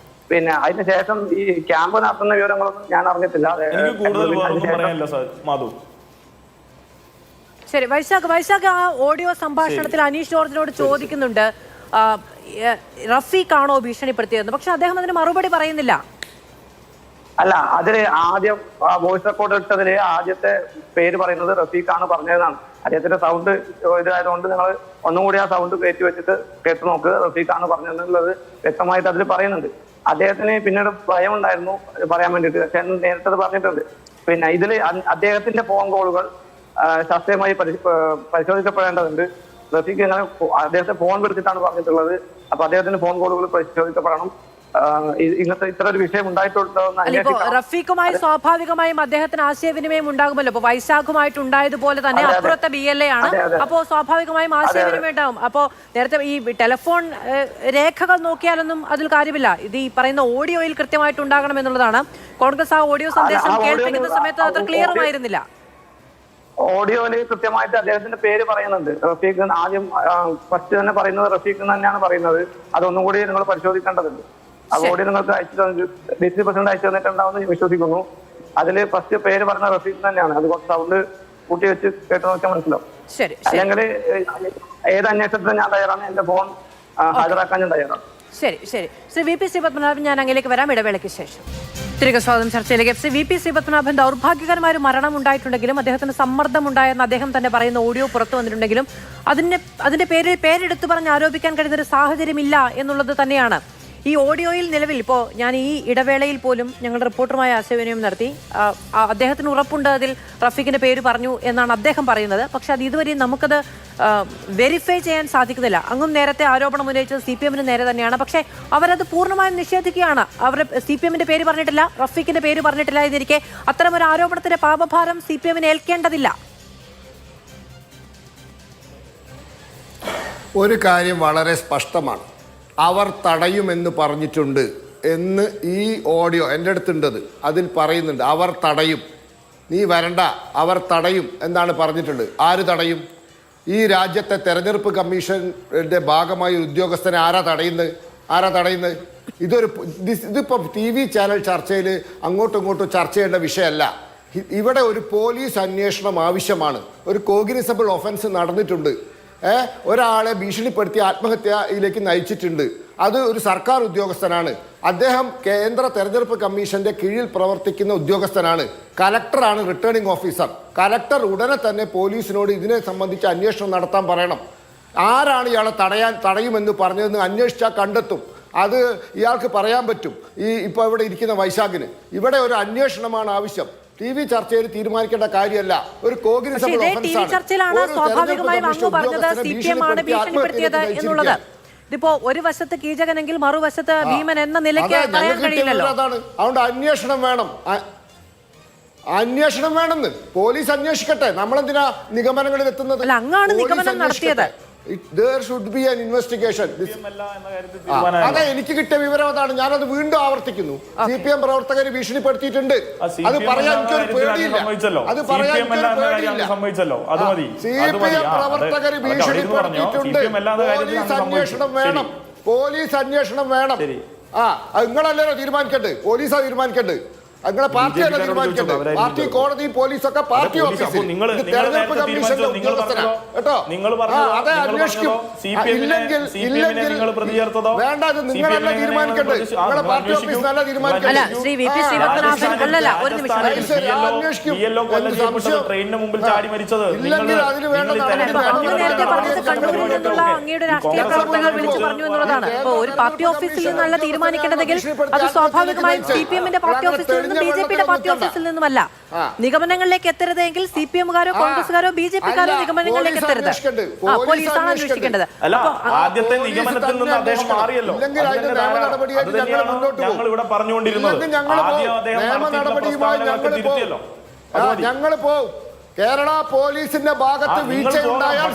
പിന്നെ അതിനുശേഷം ഈ ക്യാമ്പ് നടത്തുന്ന വിവരങ്ങളൊന്നും ഞാൻ അറിഞ്ഞിട്ടില്ല. ശരി, വൈശാഖ് ആ ഓഡിയോ സംഭാഷണത്തിൽ അനീഷ് ജോർജിനോട് ചോദിക്കുന്നുണ്ട് റഫീഖ് ആണോ ഭീഷണിപ്പെടുത്തിയതെന്ന്. പക്ഷെ അദ്ദേഹം അതിന് മറുപടി പറയുന്നില്ല. അല്ല, അതില് ആദ്യം വോയിസ് റെക്കോർഡ് ഇട്ടതില് ആദ്യത്തെ പേര് പറയുന്നത് റഫീഖ് ആണ് പറഞ്ഞതെന്നാണ്. അദ്ദേഹത്തിന്റെ സൗണ്ട് ഇതായതുകൊണ്ട് നിങ്ങൾ ഒന്നും കൂടി ആ സൗണ്ട് കയറ്റി വെച്ചിട്ട് കേട്ട് നോക്ക്. റഫീഖ് ആണ് പറഞ്ഞതെന്നുള്ളത് വ്യക്തമായിട്ട് അതിൽ പറയുന്നുണ്ട്. അദ്ദേഹത്തിന് പിന്നീട് ഭയം ഉണ്ടായിരുന്നു പറയാൻ വേണ്ടിയിട്ട്, പക്ഷെ നേരിട്ടത് പറഞ്ഞിട്ടുണ്ട്. പിന്നെ ഇതില് അദ്ദേഹത്തിന്റെ ഫോൺ കോളുകൾ ശാസ്ത്രീയമായി പരിശോധിക്കപ്പെടേണ്ടതുണ്ട്. റഫീഖ് ഇങ്ങനെ അദ്ദേഹത്തെ ഫോൺ വിളിച്ചിട്ടാണ് പറഞ്ഞിട്ടുള്ളത്. അപ്പൊ അദ്ദേഹത്തിന്റെ ഫോൺ കോളുകൾ പരിശോധിക്കപ്പെടണം. ഇങ്ങനത്തെ ഇത്ര ഒരു വിഷയം ഉണ്ടായിട്ടുണ്ടോ? റഫീഖുമായി സ്വാഭാവികമായും അദ്ദേഹത്തിന് ആശയവിനിമയം ഉണ്ടാകുമല്ലോ. ഇപ്പൊ വൈശാഖുമായിട്ട് ഉണ്ടായതുപോലെ തന്നെ അപ്പുറത്തെ BLA ആണ്. അപ്പോ സ്വാഭാവികമായും ആശയവിനിമയം ഉണ്ടാകും. അപ്പോ നേരത്തെ ഈ ടെലിഫോൺ രേഖകൾ നോക്കിയാലൊന്നും അതിൽ കാര്യമില്ല. ഇത് ഈ പറയുന്ന ഓഡിയോയിൽ കൃത്യമായിട്ട് ഉണ്ടാകണം എന്നുള്ളതാണ്. കോൺഗ്രസ് ആ ഓഡിയോ സന്ദേശം കേൾപ്പിക്കുന്ന സമയത്ത് അത്ര ക്ലിയറുമായിരുന്നില്ല. ഓഡിയോയില് കൃത്യമായിട്ട് അദ്ദേഹത്തിന്റെ പേര് പറയുന്നുണ്ട്. റഫീഖ് ആദ്യം ഫസ്റ്റ് തന്നെ പറയുന്നത് റഫീഖ് തന്നെയാണ് പറയുന്നത്. അതൊന്നും കൂടി നിങ്ങൾ പരിശോധിക്കേണ്ടതുണ്ട്. ആ ഓഡിയോ നിങ്ങൾക്ക് DC% അയച്ചു തന്നിട്ടുണ്ടാവുമെന്ന് വിശ്വസിക്കുന്നു. അതില് ഫസ്റ്റ് പേര് പറഞ്ഞ റഫീഖ് തന്നെയാണ്. അത് കുറച്ച് സൗണ്ട് കൂട്ടി വെച്ച് കേട്ട് നോക്കിയാൽ മനസ്സിലാവും. അല്ലെങ്കിൽ ഏത് അന്വേഷണത്തിന് ഞാൻ തയ്യാറാണ്, എന്റെ ഫോൺ ഹാജരാക്കാൻ ഞാൻ തയ്യാറാണ്. ശരി, ശ്രീ VP ശ്രീപത്മനാഭൻ, ഞാൻ അങ്ങേലേക്ക് വരാം ഇടവേളയ്ക്ക് ശേഷം. തിരികെ സ്വാഗതം ചർച്ചയിലേക്ക്. VP ശ്രീപത്മനാഭൻ, ദൗർഭാഗ്യകരമായ ഒരു മരണം ഉണ്ടായിട്ടുണ്ടെങ്കിലും അദ്ദേഹത്തിന് സമ്മർദ്ദം ഉണ്ടായെന്ന് അദ്ദേഹം തന്നെ പറയുന്ന ഓഡിയോ പുറത്തു വന്നിട്ടുണ്ടെങ്കിലും അതിന്റെ പേരെടുത്തു പറഞ്ഞ് ആരോപിക്കാൻ കഴിയുന്ന ഒരു സാഹചര്യമില്ല എന്നുള്ളത് തന്നെയാണ് ഈ ഓഡിയോയിൽ നിലവിൽ. ഇപ്പോൾ ഞാൻ ഈ ഇടവേളയിൽ പോലും ഞങ്ങളുടെ റിപ്പോർട്ടറുമായി ആശയവിനിമയം നടത്തി. അദ്ദേഹത്തിന് ഉറപ്പുണ്ട് അതിൽ റഫീഖിന്റെ പേര് പറഞ്ഞു എന്നാണ് അദ്ദേഹം പറയുന്നത്. പക്ഷെ അത് ഇതുവരെ നമുക്കത് വെരിഫൈ ചെയ്യാൻ സാധിക്കുന്നില്ല. അങ്ങും നേരത്തെ ആരോപണം ഉന്നയിച്ചത് CPM-ന് നേരെ തന്നെയാണ്. പക്ഷേ അവരത് പൂർണ്ണമായും നിഷേധിക്കുകയാണ്. അവർ CPM-ന്റെ പേര് പറഞ്ഞിട്ടില്ല, റഫീഖിന്റെ പേര് പറഞ്ഞിട്ടില്ല എന്നിരിക്കെ അത്തരമൊരു ആരോപണത്തിന്റെ പാപഭാരം CPM-ന് ഏൽക്കേണ്ടതില്ല. ഒരു കാര്യം വളരെ സ്പഷ്ടമാണ്, അവർ തടയുമെന്ന് പറഞ്ഞിട്ടുണ്ട് എന്ന് ഈ ഓഡിയോ എൻ്റെ അടുത്തുണ്ടത്. അതിൽ പറയുന്നുണ്ട് അവർ തടയും, നീ വരണ്ട, അവർ തടയും എന്നാണ് പറഞ്ഞിട്ടുള്ളത്. ആര് തടയും? ഈ രാജ്യത്തെ തെരഞ്ഞെടുപ്പ് കമ്മീഷന്റെ ഭാഗമായ ഉദ്യോഗസ്ഥനെ ആരാ തടയുന്നത്? ഇതിപ്പോൾ TV ചാനൽ ചർച്ചയിൽ അങ്ങോട്ടും ഇങ്ങോട്ടും ചർച്ച ചെയ്യേണ്ട വിഷയമല്ല. ഇവിടെ ഒരു പോലീസ് അന്വേഷണം ആവശ്യമാണ്. ഒരു കോഗ്നിസബിൾ ഒഫൻസ് നടന്നിട്ടുണ്ട്. ഒരാളെ ഭീഷണിപ്പെടുത്തി ആത്മഹത്യയിലേക്ക് നയിച്ചിട്ടുണ്ട്. അത് ഒരു സർക്കാർ ഉദ്യോഗസ്ഥനാണ്. അദ്ദേഹം കേന്ദ്ര തെരഞ്ഞെടുപ്പ് കമ്മീഷന്റെ കീഴിൽ പ്രവർത്തിക്കുന്ന ഉദ്യോഗസ്ഥനാണ്. കലക്ടറാണ് റിട്ടേണിംഗ് ഓഫീസർ. കലക്ടർ ഉടനെ തന്നെ പോലീസിനോട് ഇതിനെ സംബന്ധിച്ച് അന്വേഷണം നടത്താൻ പറയണം. ആരാണ് ഇയാളെ തടയുമെന്ന് പറഞ്ഞതെന്ന് അന്വേഷിച്ചാൽ കണ്ടെത്തും. അത് ഇയാൾക്ക് പറയാൻ പറ്റും. ഇപ്പോൾ ഇവിടെ ഇരിക്കുന്ന വൈശാഖിന് ഇവിടെ ഒരു അന്വേഷണമാണ് ആവശ്യം. TV ചർച്ചയിൽ തീരുമാനിക്കേണ്ട കാര്യമല്ല. ഒരു കോഗ്നിസബിൾ ചർച്ചയിലാണ് സ്വാഭാവികമായും അങ്ങ് പറഞ്ഞത് CPM ആണ് ഭീഷണിപ്പെടുത്തിയത് എന്നുള്ളത്. ഇതിപ്പോ ഒരു വശത്ത് കീചകനെങ്കിൽ മറുവശത്ത് ഭീമൻ എന്ന നിലയ്ക്ക് പറയാൻ കഴിയില്ലല്ലോ. അതുകൊണ്ട് അന്വേഷണം വേണം. അന്വേഷണം വേണമെന്ന് പോലീസ് അന്വേഷിക്കട്ടെ. നമ്മളെന്തിനാ നിഗമനങ്ങളിൽ എത്തുന്നത്? അല്ല, അങ്ങാണ് നിഗമനം നടത്തിയത്. There should be an investigation. അതെ, എനിക്ക് കിട്ടിയ വിവരം അതാണ്. ഞാനത് വീണ്ടും ആവർത്തിക്കുന്നു. CPM പ്രവർത്തകരെ ഭീഷണിപ്പെടുത്തിയിട്ടുണ്ട്. അത് പറയാൻ എനിക്കൊരു പേടിയില്ല. അത് പറയാൻ എനിക്കൊരു പേടിയില്ല. CPM പ്രവർത്തകരെ ഭീഷണിപ്പെടുത്തിയിട്ടുണ്ട്. പോലീസ് അന്വേഷണം വേണം. പോലീസ് അന്വേഷണം വേണം. നിങ്ങളല്ലല്ലോ തീരുമാനിക്കട്ടെ. പോലീസാ തീരുമാനിക്കട്ടെ. നിങ്ങളെ പാർട്ടിയല്ല തീരുമാനിക്കട്ടെ. പാർട്ടി, കോടതി, പോലീസൊക്കെ പാർട്ടി ഓഫീസിൽ. തെരഞ്ഞെടുപ്പ് കമ്മീഷന്റെ ഉദ്യോഗസ്ഥനാണ് കേട്ടോ. അതെ, അന്വേഷിക്കും. ഇല്ലെങ്കിൽ വേണ്ട, അത് നിങ്ങളല്ല തീരുമാനിക്കട്ടെ. നിങ്ങളെ പാർട്ടി ഓഫീസിനല്ല തീരുമാനിക്കട്ടെ. അന്വേഷിക്കും. ഇല്ലെങ്കിൽ അതിന് വേണ്ട അങ്ങയുടെ രാഷ്ട്രീയ പ്രവർത്തകർ വിളിച്ചു പറഞ്ഞു എന്നുള്ളതാണ്. ഇപ്പൊ ഒരു പാർട്ടി ഓഫീസിൽ നിന്നല്ല തീരുമാനിക്കേണ്ടതെങ്കിൽ അത് സ്വാഭാവികമായും CPM-ന്റെ പാർട്ടി ഓഫീസിൽ നിന്നും BJP-യുടെ പാർട്ടി ഓഫീസിൽ നിന്നുമല്ല. നിഗമനങ്ങളിലേക്ക് എത്തരുതെങ്കിൽ CPM-കാരോ കോൺഗ്രസ്സുകാരോ BJP-കാരോ നിഗമനങ്ങളിലേക്ക് എത്തരുത്. പോലീസാണ് അന്വേഷിക്കേണ്ടത്. ആദ്യത്തെ നിഗമനത്തിൽ നിന്ന് അദ്ദേഹം മാറിയല്ലോ. ഞങ്ങൾ പോവും. കേരള പോലീസിന്റെ ഭാഗത്ത് വീഴ്ച ഉണ്ടായാൽ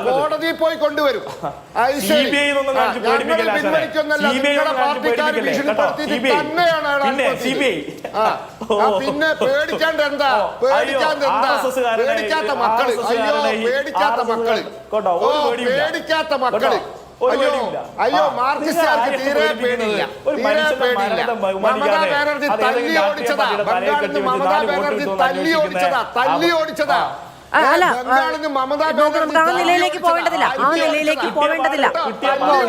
കോടതി പോയി കൊണ്ടുവരും. പിന്നെ പേടിക്കാണ്ട് എന്താ? പേടിക്കാത്ത മക്കള്. അയ്യോ, പേടിക്കാത്ത മക്കള്. പേടിക്കാത്ത മക്കള്. അയ്യോ, മാർക്സിസ്റ്റുകാർക്ക് തീരെ പേടിയില്ല. തീരെ പേടിയില്ല. മമതാ ബാനർജി തല്ലി ഓടിച്ചതാ. ബംഗാളിൽ നിന്ന് മമതാ ബാനർജി തല്ലി ഓടിച്ചതാ. അല്ല, നമുക്ക് ആ നിലയിലേക്ക് പോവേണ്ടതില്ല.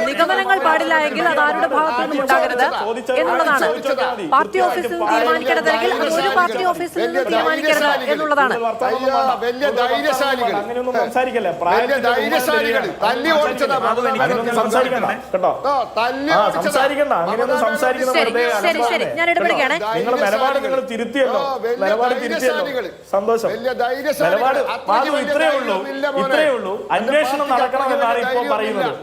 നിഗമനങ്ങൾ പാടില്ല എങ്കിൽ അത് ആരുടെ ഭാഗത്തു നിന്നും ഉണ്ടാകരുത് എന്നുള്ളതാണ്. പാർട്ടി ഓഫീസിൽ നിന്ന് തീരുമാനിക്കേണ്ടതെങ്കിൽ അത് ഒരു പാർട്ടി ഓഫീസിൽ നിന്ന് തീരുമാനിക്കരുത് എന്നുള്ളതാണ്. വലിയ ധൈര്യശാലികൾ. ശരി, ഞാൻ ഇടപെടുകയാണ്. സന്തോഷം. ഇത്രയേ ഉള്ളൂ. അന്വേഷണം നടക്കണമെന്നാണ് ഇപ്പോൾ പറയുന്നത്.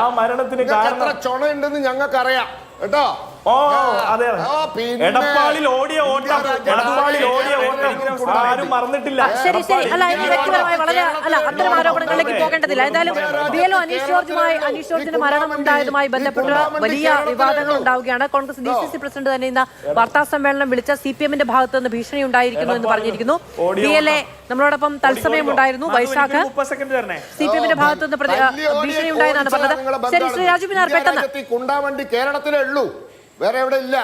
ആ മരണത്തിന് കാരണം ചുണയുണ്ടെന്ന് ഞങ്ങൾക്കറിയാം കേട്ടോ. അതെ, എടപ്പാളിൽ ഓടിയ ഓട്ടം ആരും മറന്നിട്ടില്ല. ശരി. അല്ല, ഇനി വ്യക്തിപരമായി അത്തരം ആരോപണങ്ങളിലേക്ക് പോകേണ്ടതില്ല. എന്തായാലും BLO അനീഷ് ജോർജിന്റെ മരണം ഉണ്ടായതുമായി ബന്ധപ്പെട്ട് വലിയ വിവാദങ്ങൾ ഉണ്ടാവുകയാണ്. കോൺഗ്രസ് DCC പ്രസിഡന്റ് തന്നെ ഇന്ന് വാർത്താ സമ്മേളനം വിളിച്ച CPM-ന്റെ ഭാഗത്ത് നിന്ന് ഭീഷണി ഉണ്ടായിരിക്കുന്നു എന്ന് പറഞ്ഞിരിക്കുന്നു. DLA നമ്മളോടൊപ്പം തത്സമയം ഉണ്ടായിരുന്നു. വൈശാഖ്, CPM-ന്റെ ഭാഗത്ത് നിന്ന് ഭീഷണി ഉണ്ടായെന്നാണ് പറഞ്ഞത്. ശരി, ശ്രീ രാജു പിന്നാർ, പെട്ടെന്ന്. കുണ്ടാവണ്ടി കേരളത്തിലേ ഉള്ളൂ, വേറെ എവിടെ ഇല്ല.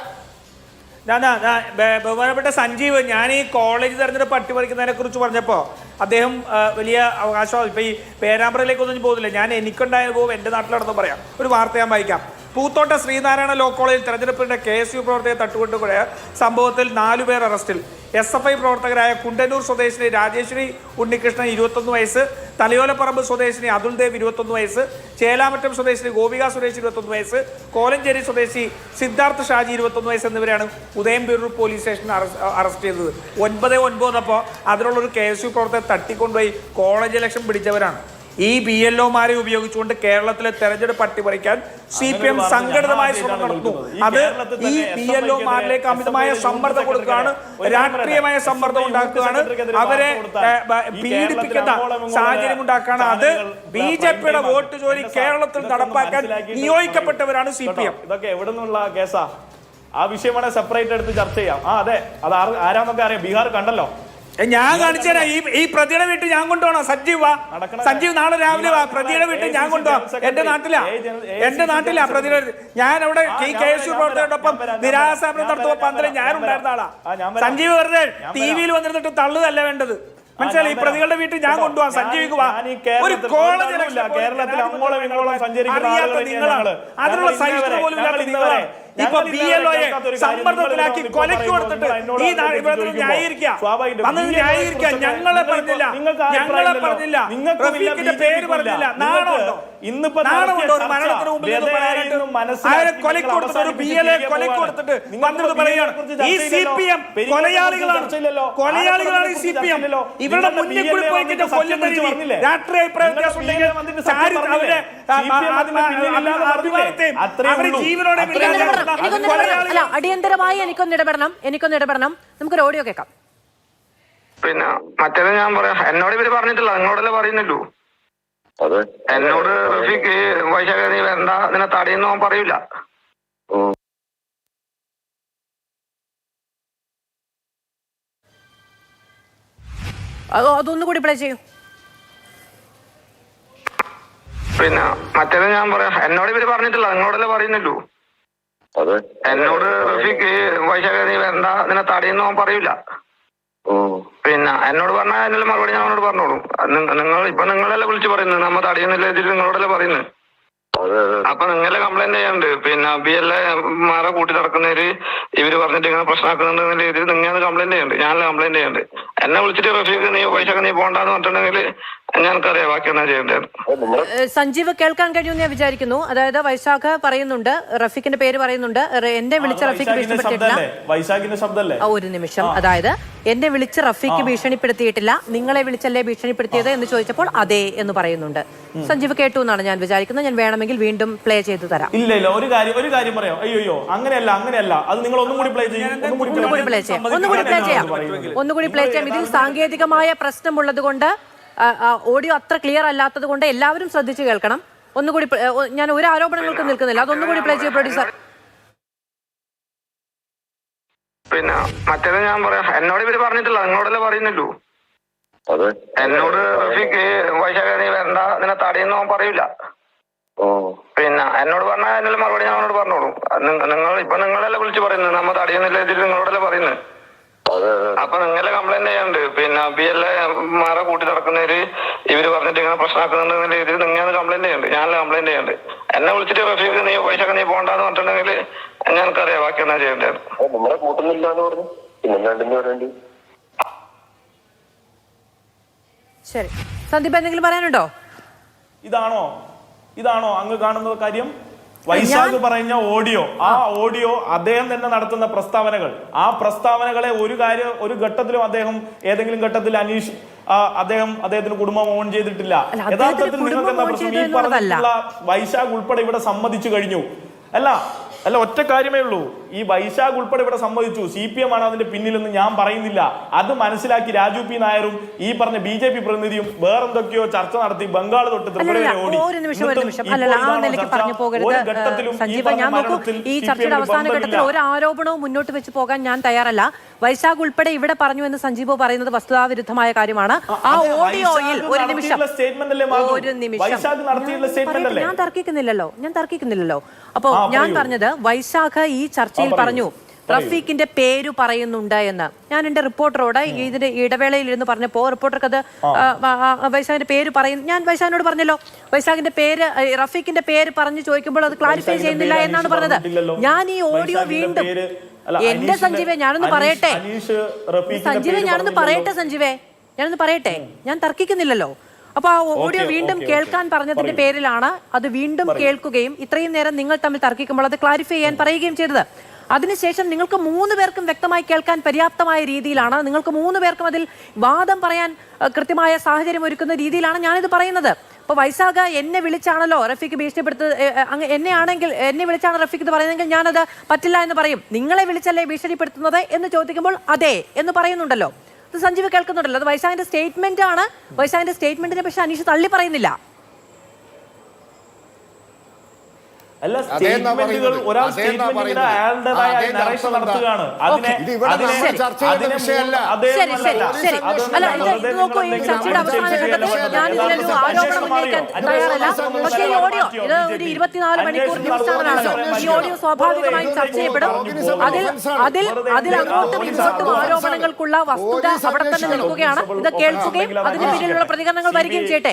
ബഹുമാനപ്പെട്ട സഞ്ജീവ്, ഞാൻ ഈ കോളേജ് തെരഞ്ഞെടുപ്പ് അട്ടിമറിക്കുന്നതിനെ കുറിച്ച് പറഞ്ഞപ്പോൾ അദ്ദേഹം വലിയ അവകാശം. ഇപ്പൊ ഈ പേരാമ്പ്രയിലേക്കൊന്നും പോകുന്നില്ല. എനിക്കുണ്ടായ അനുഭവം എൻ്റെ നാട്ടിലാണെന്ന് പറയാം. ഒരു വാർത്ത ഞാൻ വായിക്കാം. പൂത്തോട്ട ശ്രീനാരായണ ലോ കോളേജിൽ തെരഞ്ഞെടുപ്പിന്റെ KSU പ്രവർത്തകരെ തട്ടുകൊണ്ടുപോയ സംഭവത്തിൽ 4 പേർ അറസ്റ്റിൽ. SFI പ്രവർത്തകരായ കുണ്ടന്നൂർ സ്വദേശിനി രാജേശ്വരി ഉണ്ണികൃഷ്ണൻ 21 വയസ്സ്, തലയോലപ്പറമ്പ് സ്വദേശിനി അതുൽദേവ് 21 വയസ്സ്, ചേലാമറ്റം സ്വദേശിനി ഗോപിക സുരേഷ് 21 വയസ്സ്, കോലഞ്ചേരി സ്വദേശി സിദ്ധാർത്ഥ് ഷാജി 21 വയസ്സ് എന്നിവരെയാണ് ഉദയംപേരൂർ പോലീസ് സ്റ്റേഷനിൽ അറസ്റ്റ് ചെയ്തത്. 9/9 അപ്പോൾ അതിലുള്ളൊരു KSU പ്രവർത്തകർ തട്ടിക്കൊണ്ടുപോയി കോളേജ് ഇലക്ഷൻ പിടിച്ചവരാണ്. ഈ BLO-മാരെ ഉപയോഗിച്ചുകൊണ്ട് കേരളത്തിലെ തെരഞ്ഞെടുപ്പ് അട്ടിമറിക്കാൻ CPM സംഘടിതമായ ശ്രമം നടത്തുന്നു. അത് ഈ BLO-മാരിലേക്ക് അമിതമായ സമ്മർദ്ദം കൊടുക്കുകയാണ്, രാഷ്ട്രീയമായ സമ്മർദ്ദം ഉണ്ടാക്കുകയാണ്, അവരെ പീഡിപ്പിക്കുന്ന സാഹചര്യം ഉണ്ടാക്കുകയാണ്. അത് BJP-യുടെ വോട്ട് ജോലി കേരളത്തിൽ നടപ്പാക്കാൻ നിയോഗിക്കപ്പെട്ടവരാണ് CPM. ഇതൊക്കെ എവിടെ നിന്നുള്ള കേസാ? ആ വിഷയമാണ് സെപ്പറേറ്റ് എടുത്ത് ചർച്ച ചെയ്യാം. അതെ, അത് ആരാന്നൊക്കെ അറിയാം. ബീഹാർ കണ്ടല്ലോ. ഞാൻ കാണിച്ചു തരാം. ഈ പ്രതിയുടെ വീട്ടിൽ ഞാൻ കൊണ്ടുപോകണം. സജീവ് വാ, സജീവ് നാളെ രാവിലെ വാ. പ്രതിയുടെ വീട്ടിൽ ഞാൻ കൊണ്ടുപോകാം. എന്റെ നാട്ടിലാ പ്രതിയുടെ. ഞാൻ അവിടെ KSU പ്രവർത്തകരോടൊപ്പം നിരാഹാരസമരം നടത്തുമ്പോൾ 12 ഞാൻ ഉണ്ടായിരുന്ന ആളാ. സഞ്ജീവ് വെറുതെ TV-യിൽ വന്നിട്ട് തള്ളുതല്ല വേണ്ടത്. മനസ്സിലായി? ഈ പ്രതികളുടെ വീട്ടിൽ ഞാൻ കൊണ്ടുപോകാം. സഞ്ജീവിക്ക് വാ. ഒരു കോളേജ് കേരളത്തിൽ അങ്ങോളം ഇങ്ങോളം സഞ്ചരിക്കുന്ന നിങ്ങളാണ്. അതിനുള്ള സഹിഷ്ണുത പോലും ഇല്ലാത്ത നിങ്ങളാണ്. ഇപ്പൊ BLOയെ സമ്മർദ്ദത്തിലാക്കി കൊലക്ക് കൊടുത്തിട്ട് ഈ ന്യായീകരിക്കുക. ഞങ്ങളെ പറഞ്ഞില്ല, റഫീഖിന്റെ പേര് പറഞ്ഞില്ല. നാണമുണ്ടോ? ഒരു മരണത്തിന് മുമ്പിൽ കൊലക്ക് കൊടുത്തിട്ട് ഒരു BLO കൊലക്ക് കൊടുത്തിട്ട് വന്നിട്ട് പറയുകയാണ് ഈ CPM കൊലയാളികളാണ് ഈ CPM. ഇവരുടെ മുന്നിൽ കൂടി പോയിട്ട് കൊല്ലുന്ന രീതി രാഷ്ട്രീയ അഭിപ്രായ വ്യത്യാസം ഉണ്ടെങ്കിൽ അവരുടെ ജീവനോടെ അല്ല, അടിയന്തരമായി എനിക്കൊന്ന് ഇടപെടണം. നമുക്കൊരു ഓഡിയോ കേൾക്കാം. പിന്നെ മറ്റേത് ഞാൻ പറയാം. എന്നോട് ഇവര് പറഞ്ഞിട്ടില്ല, നിങ്ങളോടല്ലേ പറയുന്നുള്ളൂ. എന്നോട് റഫീഖ് വൈശാഖ നീ വരണ്ട, നിന്നെ തടയുന്ന അവൻ പറയൂല. അതൊന്നുകൂടി പ്ലേ ചെയ്യൂ. പിന്നെ മറ്റേത് ഞാൻ പറയാം. എന്നോട് ഇവര് പറഞ്ഞിട്ടില്ല, നിങ്ങളോടല്ലേ പറയുന്നുള്ളൂ. എന്നോട് റഫീഖ് വൈശാഖ നീ വരണ്ട, നിന്നെ തടയുന്ന അവൻ പറയൂല. പിന്നെ എന്നോട് പറഞ്ഞാൽ അതിനുള്ള മറുപടി ഞാൻ അവനോട് പറഞ്ഞോളൂ. നിങ്ങളല്ലേ വിളിച്ച് പറയുന്നത്, നമ്മ തടയുന്നില്ല ഇതിൽ നിങ്ങളോടല്ലേ പറയുന്നത്. അപ്പൊ നിങ്ങളെ കംപ്ലൈന്റ് ചെയ്യാണ്ട്. പിന്നെ BLA മാരെ കൂട്ടി നടക്കുന്നവര് ഇവര് പറഞ്ഞിട്ട് ഇങ്ങനെ പ്രശ്നമാക്കുന്നുണ്ട് രീതിയിൽ നിങ്ങൾ കംപ്ലൈന്റ് ചെയ്യുന്നുണ്ട്. ഞാനല്ല കംപ്ലൈന്റ് ചെയ്യുന്നുണ്ട്. എന്നെ വിളിച്ചിട്ട് റഫീഖ് നീ വൈശാഖ നീ പോണ്ടെന്ന് പറഞ്ഞിട്ടുണ്ടെങ്കിൽ ഞങ്ങൾക്കറിയാം ബാക്കി എന്നാ ചെയ്യേണ്ടത്. സഞ്ജീവ് കേൾക്കാൻ കഴിയുമെന്ന് ഞാൻ വിചാരിക്കുന്നു. അതായത് വൈശാഖ പറയുന്നുണ്ട്, റഫീഖിന്റെ പേര് പറയുന്നുണ്ട്, എന്നെ വിളിച്ച റഫീഖ് ഭീഷണിപ്പെടുത്തിയിട്ടില്ല. ഒരു നിമിഷം. അതായത് എന്നെ വിളിച്ച് റഫീഖ് ഭീഷണിപ്പെടുത്തിയിട്ടില്ല, നിങ്ങളെ വിളിച്ചല്ലേ ഭീഷണിപ്പെടുത്തിയത് എന്ന് ചോദിച്ചപ്പോൾ അതെ എന്ന് പറയുന്നുണ്ട്. സഞ്ജീവ് കേട്ടു എന്നാണ് ഞാൻ വിചാരിക്കുന്നത്. ഞാൻ വേണമെങ്കിൽ വീണ്ടും പ്ലേ ചെയ്തു തരാം. ഇല്ല ഒരു കാര്യം പറയാം. അയ്യോ അങ്ങനെയല്ല. അത് നിങ്ങൾ ഒന്നുകൂടി പ്ലേ ചെയ്യാം. ഒന്നുകൂടി പ്ലേ ചെയ്യാം. ഇതിൽ സാങ്കേതികമായ പ്രശ്നമുള്ളത് കൊണ്ട്, ഓഡിയോ അത്ര ക്ലിയർ അല്ലാത്തത് കൊണ്ട് എല്ലാവരും ശ്രദ്ധിച്ചു കേൾക്കണം. ഒന്നുകൂടി ഞാൻ ഒരു ആരോപണങ്ങൾക്കും നിൽക്കുന്നില്ല. അതൊന്നുകൂടി പ്ലേ ചെയ്യും പ്രൊഡ്യൂസർ. പിന്നെ മറ്റേത് ഞാൻ പറയാം. എന്നോട് ഇവര് പറഞ്ഞിട്ടില്ല, നിങ്ങളോടല്ലേ പറയുന്നുള്ളൂ. എന്നോട് റഫീഖ് വൈശാഖ നീ വരണ്ട, നിന്നെ തടയുന്ന അവൻ പറയൂല. പിന്നെ എന്നോട് പറഞ്ഞാൽ അതിനുള്ള മറുപടി ഞാൻ അവനോട് പറഞ്ഞോളൂ. നിങ്ങളല്ലേ വിളിച്ച് പറയുന്നത്, നമ്മ തടയുന്നില്ല ഇതിൽ നിങ്ങളോടല്ലേ പറയുന്നത്. അപ്പൊ നിങ്ങളെ കംപ്ലൈന്റ് ചെയ്യാണ്ട്. പിന്നെ BLA മാരെ കൂട്ടി നടക്കുന്നവര് ഇവര് പറഞ്ഞിട്ട് ഇങ്ങനെ പ്രശ്നമാക്കുന്നുണ്ട് രീതിയിൽ നിങ്ങൾ കംപ്ലൈന്റ് ചെയ്യുന്നുണ്ട്. ഞാനല്ല കംപ്ലൈന്റ് ചെയ്യുന്നുണ്ട്. എന്നെ വിളിച്ചിട്ട് റഫീഖ് നീ വൈശാഖ നീ പോണ്ടെന്ന് പറഞ്ഞിട്ടുണ്ടെങ്കിൽ ഞങ്ങൾക്കറിയാം ബാക്കി എന്നാ ചെയ്യേണ്ടത്. നമ്മളെ കൂട്ടുന്നില്ല എന്ന് പറഞ്ഞു. പിന്നെ പറയേണ്ടി. ശരി, സന്ദീപ് എന്തെങ്കിലും പറയാനുണ്ടോ? ഇതാണോ അങ്ങ് കാണുന്ന കാര്യം? വൈശാഖ് പറഞ്ഞ ഓഡിയോ അദ്ദേഹം തന്നെ നടത്തുന്ന പ്രസ്താവനകൾ, ആ പ്രസ്താവനകളെ ഒരു ഘട്ടത്തിലും ഏതെങ്കിലും ഘട്ടത്തിൽ അനീഷ് അദ്ദേഹത്തിന് കുടുംബം ഓൺ ചെയ്തിട്ടില്ല. യഥാർത്ഥത്തിൽ നിങ്ങൾക്ക് എന്താ പ്രശ്നം? ഈ പറഞ്ഞിട്ടുള്ള വൈശാഖ് ഉൾപ്പെടെ ഇവിടെ സമ്മതിച്ചു കഴിഞ്ഞു. അല്ല ഒറ്റ കാര്യമേ ഉള്ളൂ. ഈ വൈശാഖ് ഉൾപ്പെടെ ഇവിടെ സമ്മതിച്ചു. CPM ആണ് അതിന്റെ പിന്നിലെന്ന് ഞാൻ പറയുന്നില്ല. അത് മനസ്സിലാക്കി രാജു P. നായരും ഈ പറഞ്ഞ BJP പ്രതിനിധിയും വേറെന്തൊക്കെയോ ചർച്ച നടത്തി ബംഗാൾ തൊട്ട് ത്രിപുര വരെ ഓടി. ഈ ചർച്ചയുടെ അവസാന ഘട്ടത്തിൽ ഒരു ആരോപണവും മുന്നോട്ട് വെച്ച് പോകാൻ ഞാൻ തയ്യാറല്ല. വൈശാഖ് ഉൾപ്പെടെ ഇവിടെ പറഞ്ഞു എന്ന് സഞ്ജീവ് പറയുന്നത് വസ്തുതാവിരുദ്ധമായ കാര്യമാണ്. ആ ഓഡിയോയിൽ ഒരു നിമിഷം ഞാൻ തർക്കിക്കുന്നില്ലല്ലോ. അപ്പോ ഞാൻ പറഞ്ഞത് വൈശാഖ് ഈ ചർച്ചയിൽ പറഞ്ഞു റഫീഖിന്റെ പേര് പറയുന്നുണ്ട് എന്ന്. ഞാൻ എന്റെ റിപ്പോർട്ടറോട് ഇതിന്റെ ഇടവേളയിൽ ഇരുന്ന് പറഞ്ഞപ്പോ റിപ്പോർട്ടർക്ക് അത് വൈശാഖിന്റെ പേര് പറയുന്നു. ഞാൻ വൈശാഖിനോട് പറഞ്ഞല്ലോ, വൈശാഖിന്റെ പേര് റഫീഖിന്റെ പേര് പറഞ്ഞു ചോദിക്കുമ്പോൾ അത് ക്ലാരിഫൈ ചെയ്യുന്നില്ല എന്നാണ് പറഞ്ഞത്. ഞാൻ ഈ ഓഡിയോ വീണ്ടും എന്റെ സഞ്ജീവേ ഞാനൊന്ന് പറയട്ടെ. ഞാൻ തർക്കിക്കുന്നില്ലല്ലോ. അപ്പൊ ആ ഓഡിയോ വീണ്ടും കേൾക്കാൻ പറഞ്ഞതിന്റെ പേരിലാണ് അത് വീണ്ടും കേൾക്കുകയും ഇത്രയും നേരം നിങ്ങൾ തമ്മിൽ തർക്കിക്കുമ്പോൾ അത് ക്ലാരിഫൈ ചെയ്യാൻ പറയുകയും ചെയ്തത്. അതിനുശേഷം നിങ്ങൾക്ക് 3 പേർക്കും വ്യക്തമായി കേൾക്കാൻ പര്യാപ്തമായ രീതിയിലാണ്, നിങ്ങൾക്ക് 3 പേർക്കും അതിൽ വാദം പറയാൻ കൃത്യമായ സാഹചര്യം ഒരുക്കുന്ന രീതിയിലാണ് ഞാനിത് പറയുന്നത്. അപ്പൊ വൈശാഖ എന്നെ വിളിച്ചാണല്ലോ റഫീഖ് എന്നെ വിളിച്ചാണ് റഫീഖ് ഇത് പറയുന്നതെങ്കിൽ ഞാനത് പറ്റില്ല എന്ന് പറയും. നിങ്ങളെ വിളിച്ചല്ലേ ഭീഷണിപ്പെടുത്തുന്നത് എന്ന് ചോദിക്കുമ്പോൾ അതെ എന്ന് പറയുന്നുണ്ടല്ലോ. അത് സഞ്ജീവ് കേൾക്കുന്നുണ്ടല്ലോ. അത് വൈശാഖിന്റെ സ്റ്റേറ്റ്മെന്റ് ആണ്. വൈശാഖിന്റെ സ്റ്റേറ്റ്മെന്റിനെ പക്ഷെ അനീഷ് തള്ളി പറയുന്നില്ല. അല്ല, അതേന്നാ സ്റ്റേറ്റ്മെന്റുകൾ പറയുന്നത്. ഒരാൾ അതേന്നാ സ്റ്റേറ്റ്മെന്റ് പറയുന്നത്. അയാളുടേതായ അതേന്നാ നറേഷൻ അർത്ഥം എന്താ? നടത്തുകയാണ്. ഓക്കേ. ഇത് ഇവിടെ നമ്മൾ ചർച്ച ചെയ്യുന്ന വിഷയമല്ല. ശരി ശരി അല്ല ഇത് നോക്കൂ, ഈ ചർച്ചയുടെ അവസാന ഘട്ടത്തിൽ ഞാൻ ഇതിലൊരു ആരോപണം ഉന്നയിക്കാൻ തയ്യാറല്ല. പക്ഷേ ഈ ഓഡിയോ ഇത് ഒരു 24 മണിക്കൂർ ന്യൂസ് ചാനലാണല്ലോ. ഈ ഓഡിയോ സ്വാഭാവികമായും ചർച്ച ചെയ്യപ്പെടും. അതിൽ അങ്ങോട്ടും ഇങ്ങോട്ടും ആരോപണങ്ങൾക്കുള്ള വസ്തുത അവിടെ തന്നെ നിൽക്കുകയാണ്. ഇത് കേൾക്കുകയും അതിന് പിന്നിലുള്ള പ്രതികരണങ്ങൾ വരികയും ചെയ്യട്ടെ.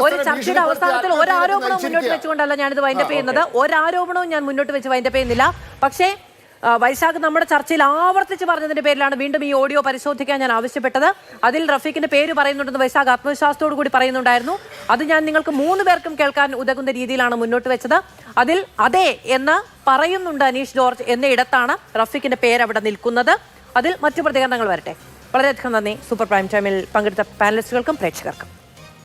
ഒരു ചർച്ചയുടെ അവസാനത്തിൽ ഒരാരോപണവും മുന്നോട്ട് വെച്ചുകൊണ്ടല്ല ഞാനിത് വൈൻഡപ്പ് ചെയ്യുന്നത്. ഒരാരോപണവും ഞാൻ മുന്നോട്ട് വെച്ച് വൈൻഡപ്പ് ചെയ്യുന്നില്ല. പക്ഷേ വൈശാഖ് നമ്മുടെ ചർച്ചയിൽ ആവർത്തിച്ച് പറഞ്ഞതിന്റെ പേരിലാണ് വീണ്ടും ഈ ഓഡിയോ പരിശോധിക്കാൻ ഞാൻ ആവശ്യപ്പെട്ടത്. അതിൽ റഫീഖിന്റെ പേര് പറയുന്നുണ്ടെന്ന് വൈശാഖ് ആത്മവിശ്വാസത്തോടു കൂടി പറയുന്നുണ്ടായിരുന്നു. അത് ഞാൻ നിങ്ങൾക്ക് 3 പേർക്കും കേൾക്കാൻ ഉതകുന്ന രീതിയിലാണ് മുന്നോട്ട് വെച്ചത്. അതിൽ അതെ എന്ന് പറയുന്നുണ്ട് അനീഷ് ജോർജ് എന്ന ഇടത്താണ് റഫീഖിന്റെ പേര് അവിടെ നിൽക്കുന്നത്. അതിൽ മറ്റു പ്രതികരണങ്ങൾ വരട്ടെ. വളരെയധികം നന്ദി സൂപ്പർ പ്രൈം ടൈമിൽ പങ്കെടുത്ത പാനലിസ്റ്റുകൾക്കും പ്രേക്ഷകർക്കും.